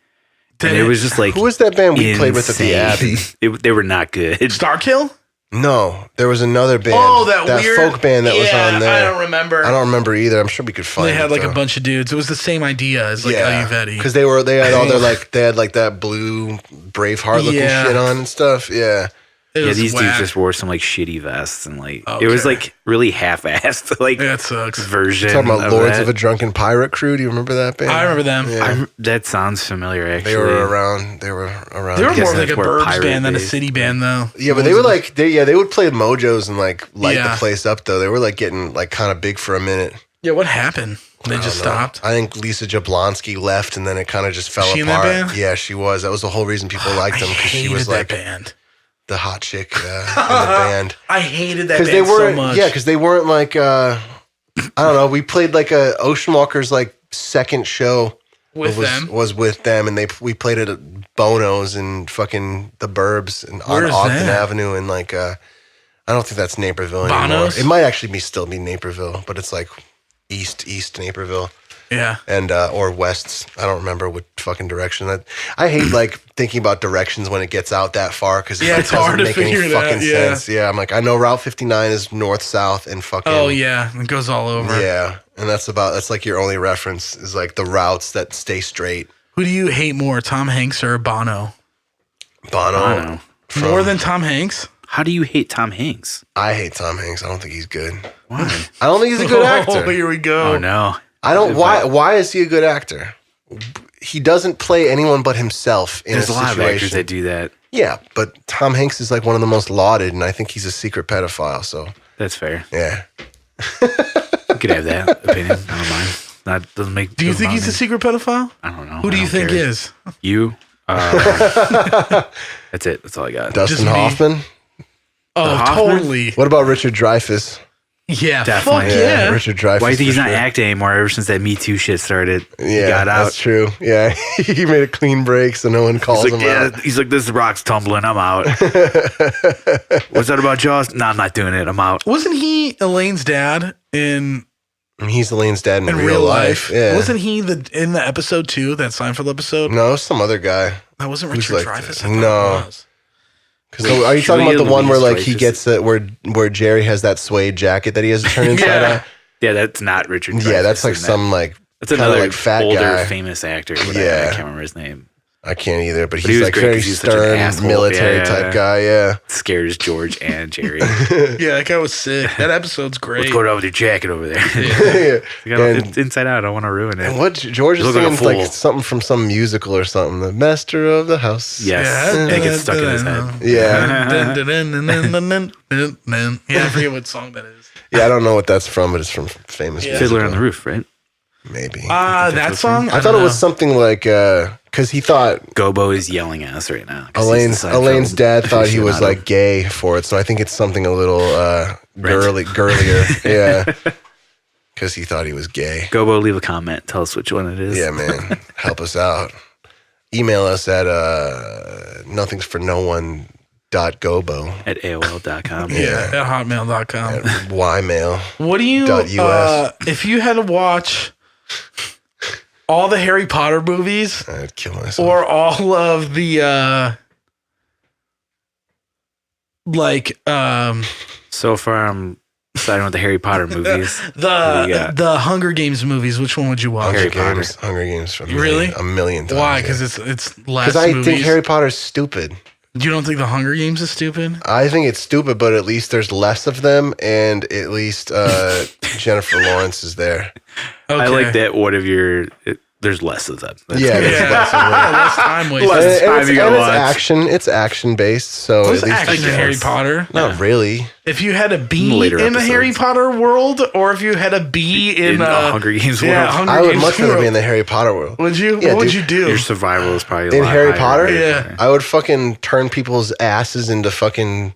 And it was just like, who was that band we played with at the Abbey? They were not good. Starkill? No, there was another band. Oh, that weird folk band that was on there. I don't remember. I don't remember either. I'm sure we could find. They had it, like though. a bunch of dudes. It was the same idea as like Ayurvedi. Because they had all their they had like that blue Braveheart looking shit on and stuff. Yeah. These dudes just wore some like shitty vests and like it was like really half-assed like that sucks. version. You're talking about of Lords that. of a Drunken Pirate Crew. Do you remember that band? I remember them. Yeah. That sounds familiar. Actually, They were around. They were They were guess more of like that's a where burbs pirate band than a is. city band though. Yeah, but they were like they would play mojos and like light Yeah. the place up though. They were like getting like kind of big for a minute. Yeah, what happened? They just stopped. I think Lisa Jablonski left and then it kind of just fell She in apart. that band? Yeah, she was. That was the whole reason people liked them because she was that like band. the hot chick in the band. I hated that Because band they weren't, so much. yeah, because they weren't like, I don't know. We played like a Ocean Walker's like second show with them. was with them, and we played it at Bono's and fucking the Burbs and on Where's Ogden that? Avenue and like I don't think that's Naperville anymore. Bono's? It might actually still be Naperville, but it's like east Naperville. Yeah. And or West's, I don't remember what fucking direction. I hate like thinking about directions when it gets out that far because Yeah, it it's doesn't hard to make any figure it fucking out, yeah. sense. Yeah, I'm like I know Route 59 is north south and fucking. Oh yeah, it goes all over. Yeah, and that's like your only reference is like the routes that stay straight. Who do you hate more, Tom Hanks or Bono? Bono. More than Tom Hanks? How do you hate Tom Hanks? I hate Tom Hanks. I don't think he's good. Why? I don't think he's a good actor. Oh, here we go. Oh no. I don't. Why is he a good actor? He doesn't play anyone but himself in There's a a lot situation. of actors that do that. Yeah, but Tom Hanks is like one of the most lauded, and I think he's a secret pedophile. So That's fair. yeah, You could have that opinion. I don't mind. That doesn't make. Do you think he's a secret pedophile? I don't know. Who do you think is? You. That's it. That's all I got. Dustin me. Hoffman. Oh, Hoffman? totally. What about Richard Dreyfuss? Yeah, Definitely. fuck yeah. Richard Dreyfuss. Why do you think he's for not sure. acting anymore ever since that Me Too shit started? He Yeah, got out. that's true. Yeah, he made a clean break, so no one calls He's like, him yeah. out. He's like, this rock's tumbling. I'm out. What's that about Jaws? No, I'm not doing it. I'm out. Wasn't he Elaine's dad in And he's Elaine's dad in, in real life. Yeah. Wasn't he in the episode 2, that Seinfeld episode? No, it was some other guy. That wasn't Who's Richard like Dreyfuss. that? I thought No. it was. Are you talking about the one where like he Louise-Dreyfus. gets it where Jerry has that suede jacket that he has to turn inside out? Yeah, that's not Richard. Yeah, that's Dreyfuss like in that. some like That's kinda another like fat older guy. famous actor. Whatever. Yeah. I can't remember his name. I can't either, but he he's was like great very 'cause he's such an stern asshole. military Yeah. type guy. Yeah. Scares George and Jerry. Yeah, that guy was sick. That episode's great. What's going on with your jacket over there? Yeah. It's inside out. I don't want to ruin it. And what George is You look like a singing like fool. something from some musical or something. The master of the house. Yes. Yeah. It gets stuck in his head. Yeah. Yeah, I forget what song that is. Yeah, I don't know what that's from, but it's from famous Yeah. Fiddler musical. on the Roof, right? Maybe. That song? I thought it was something like because he thought Gobo is yelling at us right now. 'cause he's the Elaine's Seinfeld dad thought he was aficionado. like gay for it, so I think it's something a little girlier. Yeah, because he thought he was gay. Gobo, leave a comment. Tell us which one it is. Yeah, man, help us out. Email us at nothing'sfornoone.gobo At AOL.com. Yeah. At hotmail.com. at ymail. What do you, .us. if you had to watch all the Harry Potter movies I'd kill myself. or all of the, So far, I'm siding with the Harry Potter movies. What do you got? the Hunger Games movies, which one would you watch? Harry Potter. Hunger Games for Really? a million times. Why? Because it's less because I movies. think Harry Potter's stupid. You don't think the Hunger Games is stupid? I think it's stupid, but at least there's less of them, and at least Jennifer Lawrence is there. Okay. I like that one of your. There's less of them. That's Yeah, good. there's Yeah, less of them. less time wasted. Less And time it's, you gotta and it's watch. action. It's action based, so What's at least action in it's- Harry Potter? Not really. If you had to be Later in the episodes. Harry Potter world, or if you had to be in the Hunger Games yeah, world. Hunger I would Games much rather world. be in the Harry Potter world. Would you? Yeah, what would dude. you do? Your survival is probably a In lot Harry higher Potter, in Harry Yeah. Potter. I would fucking turn people's asses into fucking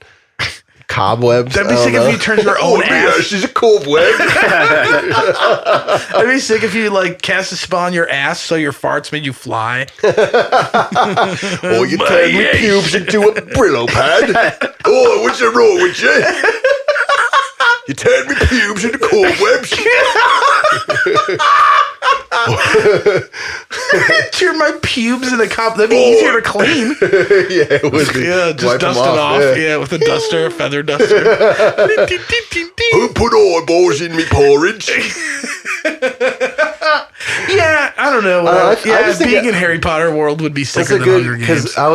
cobwebs. That'd be I don't sick know. if you turned your own ass. she's a cobweb. That'd be sick if you like cast a spell on your ass so your farts made you fly. Oh, you turned me pubes into a Brillo pad. Oh, what's wrong with you? You turned me pubes into cobwebs. Turn my pubes in a cup. That'd be easier to clean. Yeah, it would be. Yeah, just Wipe dust them it off. Yeah, with a duster, a feather duster. Who put eyeballs in me porridge? Yeah, I don't know. I just think being in Harry Potter world would be sicker than Hunger Games. Because I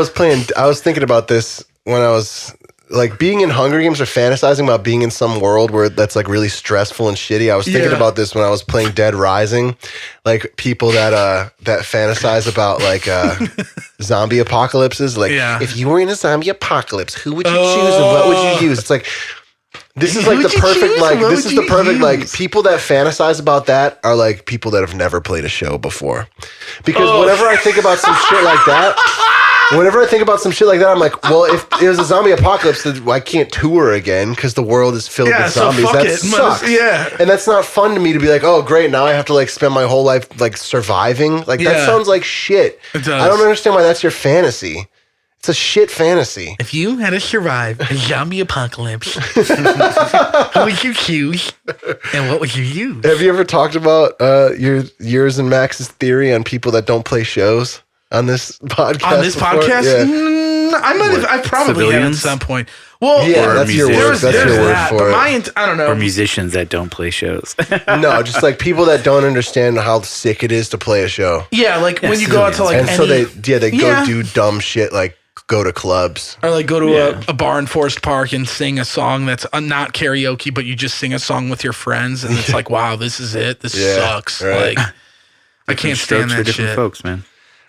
was thinking about this when I was like being in Hunger Games or fantasizing about being in some world where that's like really stressful and shitty. I was thinking about this when I was playing Dead Rising, like people that fantasize about like zombie apocalypses. Like, if you were in a zombie apocalypse, who would you choose and what would you use? It's like this is like the perfect like people that fantasize about that are like people that have never played a show before. Because whenever I think about some shit like that. Whenever I think about some shit like that, I'm like, well, if it was a zombie apocalypse, then I can't tour again because the world is filled with zombies. So that sucks. And that's not fun to me to be like, oh, great, now I have to like spend my whole life like surviving. Like that sounds like shit. It does. I don't understand why that's your fantasy. It's a shit fantasy. If you had to survive a zombie apocalypse, who would you choose and what would you use? Have you ever talked about yours and Max's theory on people that don't play shows? On this podcast? Yeah. I probably have at some point. Well, yeah, that's your word. That's your word for it. I don't know. Or musicians that don't play shows. No, just like people that don't understand how sick it is to play a show. Yeah, like when you go out to like, and so they go do dumb shit like go to clubs or like go to a bar in Forest Park and sing a song that's not karaoke, but you just sing a song with your friends, and it's like, wow, this is it. This sucks. Right. Like, I can't stand that different shit. folks, man.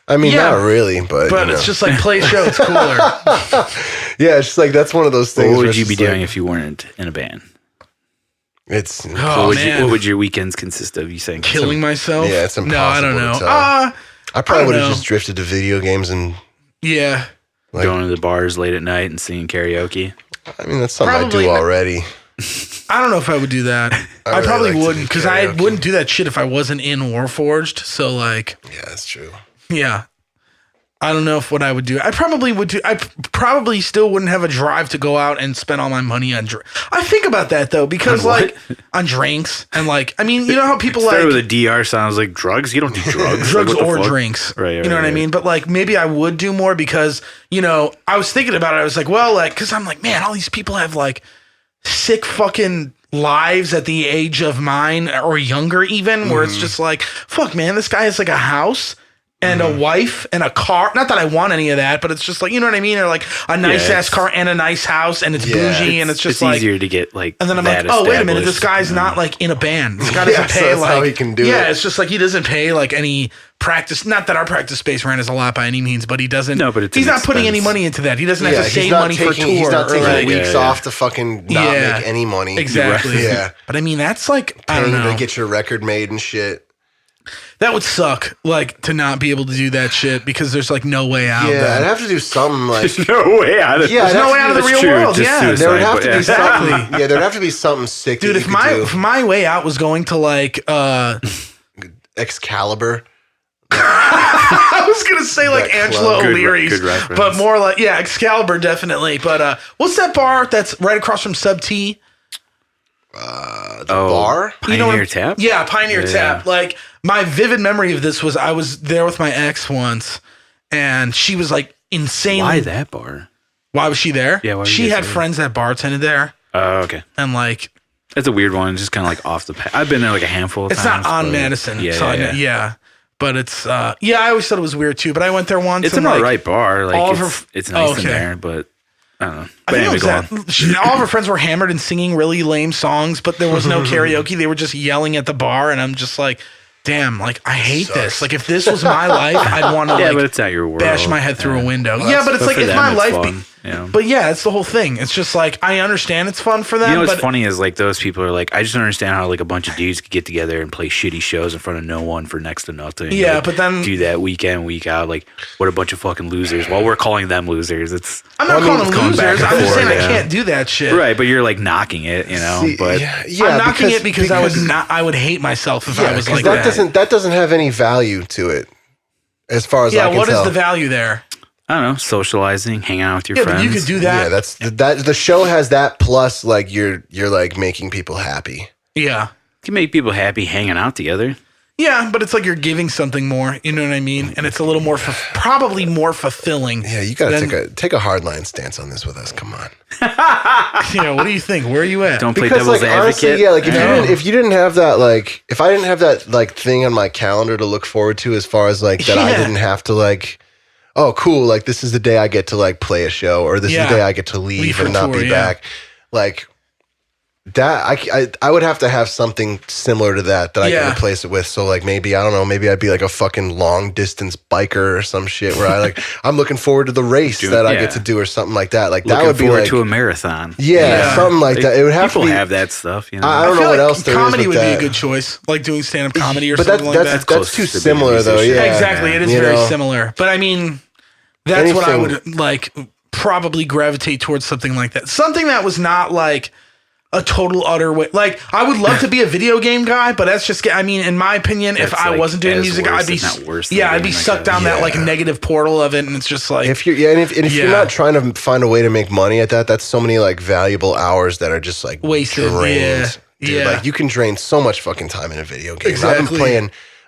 I mean, not really, but it's just like play show. It's cooler. Yeah, it's just like that's one of those things. What would you be doing if you weren't in a band? It's what would your weekends consist of? You saying killing myself? Yeah, it's impossible. No, I don't know. To tell. I probably would have just drifted to video games and like, going to the bars late at night and singing karaoke. I mean, that's something I do already. I don't know if I would do that. I probably wouldn't because I wouldn't do that shit if I wasn't in Warforged. So like, yeah, that's true. Yeah. I don't know what I would do. I probably would do. I probably still wouldn't have a drive to go out and spend all my money on drinks. I think about that though, because like on drinks and like, I mean, you know how people started with a DR sounds like drugs. You don't do drugs. Drugs or drinks. Right. You know what I mean? But like, maybe I would do more because, you know, I was thinking about it. I was like, well, like, cause I'm like, man, all these people have like sick fucking lives at the age of mine or younger even, where it's just like, fuck man, this guy has like a house and a wife and a car. Not that I want any of that, but it's just like, you know what I mean? Or like a nice ass car and a nice house and it's bougie and it's just like easier to get like. And then I'm like, oh, wait a minute, this guy's not like in a band. This guy doesn't pay like. How he can do it. Yeah, it's just like he doesn't pay like any practice. Not that our practice space rent is a lot by any means, but he doesn't. No, but he's not putting any money into that. He doesn't have to save money for tour. He's not taking like, weeks off to fucking not make any money. Exactly. Yeah. But I mean, that's like, I don't know. To get your record made and shit. That would suck, like, to not be able to do that shit because there's, like, no way out. Yeah, I'd have to do something, like... There's no way out of there's no way out of the real world, Suicide, there would have to be something... Yeah, there'd have to be something sick. Dude, if my way out was going to, like... Excalibur. I was going to say, like, Angela O'Leary's, but more like... Yeah, Excalibur, definitely. But what's that bar that's right across from Sub T? The bar? Pioneer Tap? Yeah, Pioneer Tap. Like... My vivid memory of this was I was there with my ex once, and she was like insanely. Why that bar? Why was she there? Yeah, she had friends that bartended there. Oh, okay. And like, it's a weird one. It's just kind of like off the path. I've been there like a handful of times. It's not on Madison. Yeah. But it's I always thought it was weird too. But I went there once. It's an alright bar. Like it's nice in there, but. I don't know. But anyway, all of her friends were hammered and singing really lame songs, but there was no karaoke. They were just yelling at the bar, and I'm just like. Damn, like I hate this. Like if this was my life, I'd want to but it's not your world. Bash my head through a window. Well, but it's like it's my life. But yeah, it's the whole thing. It's just like I understand it's fun for them. You know what's funny is like those people are like, I just don't understand how like a bunch of dudes could get together and play shitty shows in front of no one for next to nothing. Yeah, like, but then do that week in, week out. Like what a bunch of fucking losers. While we're calling them losers, I'm not calling them losers. I'm just saying I can't do that shit. Right, but you're like knocking it, you know. But I'm knocking it because I would hate myself if I was like that. That doesn't have any value to it, as far as I can tell. What is the value there? I don't know, socializing, hanging out with your Yeah, friends. but you could do that. Yeah, that's that. The show has that plus like you're like making people happy. Yeah. You can make people happy hanging out together. Yeah, but it's like you're giving something more. You know what I mean? And it's a little more, probably more fulfilling. Yeah, you gotta take a hardline stance on this with us. Come on. What do you think? Where are you at? Don't play Because devil's like advocate. honestly, yeah, like if you didn't have that, like if I didn't have that like thing on my calendar to look forward to, as far as like that, I didn't have to like, oh cool, like this is the day I get to like play a show, or this is the day I get to leave for and not tour, be back, like. That I would have to have something similar to that I can replace it with. So like maybe I don't know, maybe I'd be like a fucking long distance biker or some shit where I like I'm looking forward to the race that I get to do or something like that. Like that would be like to a marathon. Yeah, something like that. It would have people to be. have that stuff. You know, I don't know what else there is. Comedy with would that. be a good choice, like doing stand up comedy or But something like that. that's too similar though. Yeah, Exactly, it is You very know? similar. But I mean, that's what I Anything- would like. Probably gravitate towards something like that. Something that was not like a total utter way. Like I would love to be a video game guy, but that's just. I mean, in my opinion, if That's I like wasn't doing as music, worse, I'd be if not worse than I'd doing be like sucked that. down that like negative portal of it, and it's just like If you're if you're not trying to find a way to make money at that, that's so many like valuable hours that are just like Wasted, drained. yeah. Dude, Yeah. like you can drain so much fucking time in a video game. Exactly.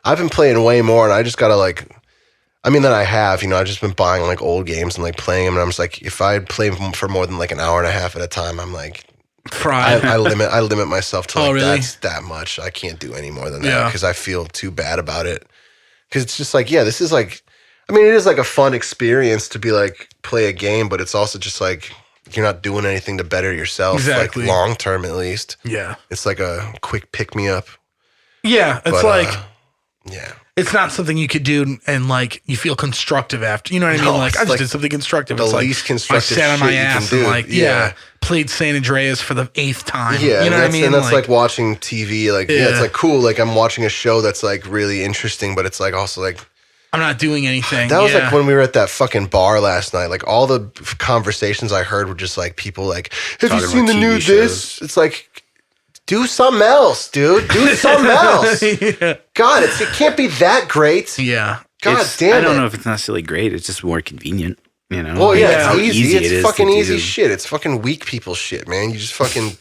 I've been playing way more, and I just gotta like. I mean, that I have, I've just been buying like old games and like playing them, and I'm just like, if I play them for more than like an hour and a half at a time, I'm like, fried. I limit myself to like really? that's that much. I can't do any more than that Yeah. because I feel too bad about it. Because it's just like, this is like, I mean, it is like a fun experience to be like play a game, but it's also just like you're not doing anything to better yourself, Exactly. like long term at least. Yeah. It's like a quick pick me up. Yeah, it's But, like Yeah. it's not something you could do and like you feel constructive after. You know what I mean? No, like it's I just like did something constructive. the It's like least constructive I sat on my shit you can ass do. and like Yeah. played San Andreas for the 8th time. Yeah, you know what I mean? And that's like watching TV. Like, Yeah. it's like cool. Like I'm watching a show that's like really interesting, but it's like also like I'm not doing anything. that was yeah. like when we were at that fucking bar last night. Like all the conversations I heard were just like people like, "Have you Talking seen about the new TV this?" It's like, do something else, dude. Do something else. God, it can't be that great. Yeah. God It's- damn it. I don't know if it's necessarily great. It's just more convenient. You know. Well, yeah, Yeah. How it's easy. it It's is fucking to easy do. shit. It's fucking weak people shit, man. You just fucking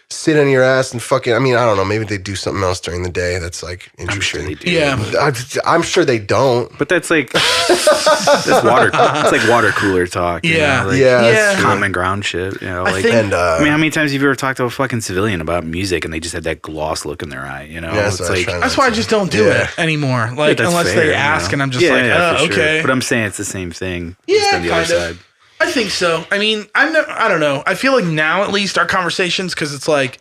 sit on your ass and fucking. I mean, I don't know. Maybe they do something else during the day that's like interesting. I'm sure they do. Yeah. I'm sure they don't. But that's like that's water. It's like water cooler talk. you Yeah. know, like Yeah, Yeah. that's true. common ground shit. You know, I like think- And I mean, how many times have you ever talked to a fucking civilian about music and they just had that gloss look in their eye? You know, Yeah, that's it's what I was like trying That's why I just don't do Yeah. it anymore. Like that's unless fair, they you ask know? and I'm just Yeah, like, yeah, for sure. okay. But I'm saying it's the same thing. Yeah, just on the other kind of. side. I think so. I mean, I don't know. I feel like now at least our conversations, because it's like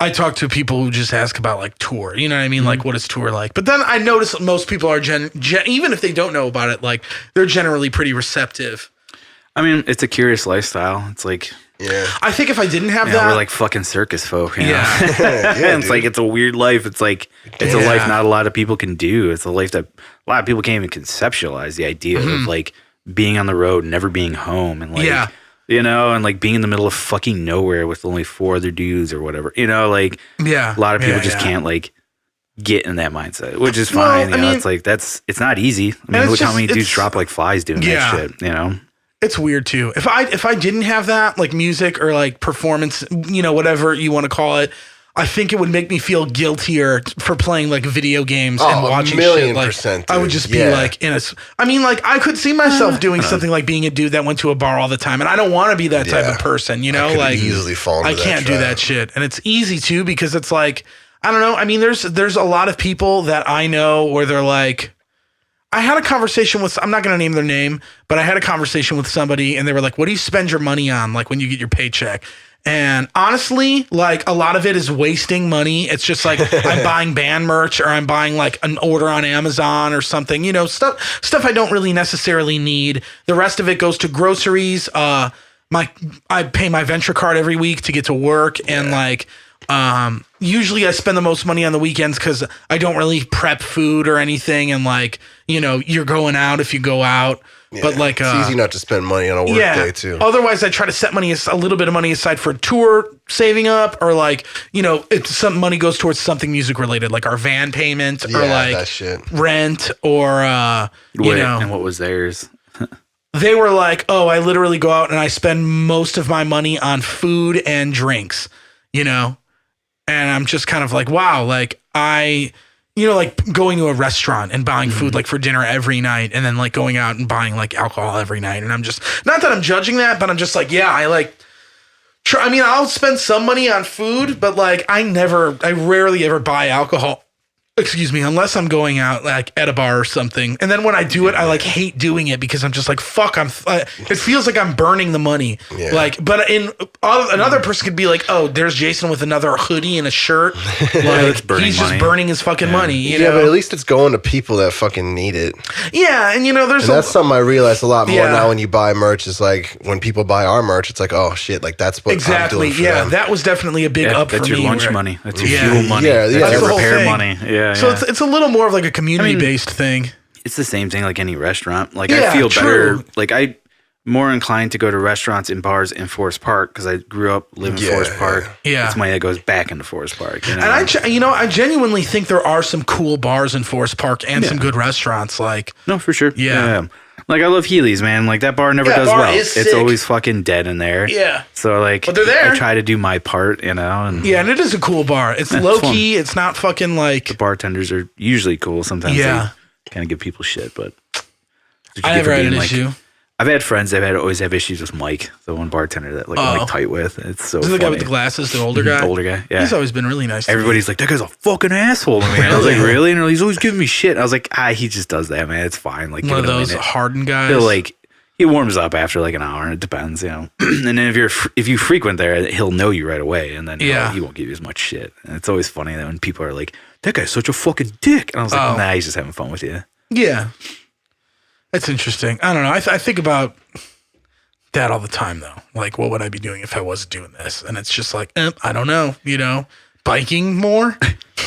I talk to people who just ask about like tour. You know what I mean? Like, what is tour like? But then I notice that most people are even if they don't know about it, like they're generally pretty receptive. I mean, it's a curious lifestyle. It's like Yeah. I think if I didn't have that, we're like fucking circus folk. You know? Yeah. Yeah, it's like it's a weird life. It's like it's a Yeah. life not a lot of people can do. It's a life that a lot of people can't even conceptualize the idea of like being on the road, never being home, and like Yeah. you know, and like being in the middle of fucking nowhere with only 4 other dudes or whatever. You know, like yeah, a lot of people Yeah, just yeah. can't like get in that mindset, which is Well, fine. I You know, mean- it's like it's not easy. I mean, it's look how just- many dudes it's- drop like flies doing Yeah. that shit. You know, It's weird too. If I didn't have that, like music or like performance, you know, whatever you want to call it, I think it would make me feel guiltier for playing like video games and watching shit. Like, 1,000,000%, I would dude. just be Yeah. like I mean, like I could see myself doing something like being a dude that went to a bar all the time, and I don't want to be that type Yeah. of person. You know, could like easily fall into I that can't do trap. that shit, and it's easy too because it's like I don't know. I mean, there's a lot of people that I know where they're like. I had a conversation with, I'm not going to name their name, but I had a conversation with somebody and they were like, what do you spend your money on? Like when you get your paycheck? And honestly, like a lot of it is wasting money. It's just like I'm buying band merch or I'm buying like an order on Amazon or something, you know, stuff I don't really necessarily need. The rest of it goes to groceries. I pay my venture card every week to get to work and like, usually I spend the most money on the weekends because I don't really prep food or anything. And like, you know, you're going out if you go out, but like, it's easy not to spend money on a work day too. Otherwise I try to set a little bit of money aside for tour saving up or like, you know, if some money goes towards something music related, like our van payment or Yeah, like that shit. rent or, you know, and what was theirs? they were like, oh, I literally go out and I spend most of my money on food and drinks, you know? And I'm just kind of like, wow, like like going to a restaurant and buying food like for dinner every night and then like going out and buying like alcohol every night. And I'm just, not that I'm judging that, but I'm just like, yeah, I'll spend some money on food, but like I rarely ever buy alcohol. Excuse me, unless I'm going out like at a bar or something. And then when I do it, I like hate doing it because I'm just like, fuck, it feels like I'm burning the money. Yeah. Like, but another person could be like, oh, there's Jason with another hoodie and a shirt. Like he's just burning his fucking money. You know? But at least it's going to people that fucking need it. Yeah. And that's something I realize a lot more now when you buy merch is like when people buy our merch, it's like, oh shit, like that's what I'm doing for them. That was definitely a big up for me. That's your lunch money. That's your fuel money. Yeah, that's your repair money. Yeah. So it's a little more of like a community-based thing. It's the same thing like any restaurant. Like I feel better. Like I'm more inclined to go to restaurants and bars in Forest Park because I grew up living in Forest Park. Yeah. It's money that goes back into Forest Park. You know? And I genuinely think there are some cool bars in Forest Park and some good restaurants. Like no, for sure. Yeah. Like I love Healy's, man. Like that bar never does well. It's always fucking dead in there. Yeah. So like, but they're there. I try to do my part, you know. And and it is a cool bar. It's low key. It's not fucking like the bartenders are usually cool. Sometimes they kind of give people shit, but I never had an issue. I've had friends that always have issues with Mike, the one bartender that like I'm like tight with. It's so funny. The guy with the glasses, the older guy? Older guy, yeah. He's always been really nice to Everybody's like, that guy's a fucking asshole to me. I was like, really? And he's always giving me shit. I was like, he just does that, man. It's fine. Like one of those hardened guys. He'll he warms up after like an hour, and it depends, you know. And then if you frequent there, he'll know you right away, and then he won't give you as much shit. And it's always funny that when people are like, that guy's such a fucking dick. And I was like, nah, he's just having fun with you. Yeah. That's interesting. I don't know. I think about that all the time though. Like, what would I be doing if I wasn't doing this? And it's just like, I don't know, you know, biking more,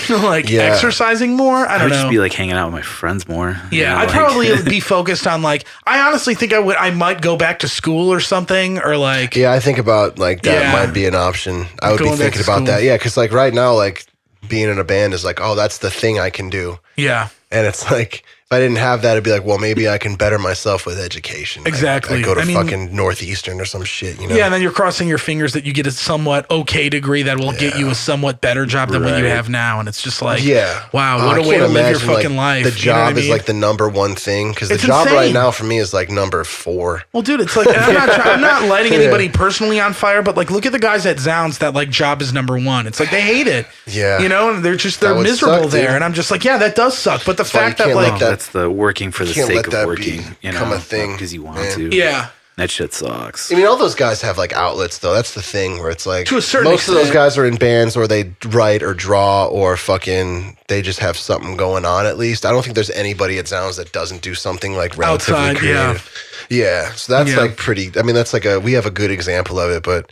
exercising more. I don't know. Just be like hanging out with my friends more. Yeah. I'd probably be focused on like, I honestly think I might go back to school or something or like. Yeah. I think about like that might be an option. I would be thinking about that. Yeah. Cause like right now, like being in a band is like, oh, that's the thing I can do. Yeah. And it's like, if I didn't have that, it'd be like, well, maybe I can better myself with education. Exactly. I go to fucking Northeastern or some shit, you know? Yeah, and then you're crossing your fingers that you get a somewhat okay degree that will get you a somewhat better job than what you have now. And it's just like, wow, what a way to live your fucking life. The job is like the number one thing. Because the job right now for me is like number 4. Well, dude, it's like, I'm not lighting anybody personally on fire, but like, look at the guys at Zounds that like job is number 1. It's like, they hate it. Yeah. You know, and they're miserable there. And I'm just like, yeah, that does suck. But the fact that like, that's the working for the sake of working, you know, a thing because you want to. Yeah, that shit sucks. I mean, all those guys have like outlets, though. That's the thing where it's like to a certain most of those guys are in bands, or they write or draw, or fucking they just have something going on. At least I don't think there's anybody at Zounds that doesn't do something like relatively outside, creative. Yeah, so that's like pretty. I mean, that's like we have a good example of it, but.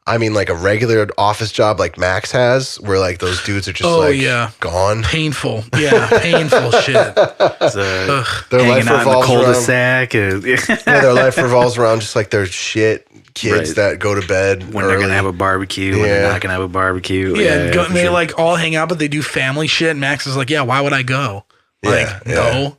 I mean, like a regular office job like Max has, where like those dudes are just gone. Painful. Yeah, painful shit. Their life revolves cul-de-sac. Their life revolves around just like their shit kids that go to bed when they're going to have a barbecue, when they're not going to have a barbecue. Yeah, they like all hang out, but they do family shit. And Max is like, yeah, why would I go? Like, no.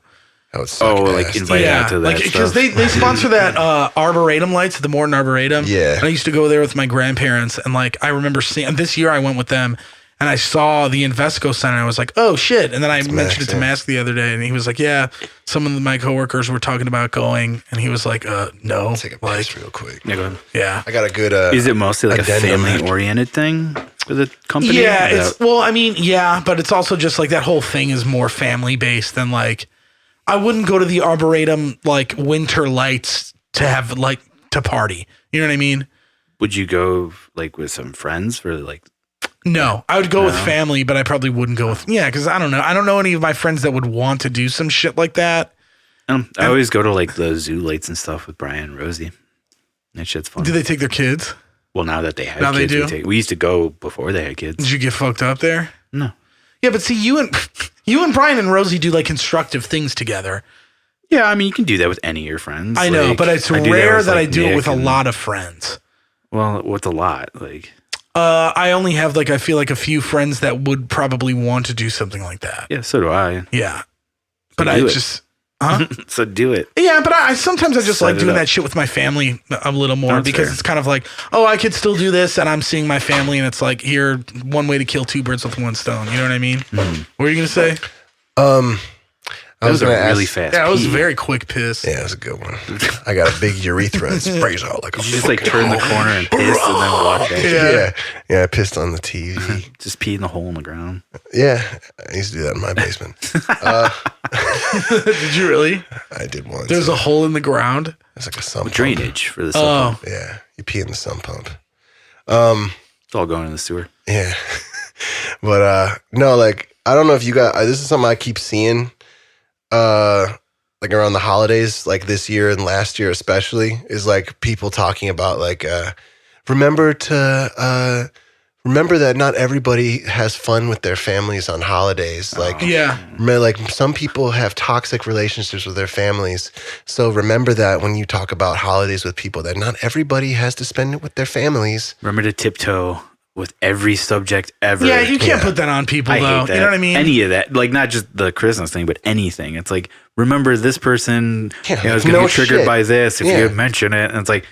Like invite out to that like because they sponsor that Arboretum lights at the Morton Arboretum. Yeah, and I used to go there with my grandparents, and like I remember seeing. And this year I went with them, and I saw the Invesco Center, and I was like, oh shit! And then I mentioned it to Mask the other day, and he was like, yeah, some of my coworkers were talking about going, and he was like, no, I'll take a piss real quick. Yeah, go ahead. Yeah, I got a good. Is it mostly like a family-oriented thing for the company? Yeah, but it's also just like that whole thing is more family-based than like. I wouldn't go to the Arboretum like winter lights to have like to party. You know what I mean? Would you go like with some friends for like? No, I would go with family, but I probably wouldn't go with because I don't know. I don't know any of my friends that would want to do some shit like that. I always go to like the zoo lights and stuff with Brian and Rosie. That shit's fun. Do they take their kids? Well, now that they have kids, they do. We used to go before they had kids. Did you get fucked up there? No. Yeah, but see, you and Brian and Rosie do like constructive things together. Yeah, I mean, you can do that with any of your friends. I know, but it's rare that I do it with a lot of friends. Well, what's a lot? Like, I only have like I feel like a few friends that would probably want to do something like that. Yeah, so do I. Yeah, So but I just So do it. Yeah, but I sometimes I just Set like it doing up. that shit with my family a little more That's because fair. it's kind of like, oh, I could still do this and I'm seeing my family and it's like, here, one way to kill two birds with one stone. You know what I mean? What were you going to say? I was That going was to a really ask. fast. Yeah, it was a pee. very quick piss. Yeah, it was a good one. I got a big urethra. It sprays out like a You just like turn the corner and piss and then walk back. Yeah, I pissed on the TV. Just pee in the hole in the ground. Yeah, I used to do that in my basement. Did you really? I did once. There's a hole in the ground. It's like a sump pump. Drainage for the sump. Oh, Yeah, you pee in the sump pump. It's all going in the sewer. Yeah. But no, like I don't know if you got this is something I keep seeing like around the holidays, like this year and last year especially, is like people talking about like remember that not everybody has fun with their families on holidays. Like yeah. like some people have toxic relationships with their families. So remember that when you talk about holidays with people, that not everybody has to spend it with their families. Remember to tiptoe with every subject ever. Yeah, you can't Yeah. put that on people, I though. hate that. You know what I mean? Any of that, like not just the Christmas thing, but anything. It's like, remember this person Yeah, is going to no get triggered shit. by this if Yeah. you mention it. And it's like,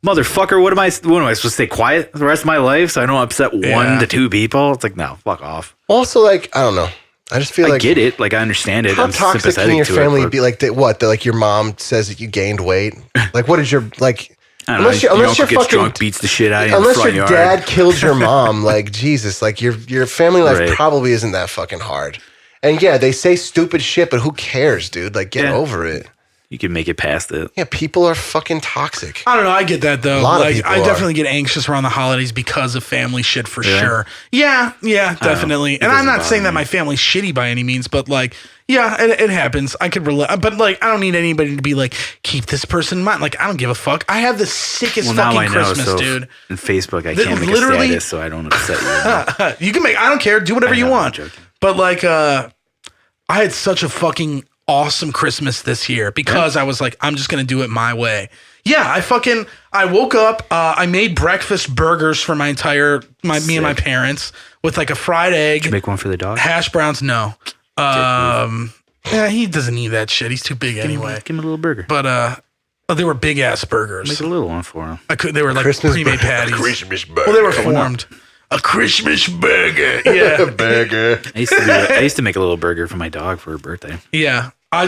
motherfucker, what am I supposed to stay quiet the rest of my life so I don't upset Yeah. 1 to 2 people? It's like, no, fuck off. Also, like, I don't know. I just feel I like get it. Like, I understand it. how I'm toxic sympathetic can your to family it, but be? Like that? What? That like your mom says that you gained weight? Like what is your like? I don't know, your Unless uncle you're gets fucking drunk, beats the shit out of you in the unless front your yard. dad killed your mom, like Jesus, like your family life Right. probably isn't that fucking hard. And yeah, they say stupid shit, but who cares, dude? Like get Yeah. over it. You can make it past it. Yeah, people are fucking toxic. I don't know. I get that though. A lot of Like, people I are. definitely get anxious around the holidays because of family shit for Really? sure. Yeah, definitely. And I'm doesn't not bother saying that me. my family's shitty by any means, but like, yeah, it happens. I could relate, but like, I don't need anybody to be like, keep this person in mind. Like, I don't give a fuck. I have the sickest Well, now fucking I know. Christmas, So dude. in Facebook, I Th- can't make literally- a status so I don't upset you. You can make. I don't care. Do whatever I you know, I'm want. joking. But like, I had such a fucking awesome Christmas this year because I was like, I'm just gonna do it my way. Yeah, I woke up. I made breakfast burgers for me and my parents with like a fried egg, Make one for the dog. hash browns. No, yeah, he doesn't need that shit. He's too big anyway. Give him a little burger. But they were big ass burgers. Make a little one for him. They were like Christmas pre-made burger. patties. Christmas burger. Well, they were formed. A Christmas burger. Yeah. burger. I used to do that. I used to make a little burger for my dog for her birthday. Yeah. I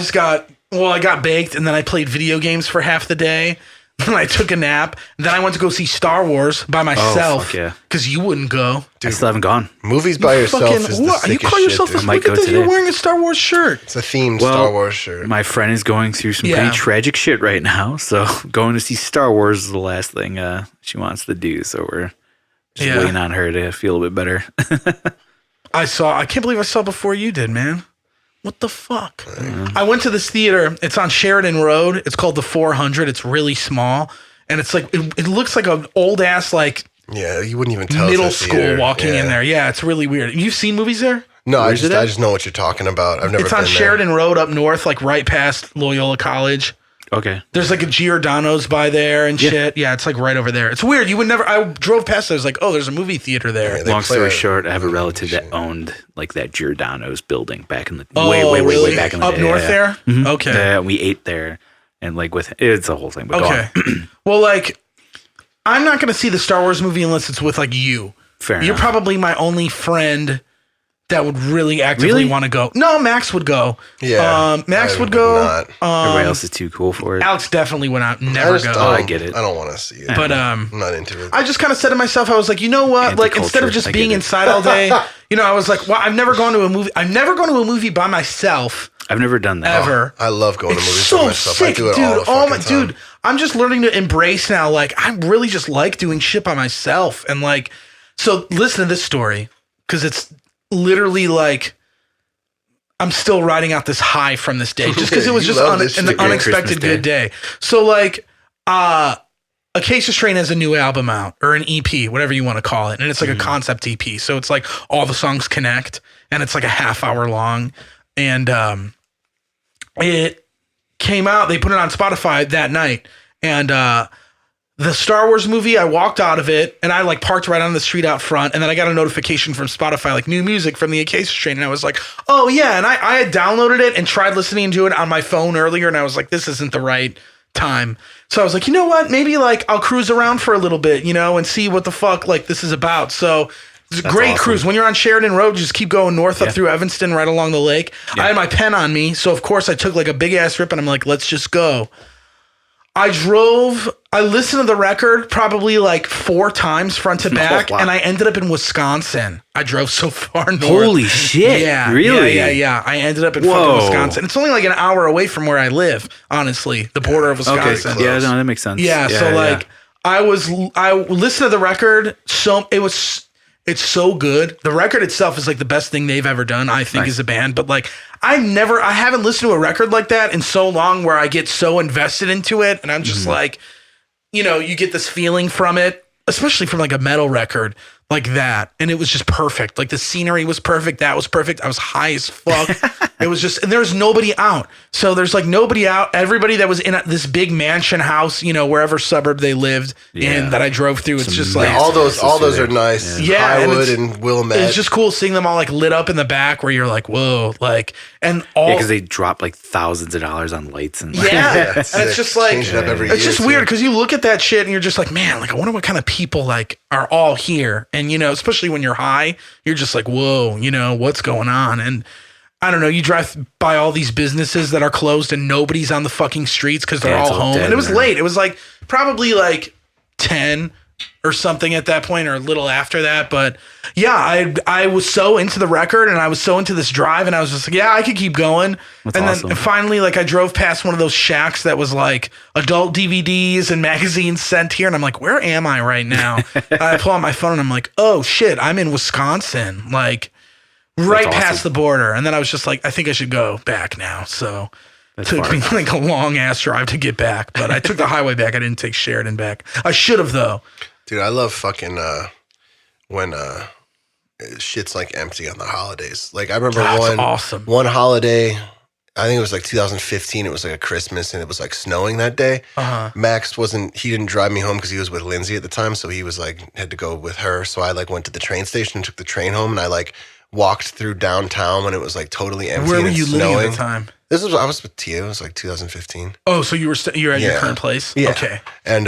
got baked and then I played video games for half the day. Then I took a nap. And then I went to go see Star Wars by myself. fuck yeah. Because you wouldn't go. I still haven't gone. Movies by yourself is the what? You sickest call yourself shit, a dude. Might look at go this. You're today. wearing a Star Wars shirt. It's a themed Well, Star Wars shirt. My friend is going through some Yeah. pretty tragic shit right now. So going to see Star Wars is the last thing she wants to do. So we're just Yeah. waiting on her to feel a bit better. I can't believe I saw before you did, man. What the fuck? I went to this theater. It's on Sheridan Road. It's called the 400. It's really small. And it's like, it looks like an old ass, like Yeah, you wouldn't even tell. middle it's a school theater. walking Yeah. in there. Yeah, it's really weird. You've seen movies there? No, I Where's it at? just know what you're talking about. I've never It's been on there. Sheridan Road up north, like right past Loyola College. Okay. There's like a Giordano's by there and shit. Yeah, it's like right over there. It's weird. You would never. I drove past. I was like, oh, there's a movie theater there. Yeah, they Long play story a- short, I have a relative that owned like that Giordano's building back in the Oh, way really? back in the Up day. north Yeah. there. Mhm. Okay. Yeah, we ate there, and like with it's a whole thing. But Okay. go on. Well, like, I'm not going to see the Star Wars movie unless it's with like you. Fair You're enough. probably my only friend that would really actively Really? want to go. No, Max would go. Yeah, Max I would go. not. Everybody else is too cool for it. Alex definitely would not. I Never just go. don't- I get it. I don't want to see it. But I'm not into it. I just kind of said to myself, I was like, you know what? Like, instead of Anti-culture. just I being get it. inside all day, you know, I was like, well, I've never gone to a movie. I've never gone to a movie by myself I've never done that. ever. I love going to It's movies so by myself. sick, I do it dude. all the Oh my, fucking time. dude. I'm just learning to embrace now. Like, I really just like doing shit by myself. And like, so listen to this story because it's literally like I'm still riding out this high from this day just because it was You just love this an shit. unexpected Christmas good day. So like, Acacia Strain has a new album out or an EP, whatever you want to call it. And it's like a concept EP. So it's like all the songs connect and it's like a half hour long. And it came out, they put it on Spotify that night. And the Star Wars movie, I walked out of it and I like parked right on the street out front. And then I got a notification from Spotify, like new music from the Acacia Strain. And I was like, oh yeah. And I had downloaded it and tried listening to it on my phone earlier. And I was like, this isn't the right time. So I was like, you know what? Maybe like I'll cruise around for a little bit, you know, and see what the fuck like this is about. So it's a great cruise. When you're on Sheridan Road, just keep going north up through Evanston, right along the lake. Yeah. I had my pen on me. So of course I took like a big ass rip and I'm like, let's just go. I listened to the record probably like 4 times front to back, and I ended up in Wisconsin. I drove so far north. Holy shit. Yeah. Really? Yeah. I ended up in fucking Wisconsin. It's only like an hour away from where I live, honestly, the border of Wisconsin. Okay. Yeah, no, that makes sense. Yeah, so like I listened to the record, it's so good. The record itself is like the best thing they've ever done, I think, as a band. But like I haven't listened to a record like that in so long where I get so invested into it. And I'm just like, you know, you get this feeling from it, especially from like a metal record like that. And it was just perfect. Like the scenery was perfect. That was perfect. I was high as fuck. It was just, and there was nobody out. So there's like nobody out. Everybody that was in this big mansion house, you know, wherever suburb they lived in that I drove through. It's just like all those are nice. Yeah, Highwood and Wilmette. It's just cool seeing them all like lit up in the back where you're like, whoa, like, and all because they drop like thousands of dollars on lights and like, and it's just like change it up every it's year, just weird because you look at that shit and you're just like, man, like I wonder what kind of people like are all here. And you know, especially when you're high, you're just like, whoa, you know, what's going on? And I don't know, you drive by all these businesses that are closed and nobody's on the fucking streets because they're all home. And it was late. It was like probably like 10 or something at that point or a little after that. But yeah, I was so into the record and I was so into this drive and I was just like, yeah, I could keep going. That's and awesome. then finally, like I drove past one of those shacks that was like adult DVDs and magazines sent here. And I'm like, where am I right now? I pull out my phone and I'm like, oh shit, I'm in Wisconsin. Like right past the border. And then I was just like, I think I should go back now. So it took me like a long ass drive to get back, but I took the highway back. I didn't take Sheridan back. I should have though. Dude, I love fucking when shit's like empty on the holidays. Like I remember one holiday, I think it was like 2015. It was like a Christmas and it was like snowing that day. Max he didn't drive me home because he was with Lindsay at the time. So he was like, had to go with her. So I like went to the train station and took the train home and I like walked through downtown when it was like totally empty. Where were and you snowing. living at the time? I was with Tia. It was like 2015. Oh, so you were at your current place? Yeah. Okay. And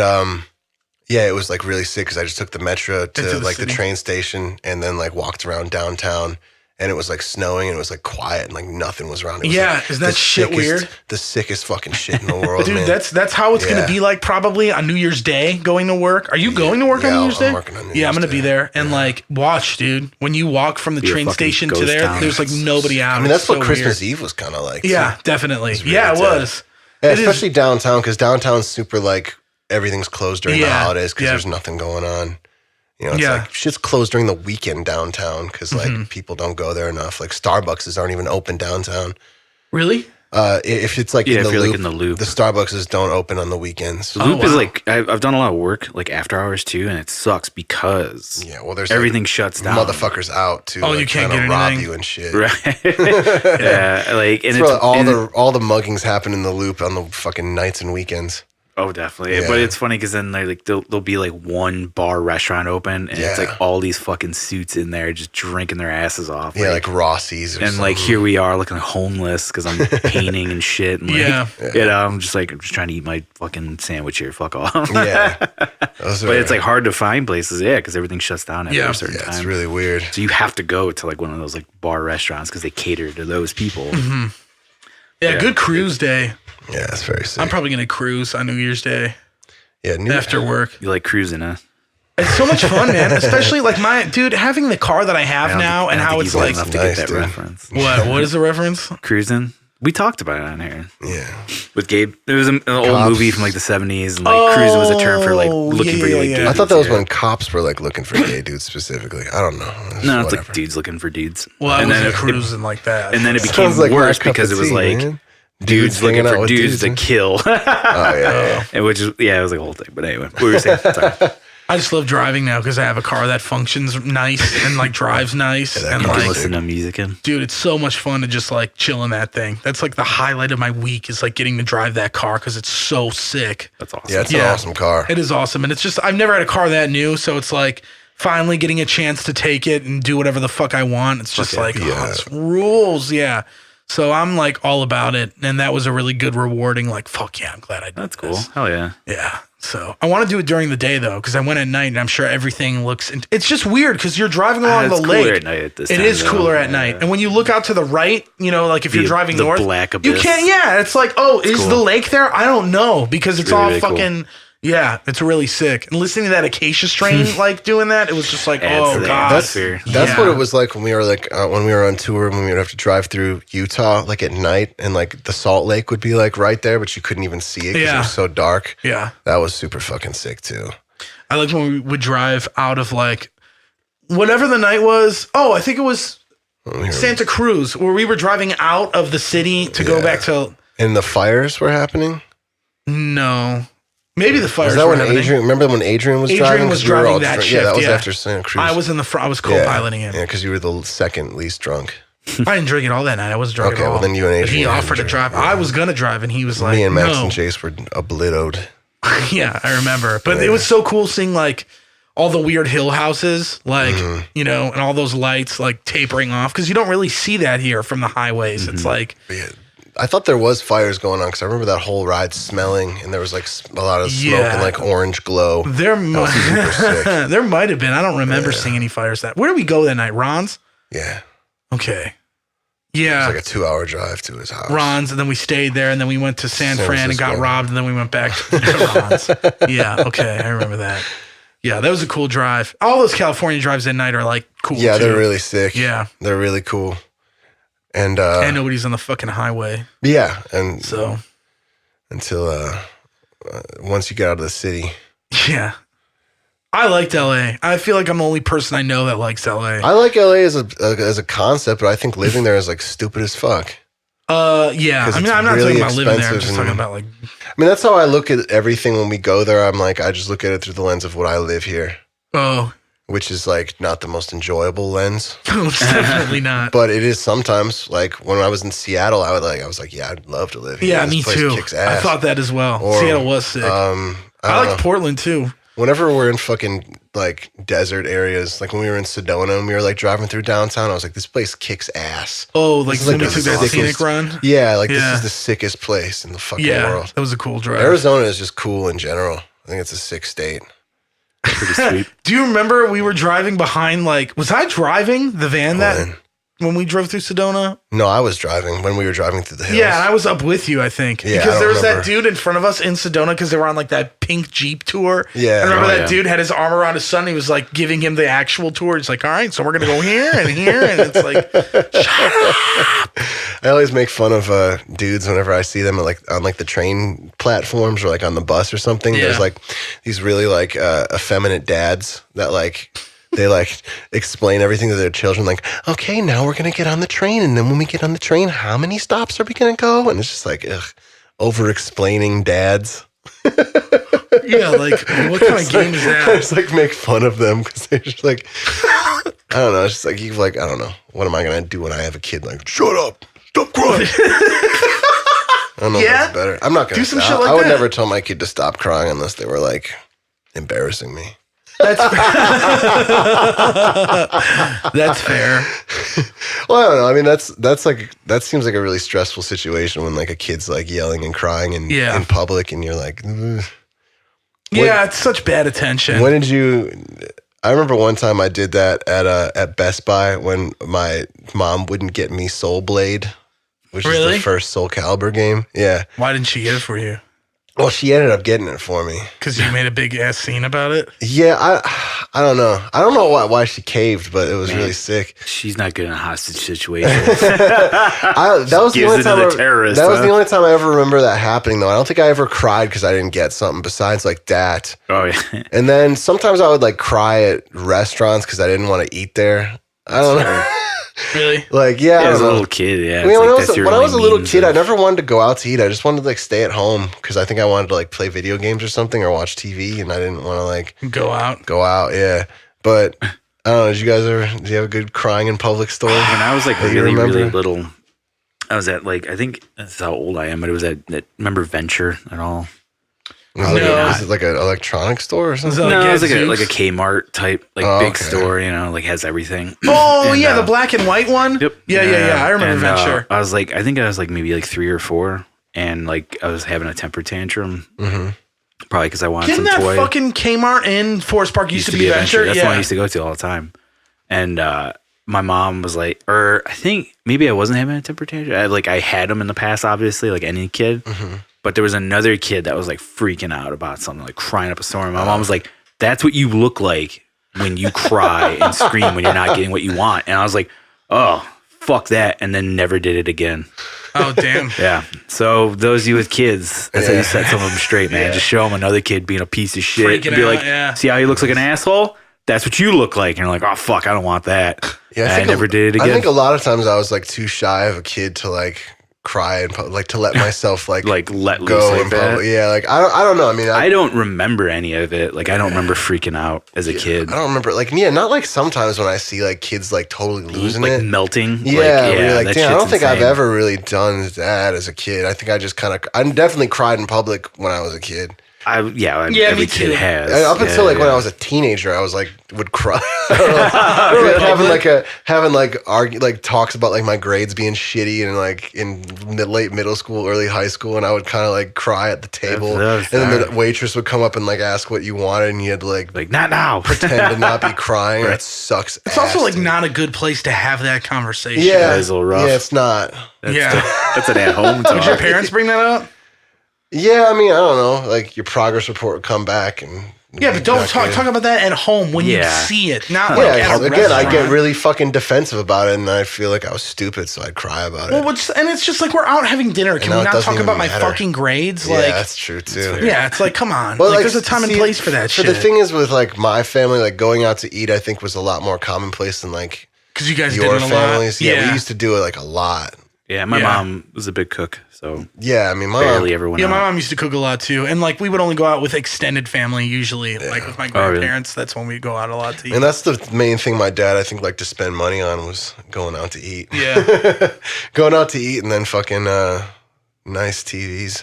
yeah, it was like really sick because I just took the metro to like the train station and then like walked around downtown and it was like snowing and it was like quiet and like nothing was around. It was like isn't that shit weird? The sickest fucking shit in the world, dude. Man. That's how it's gonna be like probably on New Year's Day going to work. Are you going to work on New Year's Day? I'm working on New Year's I'm gonna Day. be there and like watch, dude. When you walk from the train station to there, there's like nobody out. I mean, that's what Christmas Eve was kind of like. Yeah, too. definitely. It was. Yeah, especially downtown because downtown's super like. Everything's closed during the holidays because there's nothing going on. You know, it's like shit's closed during the weekend downtown because like people don't go there enough. Like Starbucks aren't even open downtown. Really? If it's like in the loop, the Starbucks don't open on the weekends. The loop is like I've done a lot of work like after hours too, and it sucks because there's everything shuts down. Motherfuckers out too. Oh, like, you can't get rob anything. you and shit. Right? Yeah, like and it's all the muggings happen in the loop on the fucking nights and weekends. Oh, definitely. Yeah. But it's funny because then like there'll be like one bar restaurant open and it's like all these fucking suits in there just drinking their asses off. Yeah, like Rossi's or something. Like here we are looking homeless because I'm painting and shit. And I'm just trying to eat my fucking sandwich here. Fuck off. Yeah. But it's like hard to find places. Yeah, because everything shuts down at a certain time. It's really weird. So you have to go to like one of those like bar restaurants because they cater to those people. Mm-hmm. Yeah, good cruise day. Yeah, it's very sick. I'm probably going to cruise on New Year's Day. Yeah, after work. You like cruising, huh? It's so much fun, man. Especially like having the car that I have now and how it's like. Enough to get that reference. What is the reference? Cruising. We talked about it on here. Yeah. With Gabe. There was an old movie from like the 70s and like cruising was a term for like looking for like gay I thought that dudes, was when cops were like looking for gay dudes specifically. I don't know. No, it's like dudes looking for dudes. Well, I wasn't cruising like that. And then it became worse because it was like dudes looking for dudes to kill. Oh, yeah. And which is, it was like a whole thing. But anyway, what were you saying? Sorry. I just love driving now because I have a car that functions nice and like drives nice. And You like, can listen to music in. dude, it's so much fun to just like chill in that thing. That's like the highlight of my week is like getting to drive that car because it's so sick. That's awesome. Yeah, it's an awesome car. It is awesome. And it's just, I've never had a car that new. So it's like finally getting a chance to take it and do whatever the fuck I want. It's just like, oh, it's rules. Yeah. So I'm like all about it. And that was a really good rewarding, like, fuck yeah, I'm glad I did That's cool. this. Hell yeah. Yeah. So I want to do it during the day though, because I went at night and I'm sure everything looks. It's just weird because you're driving along the It's lake. cooler at night at this It time, is though. cooler at night, and when you look out to the right, you know, like if you're driving the north, black you abyss. can't. Yeah, it's like, oh, is cool. the lake there? I don't know because it's really, all really cool. fucking. Yeah, it's really sick. And listening to that acacia strain, like doing that, it was just like, Adds to oh the god, atmosphere. That's what it was like when we were when we were on tour, when we would have to drive through Utah like at night, and like the Salt Lake would be like right there, but you couldn't even see it because it was so dark. Yeah, that was super fucking sick too. I liked when we would drive out of like whatever the night was. Oh, I think it was Santa Cruz, where we were driving out of the city to go back to. And the fires were happening. No. Maybe the fires Was that were when happening. Adrian? Remember when Adrian was driving? Adrian was 'Cause we were driving all that drunk. shift. Yeah, that was yeah. after Santa Cruz. I was in the front. I was co-piloting him. Yeah, because you were the second least drunk. I didn't drink it all that night. I wasn't drunk at all. well then you and But Adrian. he had offered to drink. drive. Yeah. I was gonna drive, and he was like, Me and Max no. and Jace were obliterated. Yeah, I remember. But it was so cool seeing like all the weird hill houses, like you know, and all those lights like tapering off because you don't really see that here from the highways. It's like. Yeah. I thought there was fires going on because I remember that whole ride smelling, and there was like a lot of smoke and like orange glow. There might super sick. there might have been. I don't remember seeing any fires that. Where did we go that night? Ron's? Yeah. Okay. Yeah. It was like a 2-hour drive to his house. Ron's, and then we stayed there, and then we went to San Fran and got Francisco. robbed, and then we went back to Ron's. Yeah, okay, I remember that. Yeah, that was a cool drive. All those California drives at night are like cool. Yeah, too. they're really sick. Yeah. They're really cool. And nobody's on the fucking highway. yeah, and So until once you get out of the city. yeah. I liked LA. I feel like I'm the only person I know that likes LA. I like LA as a concept, but I think living there is like stupid as fuck. Yeah. 'Cause I mean, it's I'm not really talking about living there. I'm expensive just talking and- about like I mean, that's how I look at everything when we go there. I'm like, I just look at it through the lens of what I live here, which is like not the most enjoyable lens. it's definitely not. But it is sometimes. Like when I was in Seattle, I was like, yeah, I'd love to live here. Yeah, This me place too. Kicks I ass. thought that as well. Or, Seattle was sick. I I don't liked Portland too. Whenever we're in fucking like desert areas, like when we were in Sedona and we were like driving through downtown, I was like, this place kicks ass. Oh, like This is when we the took that sickest- scenic run. Yeah, like this Yeah. is the sickest place in the fucking Yeah, world. that was a cool drive. Arizona is just cool in general. I think it's a sick state. Pretty sweet. Do you remember we were driving behind was I driving the van when we drove through Sedona? No, I was driving when we were driving through the hills. Yeah, and I was up with you, I think. Yeah, I because don't there was remember. that dude in front of us in Sedona because they were on like that pink Jeep tour. Yeah. And I remember Oh, that yeah. dude had his arm around his son. He was like giving him the actual tour. He's like, all right, so we're going to go here and here. And it's like, I always make fun of dudes whenever I see them on the train platforms or like on the bus or something. Yeah. There's like these really like effeminate dads that like they like explain everything to their children. Like, okay, now we're gonna get on the train, and then when we get on the train, how many stops are we gonna go? And it's just like over explaining dads. yeah, like what kind of game is I that? just like make fun of them because they're just like, I don't know. It's just like I don't know. What am I gonna do when I have a kid? Like, shut up, stop crying. I don't know if that's better. I'm not gonna Do some stop. shit like I would that. never tell my kid to stop crying unless they were like embarrassing me. That's that's fair. Well, I don't know. I mean, that seems like a really stressful situation when like a kid's like yelling and crying in public, and you're like, ugh. Yeah, it's such bad attention. When did you? I remember one time I did that at Best Buy when my mom wouldn't get me Soul Blade, which is the first Soul Calibur game. Yeah. Why didn't she get it for you? Well, she ended up getting it for me. Because you made a big ass scene about it? Yeah, I don't know. I don't know why she caved, but it was really sick. She's not good in a hostage situation. That was the Gives only it to time. the terrorist, That was huh? the only time I ever remember that happening, though. I don't think I ever cried because I didn't get something besides like that. Oh, yeah. And then sometimes I would like cry at restaurants because I didn't want to eat there. I don't know. Really? Like, Yeah, as a little kid, yeah. I mean, when like, I was a little kid, I never wanted to go out to eat. I just wanted to like stay at home because I think I wanted to like play video games or something or watch TV, and I didn't want to like go out. Yeah, but I don't know. Did you have a good crying in public story? When I was like really little, I was at like I think that's how old I am, but it was at remember Venture at all. Was it like an electronics store or something? No, it was like a Kmart type, like big store, like has everything. Oh, and, the black and white one? Yep. Yeah. I remember Venture. I think I was like maybe like 3 or 4, and like I was having a temper tantrum. Mm-hmm. Probably because I wanted some toy. Didn't that fucking Kmart in Forest Park used to be Venture? That's one I used to go to all the time. And my mom was like, or I think maybe I wasn't having a temper tantrum. I had them in the past, obviously, like any kid. Mm-hmm. But there was another kid that was like freaking out about something, like crying up a storm. My mom was like, that's what you look like when you cry and scream when you're not getting what you want. And I was like, oh, fuck that. And then never did it again. Oh, damn. Yeah. So those of you with kids, that's how you set some of them straight, man. Just show them another kid being a piece of shit. Freaking and be out, like, see how he looks like an asshole? That's what you look like. And you're like, oh, fuck, I don't want that. Yeah, I never did it again. I think a lot of times I was like too shy of a kid to like cry and like to let myself like let go loose in public. Yeah, like I don't know. I mean, I don't remember any of it. Like I don't remember freaking out as a kid. I don't remember not like sometimes when I see like kids like totally losing like it, melting. Yeah, you're like damn, I don't think I've ever really done that as a kid. I think I just I definitely cried in public when I was a kid. Every kid has. Up until when I was a teenager, I was like would cry. having talks about like my grades being shitty and like in late middle school, early high school, and I would kind of like cry at the table, and then the waitress would come up and like ask what you wanted, and you had to like not now, pretend to not be crying. Right. That sucks. It's also like not a good place to have that conversation. Yeah, it's a little rough. Yeah, it's not. That's an at-home talk. Did your parents bring that up? Yeah, I mean, I don't know. Like your progress report would come back and but don't talk about that at home when you see it. Not like at a again, restaurant. I get really fucking defensive about it, and I feel like I was stupid, so I'd cry about it. Well, and it's just like we're out having dinner. Can we not talk about my fucking grades? Yeah, like that's true too. Yeah, it's like come on. Well, like there's a time and place for that shit. The thing is with like my family, like going out to eat, I think was a lot more commonplace than like because you guys your did it a families. lot. Yeah, we used to do it like a lot. Yeah, my mom was a big cook, so I mean, barely ever went out. My mom used to cook a lot too, and like we would only go out with extended family usually, like with my grandparents. That's when we go out a lot to eat. And that's the main thing my dad, I think, liked to spend money on was going out to eat. Yeah, going out to eat and then fucking nice TVs.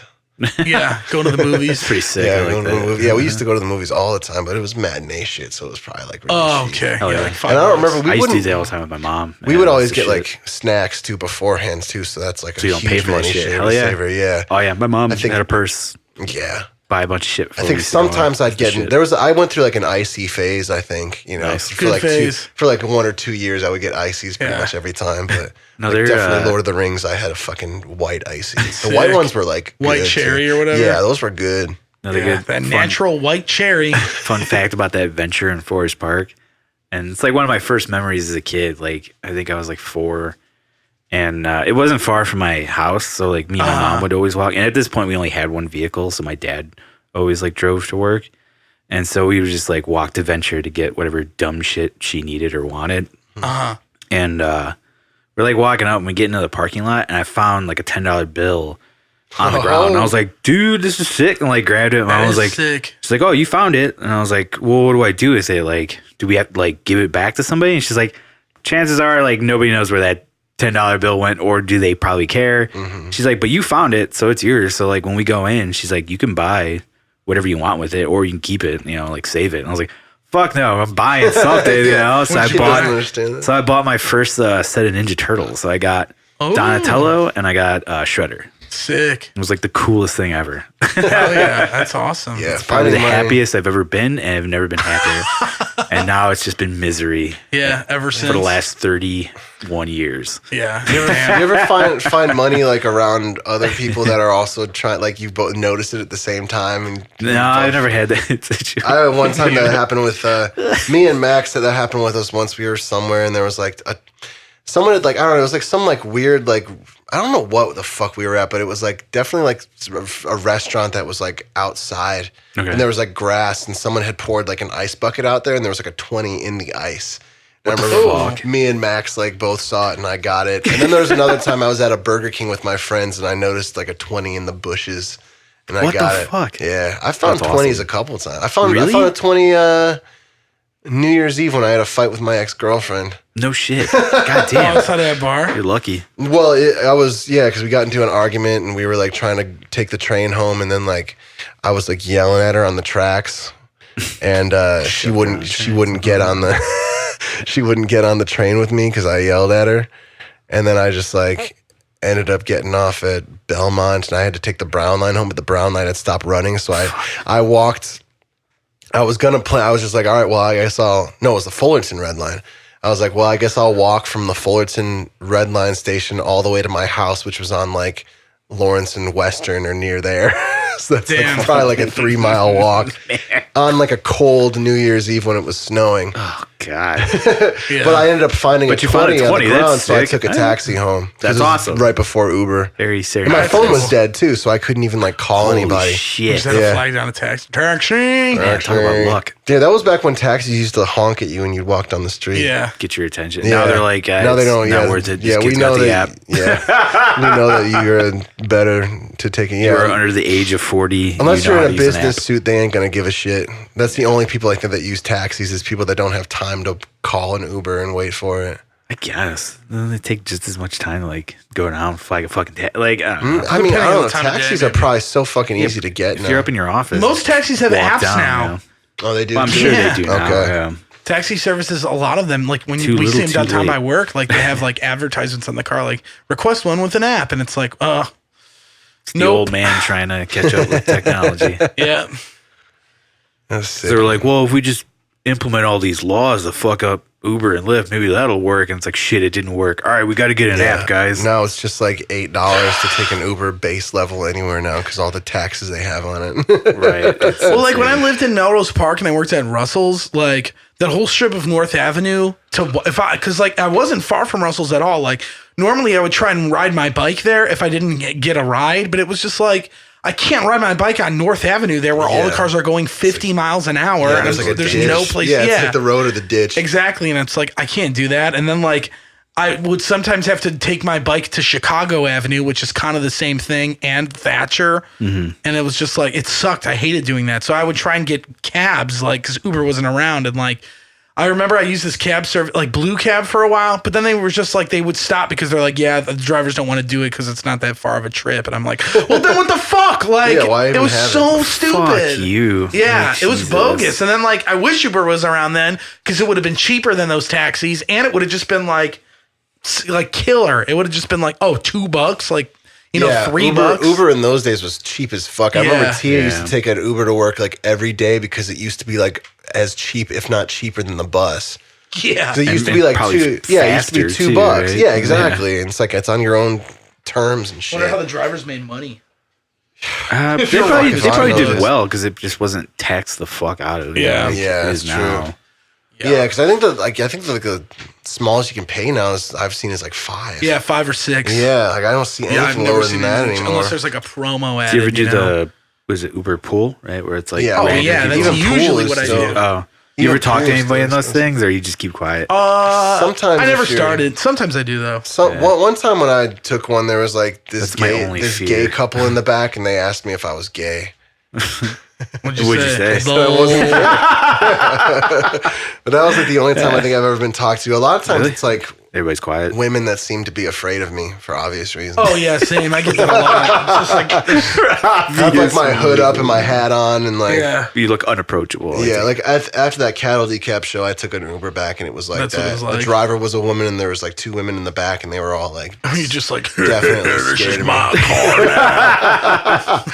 Yeah, go to the movies. Pretty sick. Yeah, going to the movie. Yeah, we used to go to the movies all the time, but it was matinee shit, so it was probably like really cheap. Okay. Yeah, like and I don't remember. I used to do that all the time with my mom. We would always get like snacks too beforehand too, so that's like so you don't pay for money that shit. Hell yeah. Saver. Yeah. Oh yeah, my mom had a purse. Yeah. Buy a bunch of shit. I think sometimes I'd get I went through like an icy phase. I think for like 1 or 2 years I would get ices pretty much every time, but. No, like definitely Lord of the Rings. I had a fucking white icy. The white ones were like white cherry or whatever. Yeah, those were good. No, they're good. That natural white cherry. Fun fact about that adventure in Forest Park, and it's like one of my first memories as a kid. Like I think I was like 4, and it wasn't far from my house, so like me and my mom would always walk. And at this point, we only had one vehicle, so my dad always like drove to work, and so we would just like walk to Venture to get whatever dumb shit she needed or wanted. And we're like walking out and we get into the parking lot and I found like a $10 bill on the ground. And I was like, dude, this is sick. And like grabbed it. And I was like, sick. She's like, oh, you found it. And I was like, well, what do I do? Is it like, do we have to like give it back to somebody? And she's like, chances are like nobody knows where that $10 bill went, or do they probably care? Mm-hmm. She's like, but you found it, so it's yours. So like when we go in, she's like, you can buy whatever you want with it, or you can keep it, like save it. And I was like, fuck no, I'm buying something, So I bought my first set of Ninja Turtles. So I got Donatello and I got Shredder. Sick. It was like the coolest thing ever. Hell yeah, that's awesome. Yeah, it's probably the happiest I've ever been, and I've never been happier. And now it's just been misery. Yeah, ever since. For the last 31 years. Yeah. You ever find money like around other people that are also trying, like you both noticed it at the same time? And no, I've never had that. I had one time that happened with me and Max. That happened with us once. We were somewhere and there was like someone had like, I don't know, it was like some like weird like, I don't know what the fuck we were at, but it was like definitely like a restaurant that was like outside. Okay. And there was like grass and someone had poured like an ice bucket out there and there was like a 20 in the ice. I remember me and Max like both saw it and I got it. And then there was another time I was at a Burger King with my friends and I noticed like a 20 in the bushes and I got it. What the fuck? Yeah, I found That's 20s awesome. a couple times. I found a 20 New Year's Eve when I had a fight with my ex-girlfriend. No shit. God damn. Outside of that bar. You're lucky. Well, because we got into an argument and we were like trying to take the train home, and then like I was like yelling at her on the tracks, and she wouldn't get on the she wouldn't get on the train with me because I yelled at her, and then I just like ended up getting off at Belmont, and I had to take the Brown line home, but the Brown line had stopped running, so I walked. I was gonna play. I was just like, all right, well, I guess it was the Fullerton Red Line. I was like, well, I guess I'll walk from the Fullerton Red Line station all the way to my house, which was on like Lawrence and Western or near there. So that's like probably like a 3-mile walk on like a cold New Year's Eve when it was snowing. Oh God! But I ended up finding a 20 on the ground, so I took a taxi home. That's awesome. Right before Uber. Very serious. And my phone was dead too, so I couldn't even like call anybody. Shit! Just had to flag down a taxi. Taxi. Man, talk about luck. Yeah, that was back when taxis used to honk at you when you'd walk down the street. Yeah. Get your attention. Yeah. Now they're like, now they don't. not worth it. Yeah, Just we kids know got the that. app. Yeah, we know that you're better to take it. You're under the age of 40. Unless you know you're how in a to use an business app. suit, they ain't gonna give a shit. That's the only people like that use taxis is people that don't have time to call an Uber and wait for it. I guess they take just as much time to like go down, flag a fucking like. I don't know. I mean, I Depending on don't know. the time of Taxis day, are probably so fucking easy to get If now. you're up in your office, Most taxis have walk apps down, now. you know. Oh, they do. Well, I'm too? sure Yeah. they do now. Okay. Yeah. Taxi services, a lot of them, like when Too we see them little, too downtown late. by work, like they have like advertisements on the car, like request one with an app, and it's like, It's the old man trying to catch up with technology. yeah. That's So sick. they were like, well, if we just implement all these laws to fuck up Uber and Lyft, maybe that'll work. And it's like, shit, it didn't work. All right, we got to get an app, guys. Now it's just like $8 to take an Uber base level anywhere now because all the taxes they have on it. Right. It's Well, like when I insane. lived in Melrose Park and I worked at Russell's, like that whole strip of North Avenue because like I wasn't far from Russell's at all. Like normally I would try and ride my bike there if I didn't get a ride, but it was just like, I can't ride my bike on North Avenue there where all the cars are going 50 miles an hour. Yeah, and there's like a there's ditch. no place. Yeah, it's like the road or the ditch. Exactly. And it's like, I can't do that. And then like, I would sometimes have to take my bike to Chicago Avenue, which is kind of the same thing, and Thatcher. And it was just like, it sucked. I hated doing that. So I would try and get cabs, like, because Uber wasn't around. And like, I remember I used this cab service, like Blue Cab for a while, but then they were just like, they would stop because they're like, yeah, the drivers don't want to do it because it's not that far of a trip. And I'm like, well, then what the fuck? Like, Yeah, why it even was have so it? stupid. Fuck you. Yeah, Like, it was Jesus. bogus. And then like, I wish Uber was around then because it would have been cheaper than those taxis, and it would have just been like killer. It would have just been like, oh, $2, like, you know, $3. Uber in those days was cheap as fuck. I remember Yeah. Tia used Yeah. to take an Uber to work like every day because it used to be like as cheap, if not cheaper than the bus. Yeah. So it used to And be like probably it used to be faster, $2. too, right? Yeah, exactly. And it's like it's on your own terms and shit. Wonder how the drivers made money. They you're probably, walking they probably on did those. well because it just wasn't taxed the fuck out of it. Yeah. like Yeah, it is that's true. now. Yeah, because I think the smallest you can pay now is I've seen is like 5. Yeah, 5 or 6. Yeah, like I don't see Yeah, I've anything never lower seen than that it anymore. unless there's like a promo ad. Do you ever do was it Uber Pool, right? Where it's like, Yeah, Oh, random yeah, people. that's Even Pool usually is what I still- do. Oh, you Even ever talk to Pool is anybody in still those things, or you just keep quiet? Sometimes I never if you're- started. Sometimes I do though. One time when I took one, there was like this That's my only fear. gay couple in the back, and they asked me if I was gay. What'd What'd you say? So it wasn't but that was like the only time I think I've ever been talked to. A lot of times Really? it's like Everybody's quiet. women that seem to be afraid of me for obvious reasons. Oh yeah, same. I get that a lot. It's just like, I have like my hood up and my hat on, and like yeah. You look unapproachable. yeah, like after that Cattle Decap show, I took an Uber back, and it was like That's what that. it was like. The driver was a woman, and there was like 2 women in the back, and they were all like, You just like Definitely this scared is of my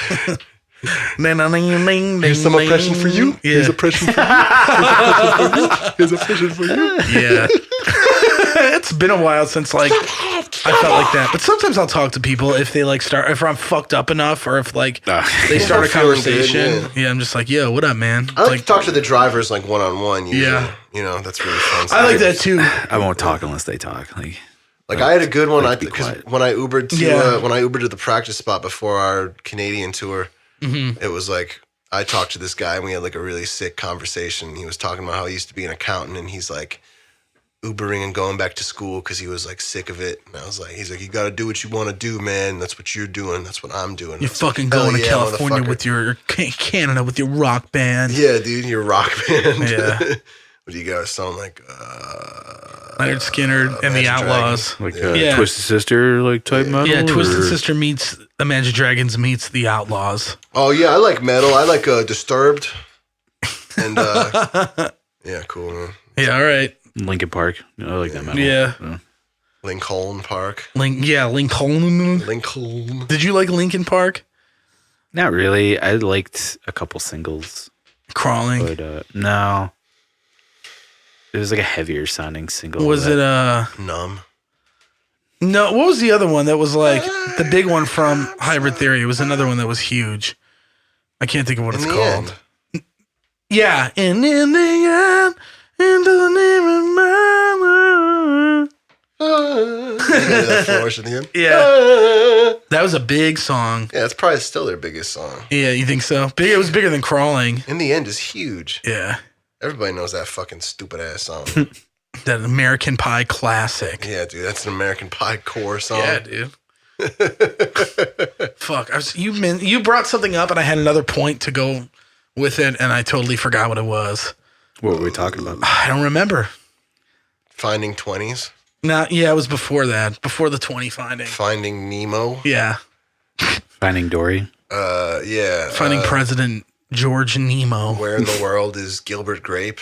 car. "Here's some oppression for you. Here's Yeah. oppression for you. Here's oppression for you." Yeah. It's been a while since like I felt like that. But sometimes I'll talk to people if they like start if I'm fucked up enough or if like they start a Feeling good, conversation. Yeah, I'm just like, yo, what up, man? I like to talk to the drivers like one-on-one. Usually. Yeah. You know, that's really fun. I like that too. I won't talk unless they talk. Like Like I had a good one. Like, be Because quiet. when I Ubered to Yeah. the practice spot before our Canadian tour, it was like I talked to this guy and we had like a really sick conversation. He was talking about how he used to be an accountant, and he's like, Ubering and going back to school because he was like sick of it. And I was like, he's like, you got to do what you want to do, man. That's what you're doing. That's what I'm doing. You're fucking going to California with your Canada with your rock band. Yeah, dude, your rock band. Yeah. What do you guys sound like? Leonard Skinner and the Outlaws. Like Twisted Sister, like type metal. Yeah, Twisted Sister meets Imagine Dragons meets the Outlaws. Oh yeah, I like metal. I like Disturbed. And yeah, cool, man. Yeah, all right. Linkin Park. I like that metal. Yeah. Lincoln Park. Lincoln. Lincoln. Did you like Linkin Park? Not really. I liked a couple singles. Crawling. But no. It was like a heavier sounding single. Was it Numb? No, what was the other one that was like the big one from Hybrid Theory? It was another one that was huge. I can't think of what it's called. End. Yeah, and in the end, into the name of mama. That flourish at the end. Yeah, that was a big song. Yeah, it's probably still their biggest song. Yeah, you think so? It was bigger than Crawling. In the End is huge. Yeah. Everybody knows that fucking stupid ass song. That American Pie classic. Yeah, dude, that's an American Pie core song. Yeah, dude. Fuck, you brought something up, and I had another point to go with it, and I totally forgot what it was. What were we talking about? I don't remember. Finding 20s. No, yeah, it was before that. Before the 20 finding. Finding Nemo. Yeah. Finding Dory. Yeah. Finding President George Nemo. Where in the world is Gilbert Grape?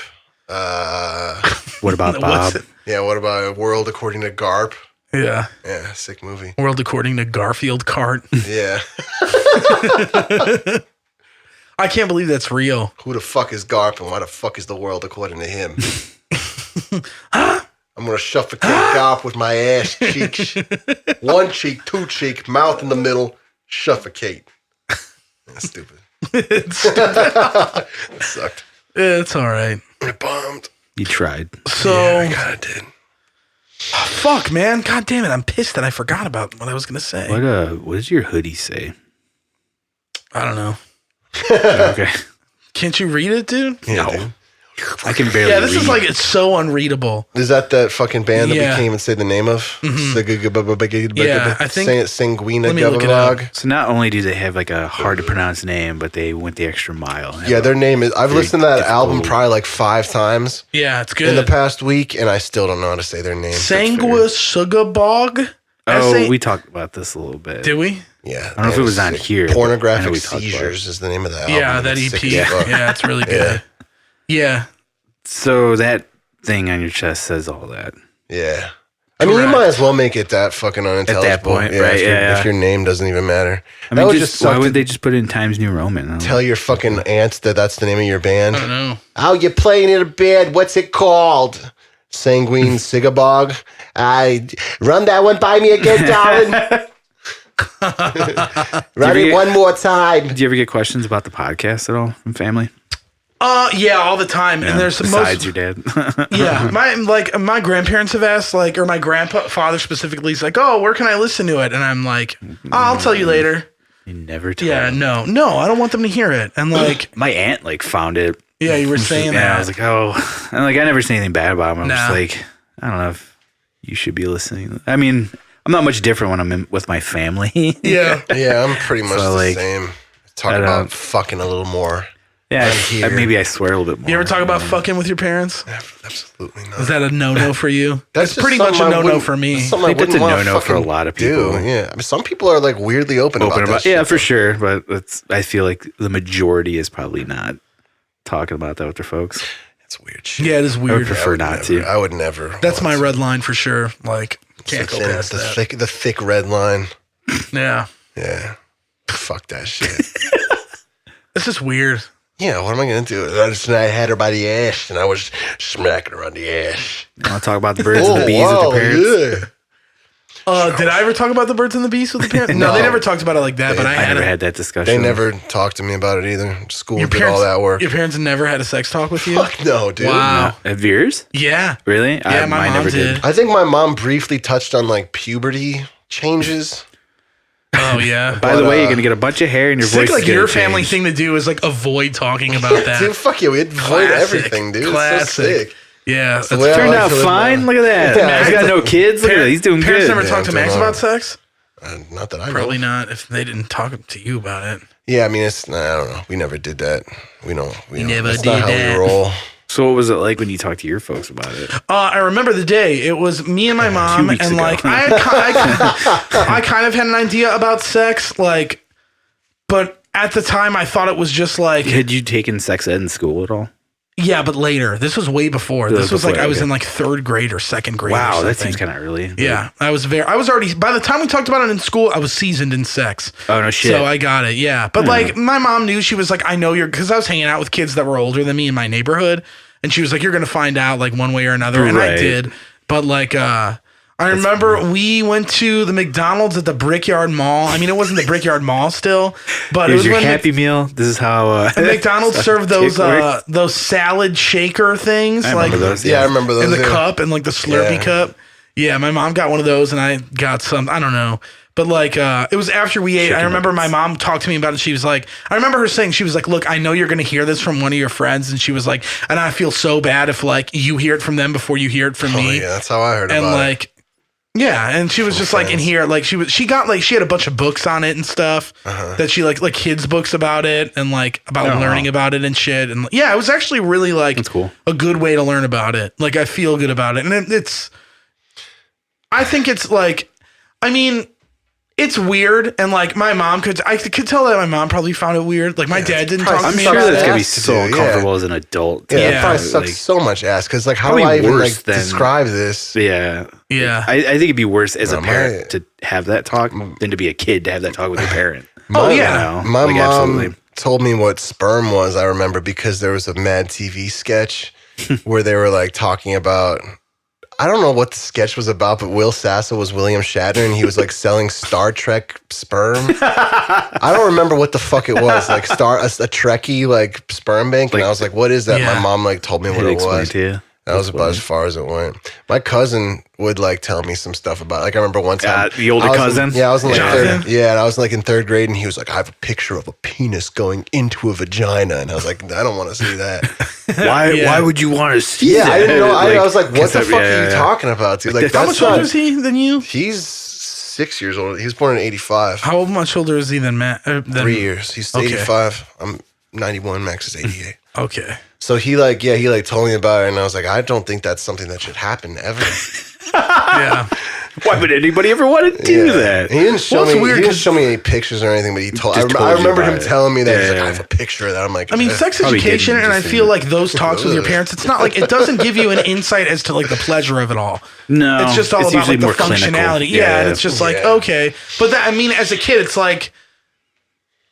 What about Bob? Yeah, what about World According to Garp? Yeah. Yeah, sick movie. World According to Garfield Cart. Yeah. I can't believe that's real. Who the fuck is Garp and why the fuck is the world according to him? I'm going to suffocate Garp with my ass cheeks. One cheek, two cheek, mouth in the middle, suffocate. That's stupid. It's stupid. That sucked. It's all right. I bombed. You tried. So, Yeah, I kind of did. fuck, man. God damn it. I'm pissed that I forgot about what I was going to say. What does your hoodie say? I don't know. Okay. Can't you read it, dude? Yeah, No. dude. I can barely Yeah, this read. is like, it's so unreadable. Is that fucking band that Yeah. we can't even say the name of? Yeah, I think- Sanguina let me look it up. Gavarog. So not only do they have like a hard to pronounce name, but they went the extra mile. and Yeah, have their a name is. I've very listened to that difficult- album probably like 5 times Yeah, it's in the good. past week, and I still don't know how to say their name. Sanguisugabog? Oh, we talked about this a little bit. Did we? Yeah, I don't know if it was on here, but I know Pornographic we talked about it. Seizures is the name of the album. Yeah, that It's EP. sick as fuck. Yeah, it's really good. Yeah. So that thing on your chest says all that. Yeah. I mean, you Correct. might as well make it that fucking unintelligible. point, right, If your name doesn't even matter. I That mean, would just, suck why to would they just put it in Times New Roman? I don't know. tell your fucking aunts that that's the name of your band? I don't know. Oh, you're playing in a band. What's it called? Sanguine Sigabog. I run that one by me again, darling. Run it one more time. Do you ever get questions about the podcast at all from family? Yeah, all the time. And there's Besides your dad. yeah, my grandparents have asked, like, or my grandfather specifically is like, oh, where can I listen to it? And I'm like, oh, I'll tell you later. You never told Yeah, me. no, I don't want them to hear it. And like, My aunt like found it. yeah, you were saying Yeah, that. I was like, oh, and like I never say anything bad about him. I'm Nah. just like, I don't know if you should be listening. I mean, I'm not much different when I'm with my family. yeah. Yeah, I'm pretty much So, the like, same. Talk I don't- about fucking a little more. Yeah, here. maybe I swear a little bit more. You ever talk about fucking with your parents? Absolutely not. Is that a no-no for you? That's just pretty much a something I no-no wouldn't- for me. that's something I think that's wouldn't a wanna no-no for a fucking lot of do. people. Yeah, I mean, some people are like weirdly open about that Yeah, shit. for sure. But I feel like the majority is probably not talking about that with their folks. It's weird shit. Yeah, it is I would weird. prefer not to. I would never. That's my want red line for sure. Like, can't to. go past that. The thick red line. Yeah. Yeah. Fuck that shit. It's just weird. Yeah, what am I going to do? I had her by the ass, and I was smacking her on the ass. You want to talk about the birds and the bees with their parents? Yeah. Did I ever talk about the birds and the bees with the parents? No, they never talked about it like that, but I I had never it. had that discussion. They never talked to me about it either. School Your did all that work. Your parents never had a sex talk with you? Fuck no, dude. Wow. Have yours? Yeah. Really? Yeah, my mom never did. I think my mom briefly touched on like puberty changes. Oh, yeah. By the way, you're gonna get a bunch of hair and your It's like, voice. is your gonna family change. thing to do is like avoid talking about that. Dude, fuck you. We avoid Classic. everything, dude. It's so Classic. sick. Yeah, the way I Turned like out to live fine. my- Look at that. Yeah. He's got no kids. Look at that. He's doing Parents good. never talked to I'm Max doing about sex? Not that I know. Probably not if they didn't talk to you about it. Yeah, I mean, I don't know. We never did that. We never did not how that. we roll. So what was it like when you talked to your folks about it? I remember the day. It was me and my mom, weeks and ago. like I kind of had an idea about sex, like, but at the time I thought it was just like, Had you taken sex ed in school at all? yeah, but later. This was way before. This was like before, I was okay. in like 3rd grade or 2nd grade. or Wow, that something. seems kind of early. Yeah, I was already, by the time we talked about it in school, I was seasoned in sex. Oh, no shit. So I got it, yeah. But like, my mom knew. She was like, I know because I was hanging out with kids that were older than me in my neighborhood. And she was like, you're going to find out like one way or another. And I Right. did. But like, I remember we went to the McDonald's at the Brickyard Mall. I mean, it wasn't the Brickyard Mall still, but it Here's was your when Happy Meal. This is how McDonald's served those works. those salad shaker things. I like remember those. Yeah, I remember those. in the yeah. cup and like the Slurpee Yeah. cup. Yeah, my mom got one of those and I got some. I don't know. But like, it was after we ate. I Chicken remember my nuggets. mom talked to me about it. She was like, I remember her saying, she was like, look, I know you're going to hear this from one of your friends. And she was like, and I feel so bad if like you hear it from them before you hear it from Oh, me. yeah, that's how I heard And about like, yeah, and she was just like in friends. here, like she got like she had a bunch of books on it and stuff that she like kids books about it and like about learning about it and shit. And yeah, it was actually really like That's cool. a good way to learn about it. Like I feel good about it, and I think it's like, I mean, it's weird, and like my mom I could tell that my mom probably found it weird. Like my dad didn't talk probably to I'm me sure about that's it. gonna be ass to so do, uncomfortable as an adult. Yeah, Yeah. that probably sucks Like, so much ass because like how do Probably I even worse like than- describe this? Yeah. Yeah. I think it'd be worse as a No, parent my- to have that talk than to be a kid to have that talk with your parent. Oh, yeah. You know? My Like, mom absolutely. told me what sperm was, I remember, because there was a Mad TV sketch where they were like talking about, I don't know what the sketch was about, but Will Sasso was William Shatner and he was like selling Star Trek sperm. I don't remember what the fuck it was, like a Trekkie like sperm bank. And Like- I was like, what is that? Yeah. My mom like told me what I'd it explain was. to you. That was about as far as it went. My cousin would like tell me some stuff about. Like I remember one time, The older I was in- cousin? yeah, I was in like Jonathan? third. Yeah, and I was like in 3rd grade, and he was like, "I have a picture of a penis going into a vagina," and I was like, "I don't want to see that." Why? Yeah. Why would you want to see Yeah, that? I didn't know. I was like, "What the concept- fuck yeah, are you yeah. talking about, dude?" Like, How that's much older not. is he than you? He's 6 years old. He was born in '85. How much older is he than Matt? Than, 3 years. He's Okay. 85. I'm 91. Max is 88. Okay. So he like told me about it, and I was like, I don't think that's something that should happen ever. Yeah. Why would anybody ever want to do that? He didn't show Well, it's me. weird He didn't 'cause- show me any pictures or anything, but he told. I, Just rem- told I you remember about him it. telling me that he's like, Yeah. I have a picture of that. I'm like, I mean, eh. sex Probably education, didn't and I just feel say like those talks with your parents, it's not like it doesn't give you an insight as to like the pleasure of it all. No, It's just all about usually like the more clinical. functionality. Yeah, and it's just like, Yeah. okay. But that, I mean, as a kid, it's like,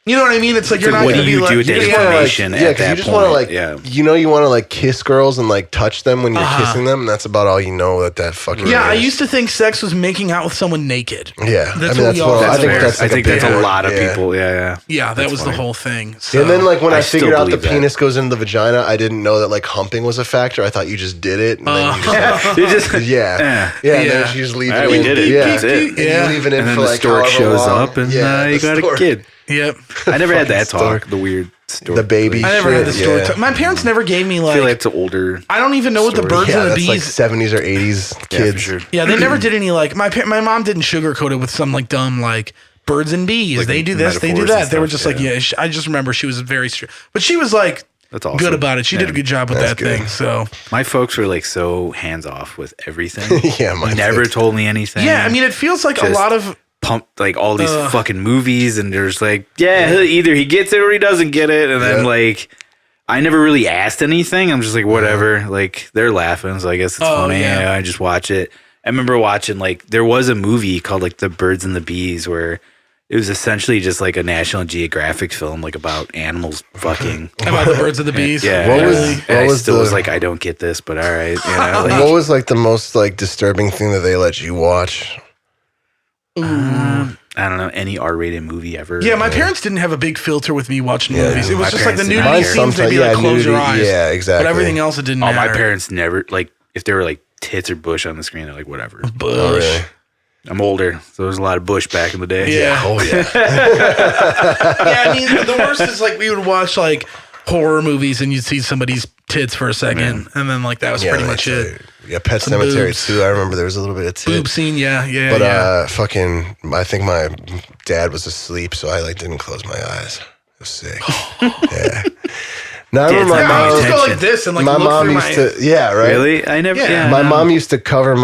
you know what I mean? It's like you're like, not what going to do be you do like, with you're that gonna wanna, have, information yeah, at 'cause that you just point? want to like, yeah. you want to like kiss girls and like touch them when you're kissing them, and that's about all you know that fucking. yeah, I is. used to think sex was making out with someone naked. Yeah, That's what we all- I that's think fair. that's. Like I think a that's big a one. lot of Yeah. people. Yeah. Yeah, that was funny. the whole thing. So, And then, like, when I still figured out the believe that. penis goes into the vagina, I didn't know that like humping was a factor. I thought you just did it. And then you just, You just, yeah, Yeah. And then Yeah. you just leave All it right, we in. did it. Yeah, That's it. And Yeah. you leave it in and then for the like stork however shows long. up and yeah, you the got stork. a kid. yep. I never had that stork. talk. The weird stork. The baby. I never had the shit, story. yeah. My parents never gave me I like, feel like it's an older. I don't even know what the story. birds Yeah, and the that's like bees. 70s or 80s Yeah, kids. for sure. Yeah, they never did any like my mom didn't sugarcoat it with some like dumb like birds and bees. Like they do this, they do metaphors and that. They were stuff, just like, yeah. yeah. I just remember she was very strict, but she was like That's awesome. good about it. She did a Yeah. good job with That's that good. thing. So My folks were like so hands off with everything. Yeah, mine Never too. told me anything. yeah, I mean, it feels like a Just- lot of Pump like all these fucking movies, and there's like, either he gets it or he doesn't get it, and then Yeah. like. I never really asked anything. I'm just like, whatever. Like, they're laughing, so I guess it's funny. yeah. Yeah, I just watch it. I remember watching, like, there was a movie called, like, The Birds and the Bees, where it was essentially just, like, a National Geographic film, like, about animals fucking. about the birds and the bees. Yeah. What yeah. was- And what I was still the- was like, I don't get this, but all right. You know, like, What was like the most like disturbing thing that they let you watch? I don't know, any R-rated movie ever. Yeah, my parents didn't have a big filter with me watching Yeah. movies. It was My just like the parents nudity didn't either. scenes. They'd be like, close your eyes. Yeah, exactly. But everything else, it didn't Oh, matter. my parents never, like, if there were, like, tits or bush on the screen, they're like, whatever. Bush. Oh, really? I'm older, so there was a lot of bush back in the day. Yeah. Oh yeah. Yeah, I mean, the worst is like we would watch like horror movies and you'd see somebody's tits for a second, and then like that was pretty much it. Yeah, Pet Cemetery too. I remember there was a little bit of boob scene. Yeah. But fucking, I think my dad was asleep, so I like didn't close my eyes. It was sick. Yeah. No, I remember I used to go like this and like my look mom through used to. Yeah, right. Really? I never. Yeah. My mom used to cover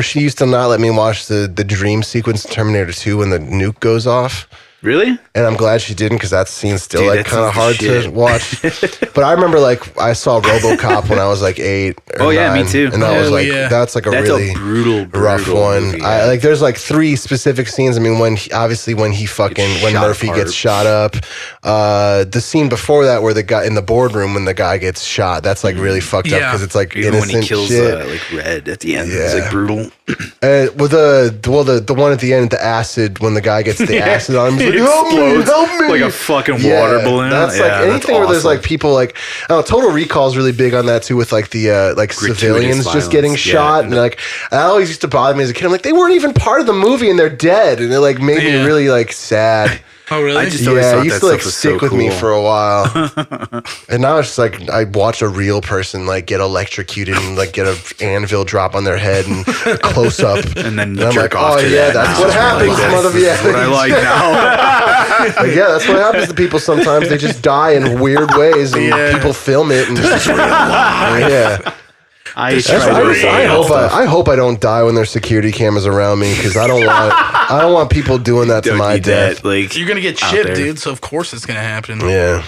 she used to not let me watch the dream sequence in Terminator 2 when the nuke goes off. Really? And I'm glad she didn't, because that scene's still like kind of hard to watch. But I remember like I saw RoboCop when I was like 8. Or 9, me too. And that was like that's like a really brutal rough one. Movie, I like there's like 3 specific scenes. I mean, when Murphy gets shot up, the scene before that where the guy in the boardroom when the guy gets shot, that's like really fucked up because it's like even innocent when he kills shit. like Red at the end. It's like brutal. The one at the end, the acid, when the guy gets the acid on him, he's like, help me, like a fucking water balloon. That's like anything where there's like people like, I don't know, Total Recall is really big on that too, with like the like civilians just getting shot, and like that always used to bother me as a kid. I'm like, they weren't even part of the movie and they're dead, and it like made me really like sad. Oh really? I just always it thought used that to like stuff was stick so with me cool. for a while. And now it's just like I watch a real person like get electrocuted and like get an anvil drop on their head and a close up, and then I'm jerk like, off oh to yeah, that. that's what happens, motherfucker. That's what I like now. Like, yeah, that's what happens to people sometimes. They just die in weird ways, and people film it. And just, yeah. I hope I don't die when there's security cameras around me, because I don't want people doing that to my death. Like, you're gonna get shit, dude. So of course it's gonna happen. Yeah,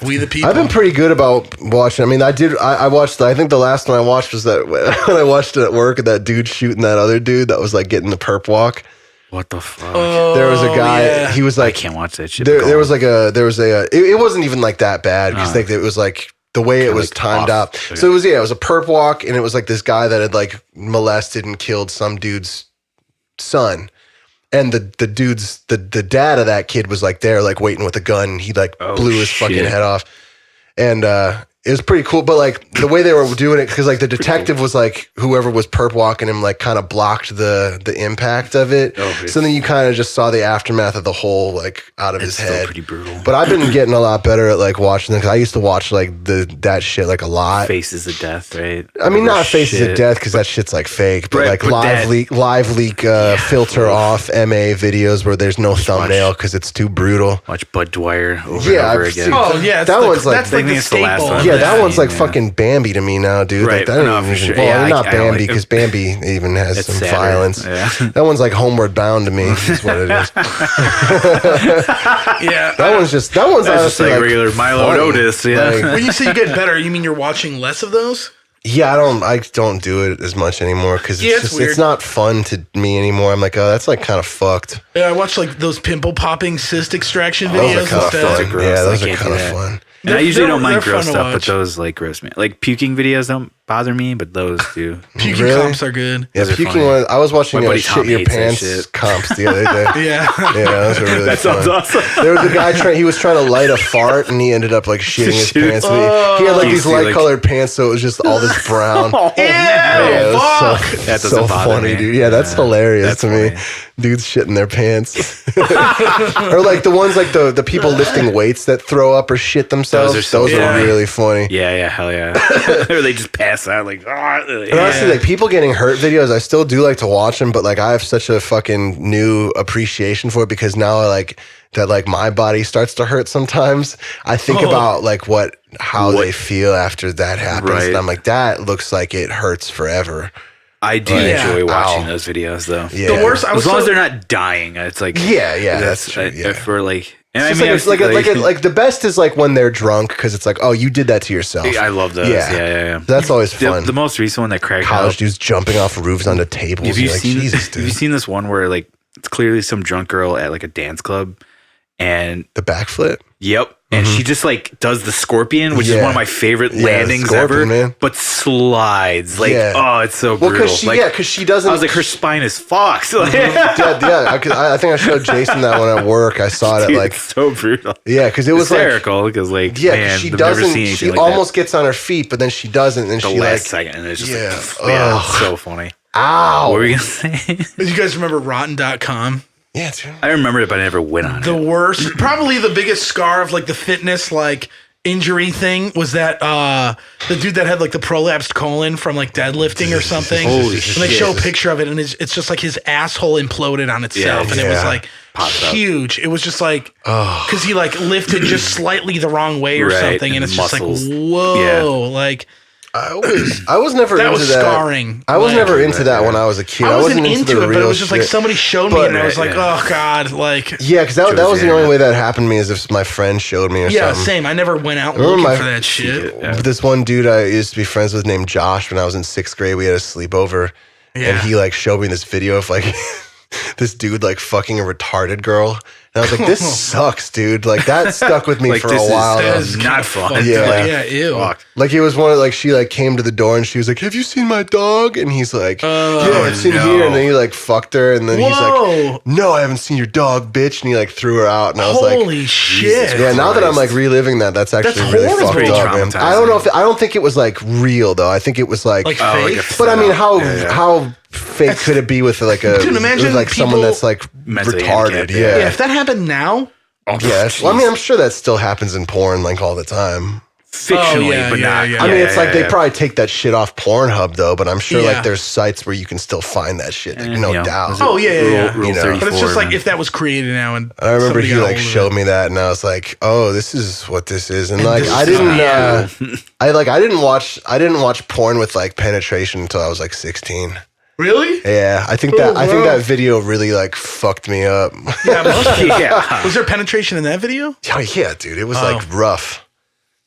we the people. I've been pretty good about watching. I mean, I watched. I think the last one I watched was that when I watched it at work, and that dude shooting that other dude that was like getting the perp walk. What the fuck? There was a guy. He was like, I can't watch that shit. There was it wasn't even like that bad, because like it was like the way it was timed out. Okay. So it was a perp walk, and it was like this guy that had like molested and killed some dude's son. And the dude's the dad of that kid was like there, like waiting with a gun. And he like blew his fucking head off. And it was pretty cool. But like the way they were doing it, because like the detective was like, whoever was perp walking him like kind of blocked the impact of it. So then you kind of just saw the aftermath of the hole like out of his head. Pretty brutal. But I've been getting a lot better at like watching them, because I used to watch like that shit like a lot. Faces of Death, right? I mean, not Faces of Death, because that shit's like fake, but like live leak filter off MA videos where there's no thumbnail because it's too brutal. Watch Bud Dwyer over and over again. Oh yeah, that one's like that's like the staple. Yeah, that one's like fucking Bambi to me now, dude. Right. Like, that No, even, for sure. well, not Bambi, because Bambi even has some sadder. violence. Yeah. That one's like Homeward Bound to me. Is what it is. Yeah, that one's that's honestly just like regular Milo and Otis. Yeah. Like, when you say you get better, you mean you're watching less of those? Yeah, I don't do it as much anymore, because it's not fun to me anymore. I'm like, oh, that's like kind of fucked. Yeah, I watch like those pimple popping cyst extraction videos. Those are kind of fun. Yeah, those are kind of fun. And I usually don't mind gross fun to stuff, but watch. those like gross me. Like puking videos don't bother me, but those do. Puking Really? comps are good. Yeah, Those are puking funny. one. I was watching My buddy shit Tom your hates that pants shit. comps the other day. Yeah. Those are really That fun. sounds awesome. There was a guy he was trying to light a fart, and he ended up like shitting his pants. And he had like You these see, light colored pants, so it was just all this brown. Yeah, it was fuck. That doesn't so bother funny, me. dude. Yeah, that's hilarious that's to me. funny. Dudes shitting their pants. Or like the ones like the people lifting weights that throw up or shit themselves. Those are so Those are funny. really funny. Yeah, hell yeah. Or they just pass out like. And honestly, like people getting hurt videos, I still do like to watch them, but like I have such a fucking new appreciation for it, because now I like that like my body starts to hurt sometimes. I think about like how they feel after that happens, Right. and I'm like, that looks like it hurts forever. I do enjoy watching those videos though. Yeah. The worst. As long as they're not dying, it's like that's true. Yeah. If we're like, and I It's mean, just like the best is like when they're drunk, because it's like, oh, you did that to yourself. I love those. Yeah. That's always fun. The most recent one that cracked College up. dudes jumping off roofs onto tables. Have you You're like, seen? Jesus, dude. Have you seen this one where like it's clearly some drunk girl at like a dance club, and The backflip? yep. And she just like does the scorpion, which is one of my favorite landings scorpion, ever. man. But slides like, Yeah. oh, it's so brutal. Because she doesn't. I was like, her spine is fucked. I think I showed Jason that one at work. I saw it Dude, at like, it's so brutal. yeah, because it was Hysterical because like, yeah, man, she I've never doesn't. seen anything She like almost gets on her feet, but then she doesn't, and that. The she last like, second, and it's just yeah, like, yeah, it's so funny. ow. What were we gonna say? You guys remember Rotten.com? Yeah, dude. I remember it, but I never went on The it. worst, probably the biggest scar of like the fitness like injury thing was that the dude that had like the prolapsed colon from like deadlifting or something. Holy and they show a picture of it, and it's just like his asshole imploded on itself, and it was like huge. It was just like because he like lifted just slightly the wrong way or something, and it's muscles. just like whoa, like. I was never that into was that. scarring. I was never into that when I was a kid. I wasn't into the it, but it was just like somebody showed me, and I was like, yeah. oh god, like yeah, because that was the only way that happened to me is if my friend showed me or something. same. I never went out looking for that shit. This one dude I used to be friends with named Josh when I was in 6th grade. We had a sleepover, and he like showed me this video of like this dude like fucking a retarded girl. And I was like, this sucks, dude. Like that stuck with me like, for a while. That is not fun. Yeah. Ew. Fuck. Like it was one of like she like came to the door and she was like, "Have you seen my dog?" And he's like, "Yeah, it's in here." And then he like fucked her, and then he's like, "No, I haven't seen your dog, bitch." And he like threw her out, and I was like, holy shit. "Yeah." Now that I'm like reliving that, that's actually That's really horrible. fucked Pretty up, man. traumatizing. I don't know if I don't think it was like real though. I think it was like Like like fake. a but I mean, setup. how fake could it be with like a Dude, imagine with, like someone people- that's like Mentally retarded? handicapped, Yeah. Yeah, if that happened now, Yes. Well, I mean, I'm sure that still happens in porn like all the time. Fictionally, yeah, but yeah, not. yeah. I mean, it's like they yeah. probably take that shit off Pornhub though, but I'm sure Yeah. like there's sites where you can still find that shit, like, no you know, doubt. is it Oh, yeah. Rule You know. 34. but it's just like man. if that was created now, and I remember somebody he got like hold of showed it. me that, and I was like, "Oh, this is what this is." And like, this I is didn't, not I didn't watch porn with like penetration until I was like 16. Really? Yeah, I think that video really like fucked me up. Yeah, most yeah. Was there penetration in that video? Oh yeah, dude, it was like rough.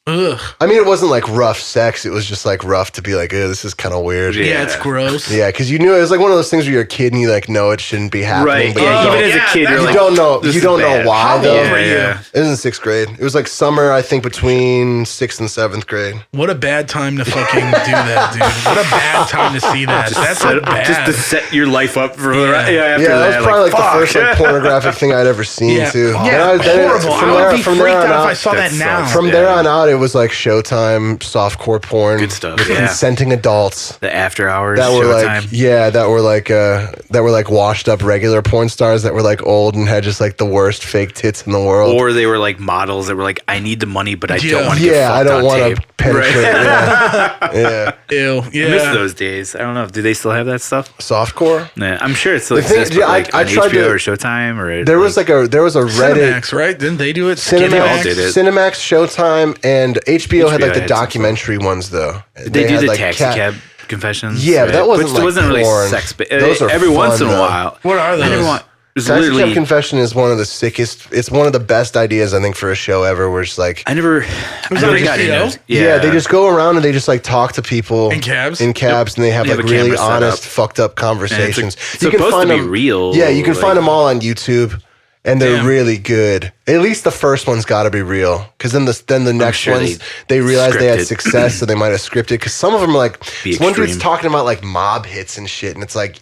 Ugh. I mean, it wasn't like rough sex. It was just like rough to be like, "Oh, this is kind of weird." Yeah, it's gross. Yeah, because you knew it was like one of those things where you're a kid and you like know it shouldn't be happening, Right. but Yeah. you Even don't, as a kid, that's- you're you like, don't know. this You is don't know bad. why How old though. were you? Yeah. It was in 6th grade. It was like summer, I think, between 6th and 7th grade. What a bad time to fucking do that, dude. What a bad time to see that. That's like bad. Just to set your life up for the right. Yeah, after Yeah, that was probably like the fuck. first like pornographic thing I'd ever seen yeah, too. yeah, And then horrible. I would be freaked out if I saw that that now. sucks. From Yeah. there on out, it was like Showtime, softcore porn, Good stuff, with yeah. consenting adults. The after hours That were Showtime. like washed up regular porn stars that were like old and had just like the worst fake tits in the world. Or they were like models that were like, I need the money, but I Yeah. don't want to get Yeah, I fucked don't on want to tape. penetrate. Right. Yeah. Ew. Yeah. I miss those days. I don't know. Do they still have that stuff? Softcore. Yeah, I'm sure it still The thing- exists. yeah, but like I on tried HBO to- or Showtime or There was a Reddit. Cinemax, right? Didn't they do it? Cinemax, all did it. Cinemax, Showtime, and HBO had like the had some documentary ones though. They do had, the like, taxi cab confessions. Yeah, but that wasn't, Which like, wasn't really porn. sex. But Those are every once in fun, a though. while. What are I never those? want. It was Taxi Cab literally. Confession is one of the sickest. It's one of the best ideas I think for a show ever. Where it's like, I never that got HBO? into it. yeah, they just go around and they just like talk to people In cabs? and they have They have like a really camera set honest, up. fucked up conversations. it's supposed to be real, Yeah, you can like- find them all on YouTube. And they're Damn. really good. At least the first one's got to be real, because then the next sure ones they realized they had scripted. success, so they might have scripted. Because some of them are like Be one dude's extreme. talking about like mob hits and shit, and it's like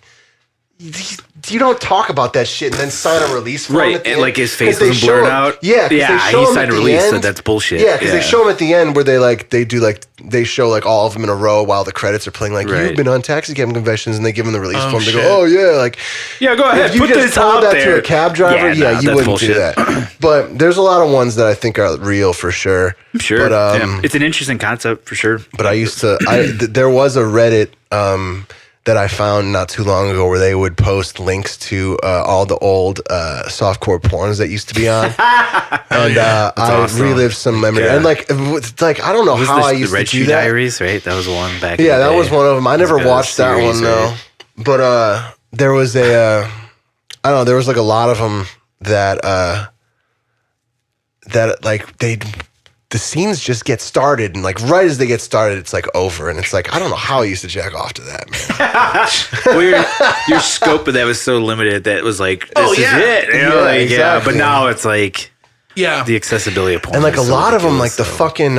you don't talk about that shit and then sign a release form. Right, at the and end. like his face 'Cause they wasn't show blurred him- out. Yeah, 'cause yeah, they show he him signed at a the release, so end. that's bullshit. Yeah, because they show them at the end where they show like all of them in a row while the credits are playing. Like Right. you've been on Taxi Cab Confessions, and they give them the release Oh, form. They shit. go, oh yeah, like Yeah, go ahead. if you Put just this told out that there. to a cab driver, Yeah, you that's wouldn't bullshit. do that. But there's a lot of ones that I think are real for sure. I'm sure. But yeah. It's an interesting concept for sure. but I used to. There was a Reddit that I found not too long ago where they would post links to all the old softcore porns that used to be on, and I awesome. relived some memory. Yeah. And like I don't know Was how this I the used Red to Shoe do that. Diaries, right? That was one back. Yeah, in the that day. was one of them. I never It's got a watched that series, one though. right? But there was a I don't know. There was like a lot of them that like the scenes just get started, and like right as they get started, it's like over, and it's like I don't know how I used to jack off to that, man. Well, your scope of that was so limited that it was like, this Oh, is yeah. it. You know, Yeah, like, exactly. but now it's like Yeah. the accessibility of porn. And like a is so lot of them, like the ridiculous, so- fucking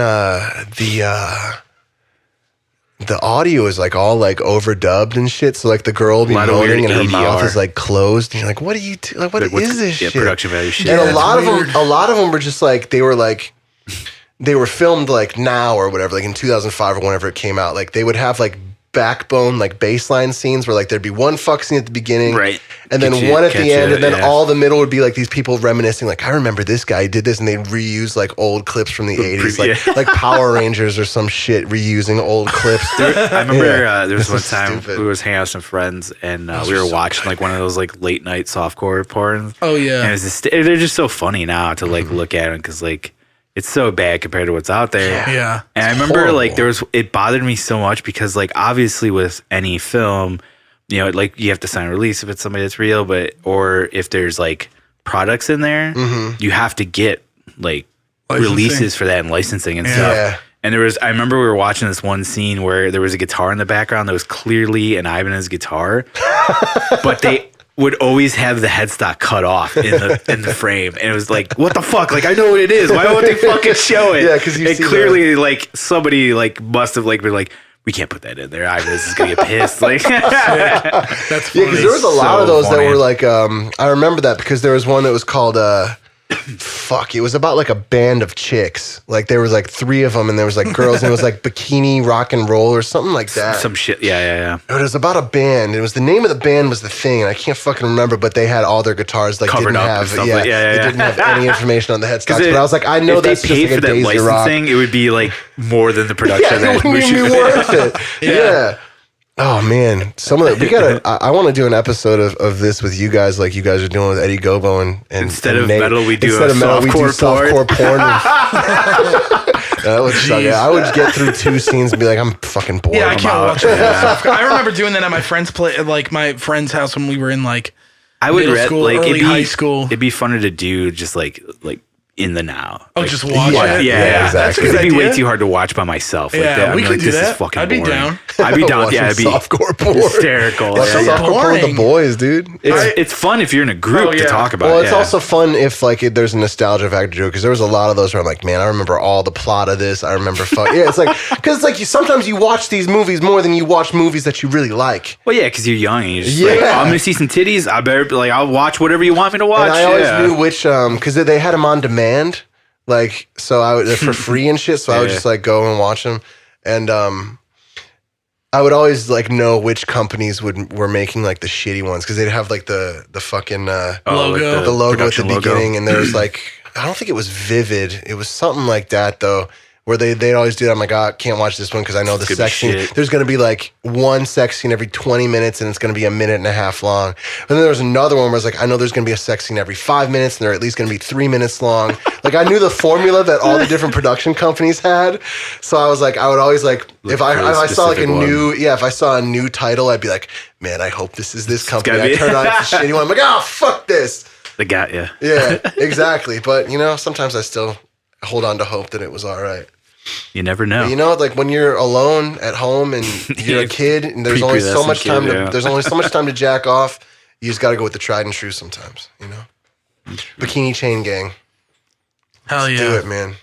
the audio is like all like overdubbed and shit. So like the girl will be lot of moaning weird and her mouth ADR. is like closed, and you're like, what are you do? Like, what Like, what's- is this yeah, shit? production value shit. And Yeah, a lot of it's them, were just like they were filmed like now or whatever, like in 2005 or whenever it came out. Like they would have like backbone like baseline scenes where like there'd be one fuck scene at the beginning, Right. and then one at the end, and then all the middle would be like these people reminiscing, like I remember this guy did this, and they'd reuse like old clips from the 80s, like Power Rangers or some shit, reusing old clips. I remember there was one time we was hanging out with some friends, and we were watching like one of those like late night softcore porns. Oh yeah, and they're just so funny now to like look at them because like it's so bad compared to what's out there. Yeah. And I remember like it bothered me so much because like obviously with any film, you know, like you have to sign a release if it's somebody that's real, or if there's like products in there, you have to get like releases for that and licensing and stuff. And I remember we were watching this one scene where there was a guitar in the background that was clearly an Ibanez guitar, but they would always have the headstock cut off in the frame, and it was like, what the fuck? Like I know what it is. Why won't they fucking show it? Yeah, because you see clearly like somebody like must have like been like, we can't put that in there. Ibanez is gonna get pissed. Like that's funny. because there was a lot of those that were like, I remember that because there was one that was called it was about like a band of chicks. Like there was like 3 of them, and there was like girls, and it was like bikini rock and roll or something like that. Some shit. Yeah. It was about a band. It was the name of the band was the thing, and I can't fucking remember. But they had all their guitars like covered didn't up have, and stuff. They didn't have any information on the headstocks. But I was like, I know if that's they just paid like for a that Daisy Rock. licensing, it would be like more than the production. Yeah, it wouldn't even be worth it. Yeah. Oh man, some of that I want to do an episode of this with you guys, like you guys are doing with Eddie Gobo and instead and of Nate. metal, we do softcore porn. That would suck. I would get through 2 scenes and be like, I'm fucking bored. Yeah, I can't watch it. I remember doing that at my friend's my friend's house when we were in like middle school, like early high school. It'd be funner to do just like in the now. Oh, like, just watch it. Yeah, exactly. It'd be way too hard to watch by myself. Like that. We could do this that. Is fucking I'd be boring. down. I'd be down. Yeah, it'd be softcore porn. Hysterical. Softcore porn with the boys, dude. It's fun if you're in a group to talk about. Well, it's also fun if like there's a nostalgia factor to it, because there was a lot of those where I'm like, man, I remember all the plot of this. I remember it's like because it's like sometimes you watch these movies more than you watch movies that you really like. Well, yeah, because you're young and you're just like, I'm gonna see some titties. I better like I'll watch whatever you want me to watch. And I always knew which because they had them on demand. Like, so I would for free and shit. So I would just like go and watch them, and I would always like know which companies were making like the shitty ones, because they'd have like the fucking logo, the logo at the beginning, logo. and there was like I don't think it was Vivid. It was something like that though, where they'd always do that. I'm like, I can't watch this one because I know the sex scene. There's going to be like one sex scene every 20 minutes, and it's going to be a minute and a half long. And then there was another one where I was like, I know there's going to be a sex scene every 5 minutes, and they're at least going to be 3 minutes long. Like I knew the formula that all the different production companies had. So I was like, I would always like, if I saw like if I saw a new title, I'd be like, man, I hope this is this company. I turn on the shitty one. I'm like, oh, fuck this. They got you. Yeah, exactly. But sometimes I still hold on to hope that it was all right. You never know. But, like when you're alone at home and you're a kid, and there's only so much time. There's only so much time to jack off. You just got to go with the tried and true sometimes. Bikini Chain Gang. Hell yeah, do it, man.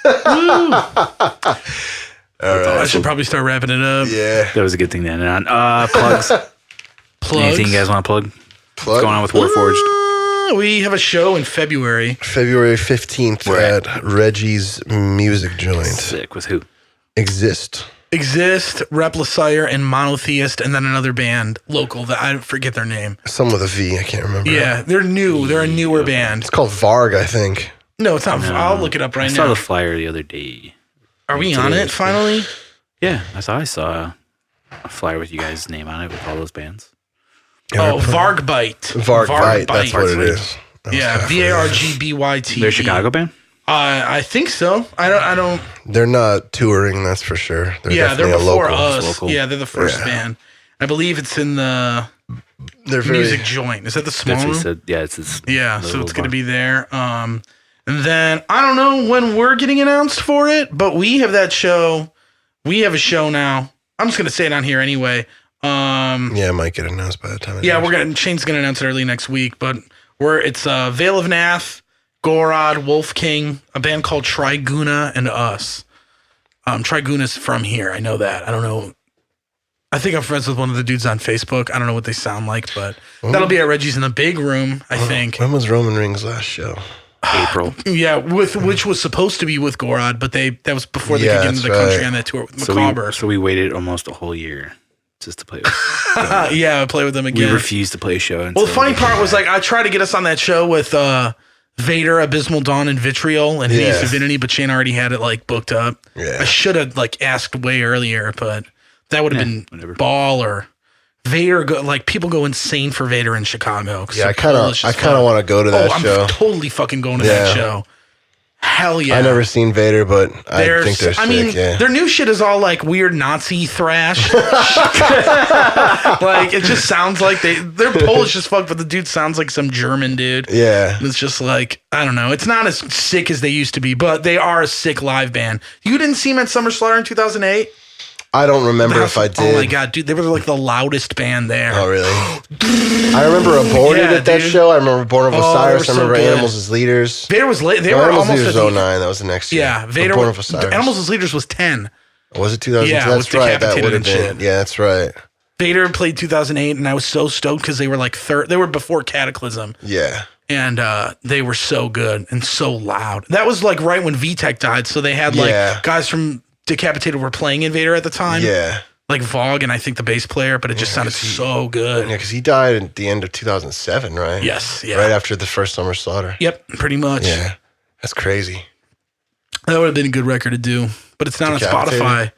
All right, I should probably start wrapping it up. Yeah, that was a good thing to end on. Plugs. Anything you guys want to plug? What's going on with Warforged? We have a show in February 15th at Reggie's Music Joint. Sick. With who? Exist, Replacire, and Monotheist, and then another band local that I forget their name. Some with a V, I can't remember. Yeah, they're new. They're a newer band. It's called Varg, I think. No, it's not. No. I'll look it up right now. I saw the flyer the other day. Are we on it finally? Yeah, I saw a flyer with you guys' name on it with all those bands. Vargbite. Vargbite, that's what it is. Yeah, Vargbyt. They're a Chicago band? I think so. I don't. They're not touring, that's for sure. They're before us. Local. Yeah, they're the first band. I believe it's in the Music Joint. Is that the small room? Said. Yeah, it's this. Yeah, so it's going to be there. And then I don't know when we're getting announced for it, but we have that show. We have a show now. I'm just going to say it on here anyway. It might get announced by the time. Shane's gonna announce it early next week, but it's Veil of Nath, Gorod, Wolf King, a band called Triguna, and us. Triguna's from here. I know that. I don't know. I think I'm friends with one of the dudes on Facebook. I don't know what they sound like, but that'll be at Reggie's in the big room, I think. When was Roman Reigns' last show? April. Yeah, which was supposed to be with Gorod, but that was before they could get into the country on that tour with Macabre. So we waited almost a whole year just to play with. Yeah, play with them again. We refused to play a show. Well, the funny part was like I tried to get us on that show with Vader, Abysmal Dawn, and Vitriol and Hideous Divinity, but Shane already had it like booked up. Yeah. I should have like asked way earlier, but that would have been baller. Vader, people go insane for Vader in Chicago. Yeah, I kind of want to go to that show. I'm totally fucking going to that show. Hell yeah. I never seen Vader, but I think they're sick. I mean, their new shit is all like weird Nazi thrash. Like, it just sounds like they're Polish as fuck, but the dude sounds like some German dude. Yeah. And it's just like, I don't know. It's not as sick as they used to be, but they are a sick live band. You didn't see them at Summer Slaughter in 2008? I don't remember if I did. Oh my God, dude. They were like the loudest band there. Oh, really? I remember Aborted at that show. I remember Born of Osiris. I remember Animals as Leaders. Vader was late. They were Animals almost Leaders was 09. That was the next year. Yeah, Vader. Born of Osiris. Animals as Leaders was 10. Was it 2000? Yeah, that's right. That would have been. Shit. Yeah, that's right. Vader played 2008, and I was so stoked because they were like third. They were before Cataclysm. Yeah. And they were so good and so loud. That was like right when VTech died, so they had like guys from Decapitated were playing Invader at the time. Yeah. Like Vogue and I think the bass player, but it just sounded so good. Yeah, because he died at the end of 2007, right? Yes. Yeah. Right after the first Summer Slaughter. Yep, pretty much. Yeah. That's crazy. That would have been a good record to do, but it's not on Spotify.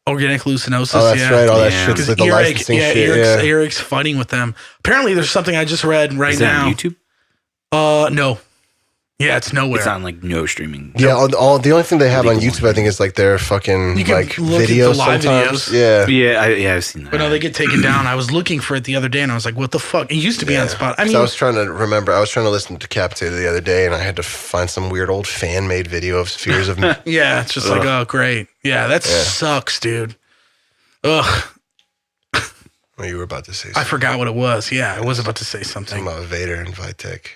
Organic Hallucinosis. Oh, that's right. All that shit's like the licensing shit. Eric's fighting with them. Apparently, there's something I just read right now. On YouTube? No. Yeah, it's nowhere. It's on like no streaming. Yeah, the only thing they have on YouTube, I think, is like their fucking like videos sometimes. Videos. Yeah, I've seen that. But no, they get taken down. I was looking for it the other day, and I was like, "What the fuck?" It used to be on Spotify. I mean, I was trying to remember. I was trying to listen to Decapitated the other day, and I had to find some weird old fan made video of Spheres of. Yeah, it's just like, oh, great. Yeah, that sucks, dude. Ugh. Well, you were about to say something. I forgot what it was. Yeah, I was about to say something. About Vader and Vitek.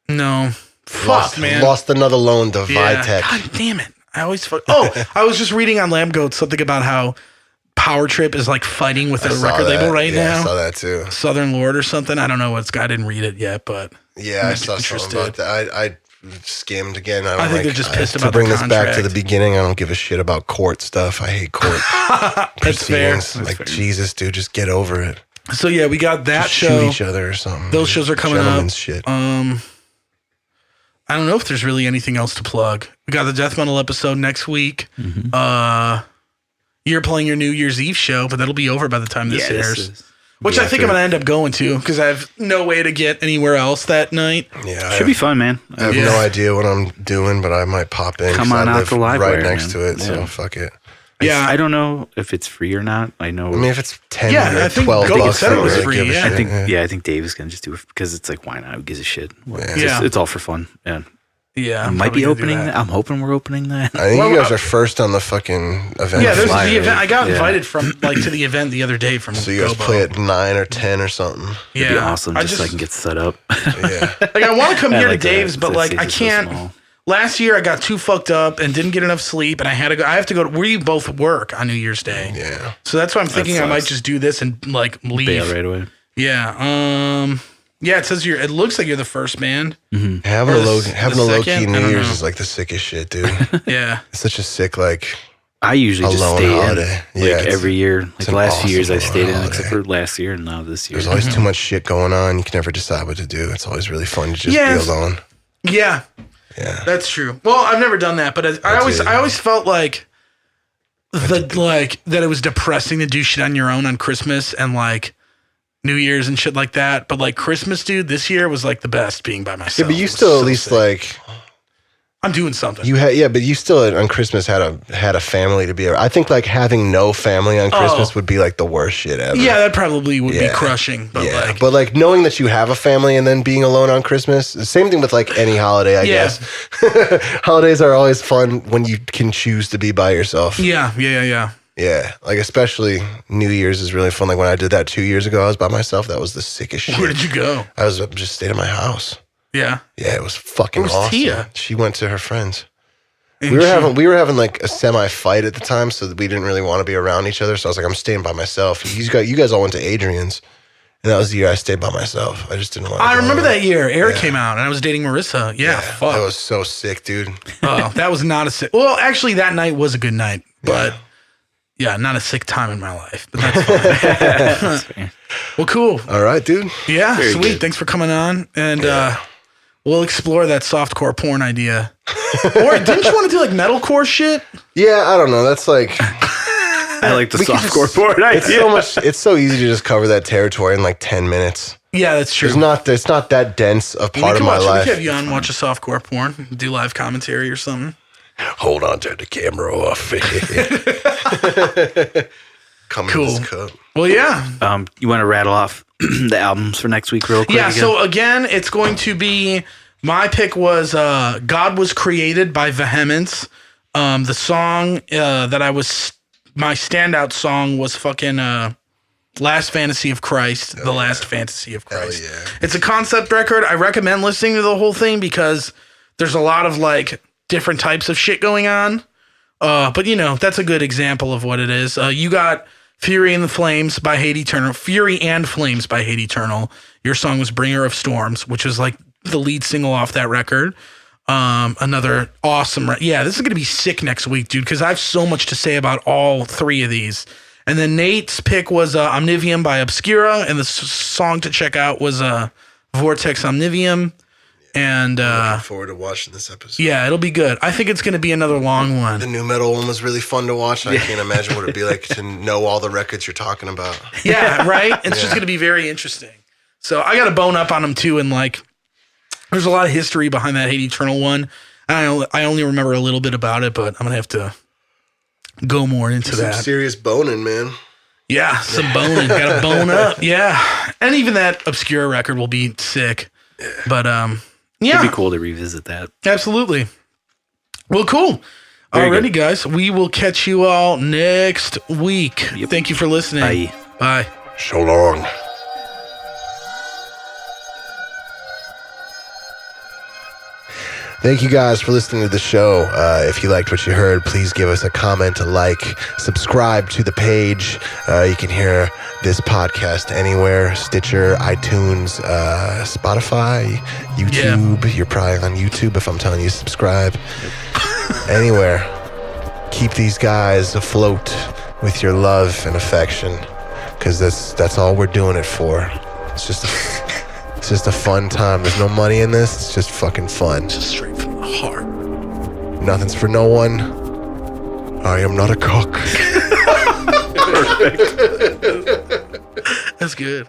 No. Fuck, man. Lost another loan to Vitek. God damn it. I always fuck. Oh, I was just reading on Lamb Goat something about how Power Trip is like fighting with a record label right now. I saw that too. Southern Lord or something. I don't know what's. I didn't read it yet, but yeah, I saw something about that. I skimmed again. I think they're just pissed about to bring the this back to the beginning. I don't give a shit about court stuff. I hate court proceedings. Like, Jesus, dude, just get over it. So yeah, we got that just show. Shoot each other or something. Those shows are coming Gentleman's up. Shit. I don't know if there's really anything else to plug. We got the Death Metal episode next week. Mm-hmm. You're playing your New Year's Eve show, but that'll be over by the time this airs. Which I think I'm going to end up going to because I have no way to get anywhere else that night. Yeah, should be fun, man. I have no idea what I'm doing, but I might pop in. Come on out to Live right next to it, so fuck it. Yeah, I don't know if it's free or not. I know. I mean, if it's 10 or 12 bucks, said it was free. I think Dave is gonna just do it because it's like, why not? Who gives a shit? It's all for fun. Yeah, I might be opening that. I'm hoping we're opening that. I think you guys are first on the fucking event. Yeah, there's the event. I got invited from to the event the other day from. So you guys play at 9 or 10 or something. It'd be awesome, just so I can get set up. Yeah, like I want to come here to Dave's, but like I can't. So last year I got too fucked up and didn't get enough sleep, and I had to go. I have to go. We both work on New Year's Day. Yeah. So that's why I'm thinking I might just do this and like leave. Bail right away. Yeah. Yeah, it says it looks like you're the first band. Mm-hmm. Having a low key New Year's is like the sickest shit, dude. Yeah. It's such a sick, like, I usually just stay holiday. in. Like every year. Like the last few years I stayed in, except for last year and now this year. There's always too much shit going on. You can never decide what to do. It's always really fun to just be alone. Yeah. Yeah. That's true. Well, I've never done that, but I always felt like that it was depressing to do shit on your own on Christmas and like New Year's and shit like that. But like Christmas, dude, this year was like the best being by myself. Yeah, but you still at least like I'm doing something. But you still on Christmas had a family to be around. I think like having no family on Christmas would be like the worst shit ever. Yeah, that probably would be crushing. But but like knowing that you have a family and then being alone on Christmas, the same thing with like any holiday, I guess. Holidays are always fun when you can choose to be by yourself. Yeah. Yeah, like especially New Year's is really fun. Like when I did that 2 years ago, I was by myself. That was the sickest shit. Where did you go? I was just stayed at my house. Yeah. Yeah, it was fucking awesome. Tia? She went to her friends. We were having like a semi fight at the time, so that we didn't really want to be around each other. So I was like, I'm staying by myself. You guys all went to Adrian's, and that was the year I stayed by myself. I just didn't want to. I remember that year. Eric came out, and I was dating Marissa. Yeah, fuck. That was so sick, dude. Oh, that was not a sick. Well, actually, that night was a good night, but not a sick time in my life, but that's fine. Well, cool. All right, dude. Yeah, Very sweet. good. Thanks for coming on, and we'll explore that softcore porn idea. Or didn't you want to do like metalcore shit? Yeah, I don't know. That's like I like the we could softcore just- board idea. it's so much. It's so easy to just cover that territory in like 10 minutes. Yeah, that's true. It's not that dense of part of my We life. could have you on, watch a softcore porn, do live commentary or something. Hold on to the camera off. Come in this cup. Well, yeah. You want to rattle off the albums for next week real quick? Yeah, again? so again, it's going to be, my pick was God Was Created by Vehemence. The song my standout song was fucking Last Fantasy of Christ, The Last Fantasy of Christ. Hell yeah. It's a concept record. I recommend listening to the whole thing because there's a lot of like different types of shit going on. But that's a good example of what it is. You got Fury and Flames by Hate Eternal. Fury and Flames by Hate Eternal. Your song was Bringer of Storms, which is like the lead single off that record. Another awesome. This is going to be sick next week, dude, because I have so much to say about all three of these. And then Nate's pick was Omnivium by Obscura, and the song to check out was Vortex Omnivium. And Looking forward to watching this episode. yeah, it'll be good. I think it's going to be another long one. The new metal one was really fun to watch. I can't imagine what it'd be like to know all the records you're talking about. Yeah, right? It's just going to be very interesting. So I got to bone up on them too. And like, there's a lot of history behind that Hate Eternal one. I only remember a little bit about it, but I'm going to have to go more into Some that. serious boning, man. Yeah, some boning. Got to bone up. Yeah. And even that Obscura record will be sick. But yeah. It'd be cool to revisit that. Absolutely. Well, cool. Very Alrighty, good. guys. We will catch you all next week. Yep. Thank you for listening. Bye. Bye. So long. Thank you guys for listening to the show. If you liked what you heard, please give us a comment, a like, subscribe to the page. You can hear this podcast anywhere: Stitcher, iTunes, Spotify, YouTube. Yeah. You're probably on YouTube if I'm telling you to subscribe. Anywhere. Keep these guys afloat with your love and affection, because that's all we're doing it for. It's just a fun time. There's no money in this. It's just fucking fun. Just straight from the heart. Nothing's for no one. I am not a cock. That's good.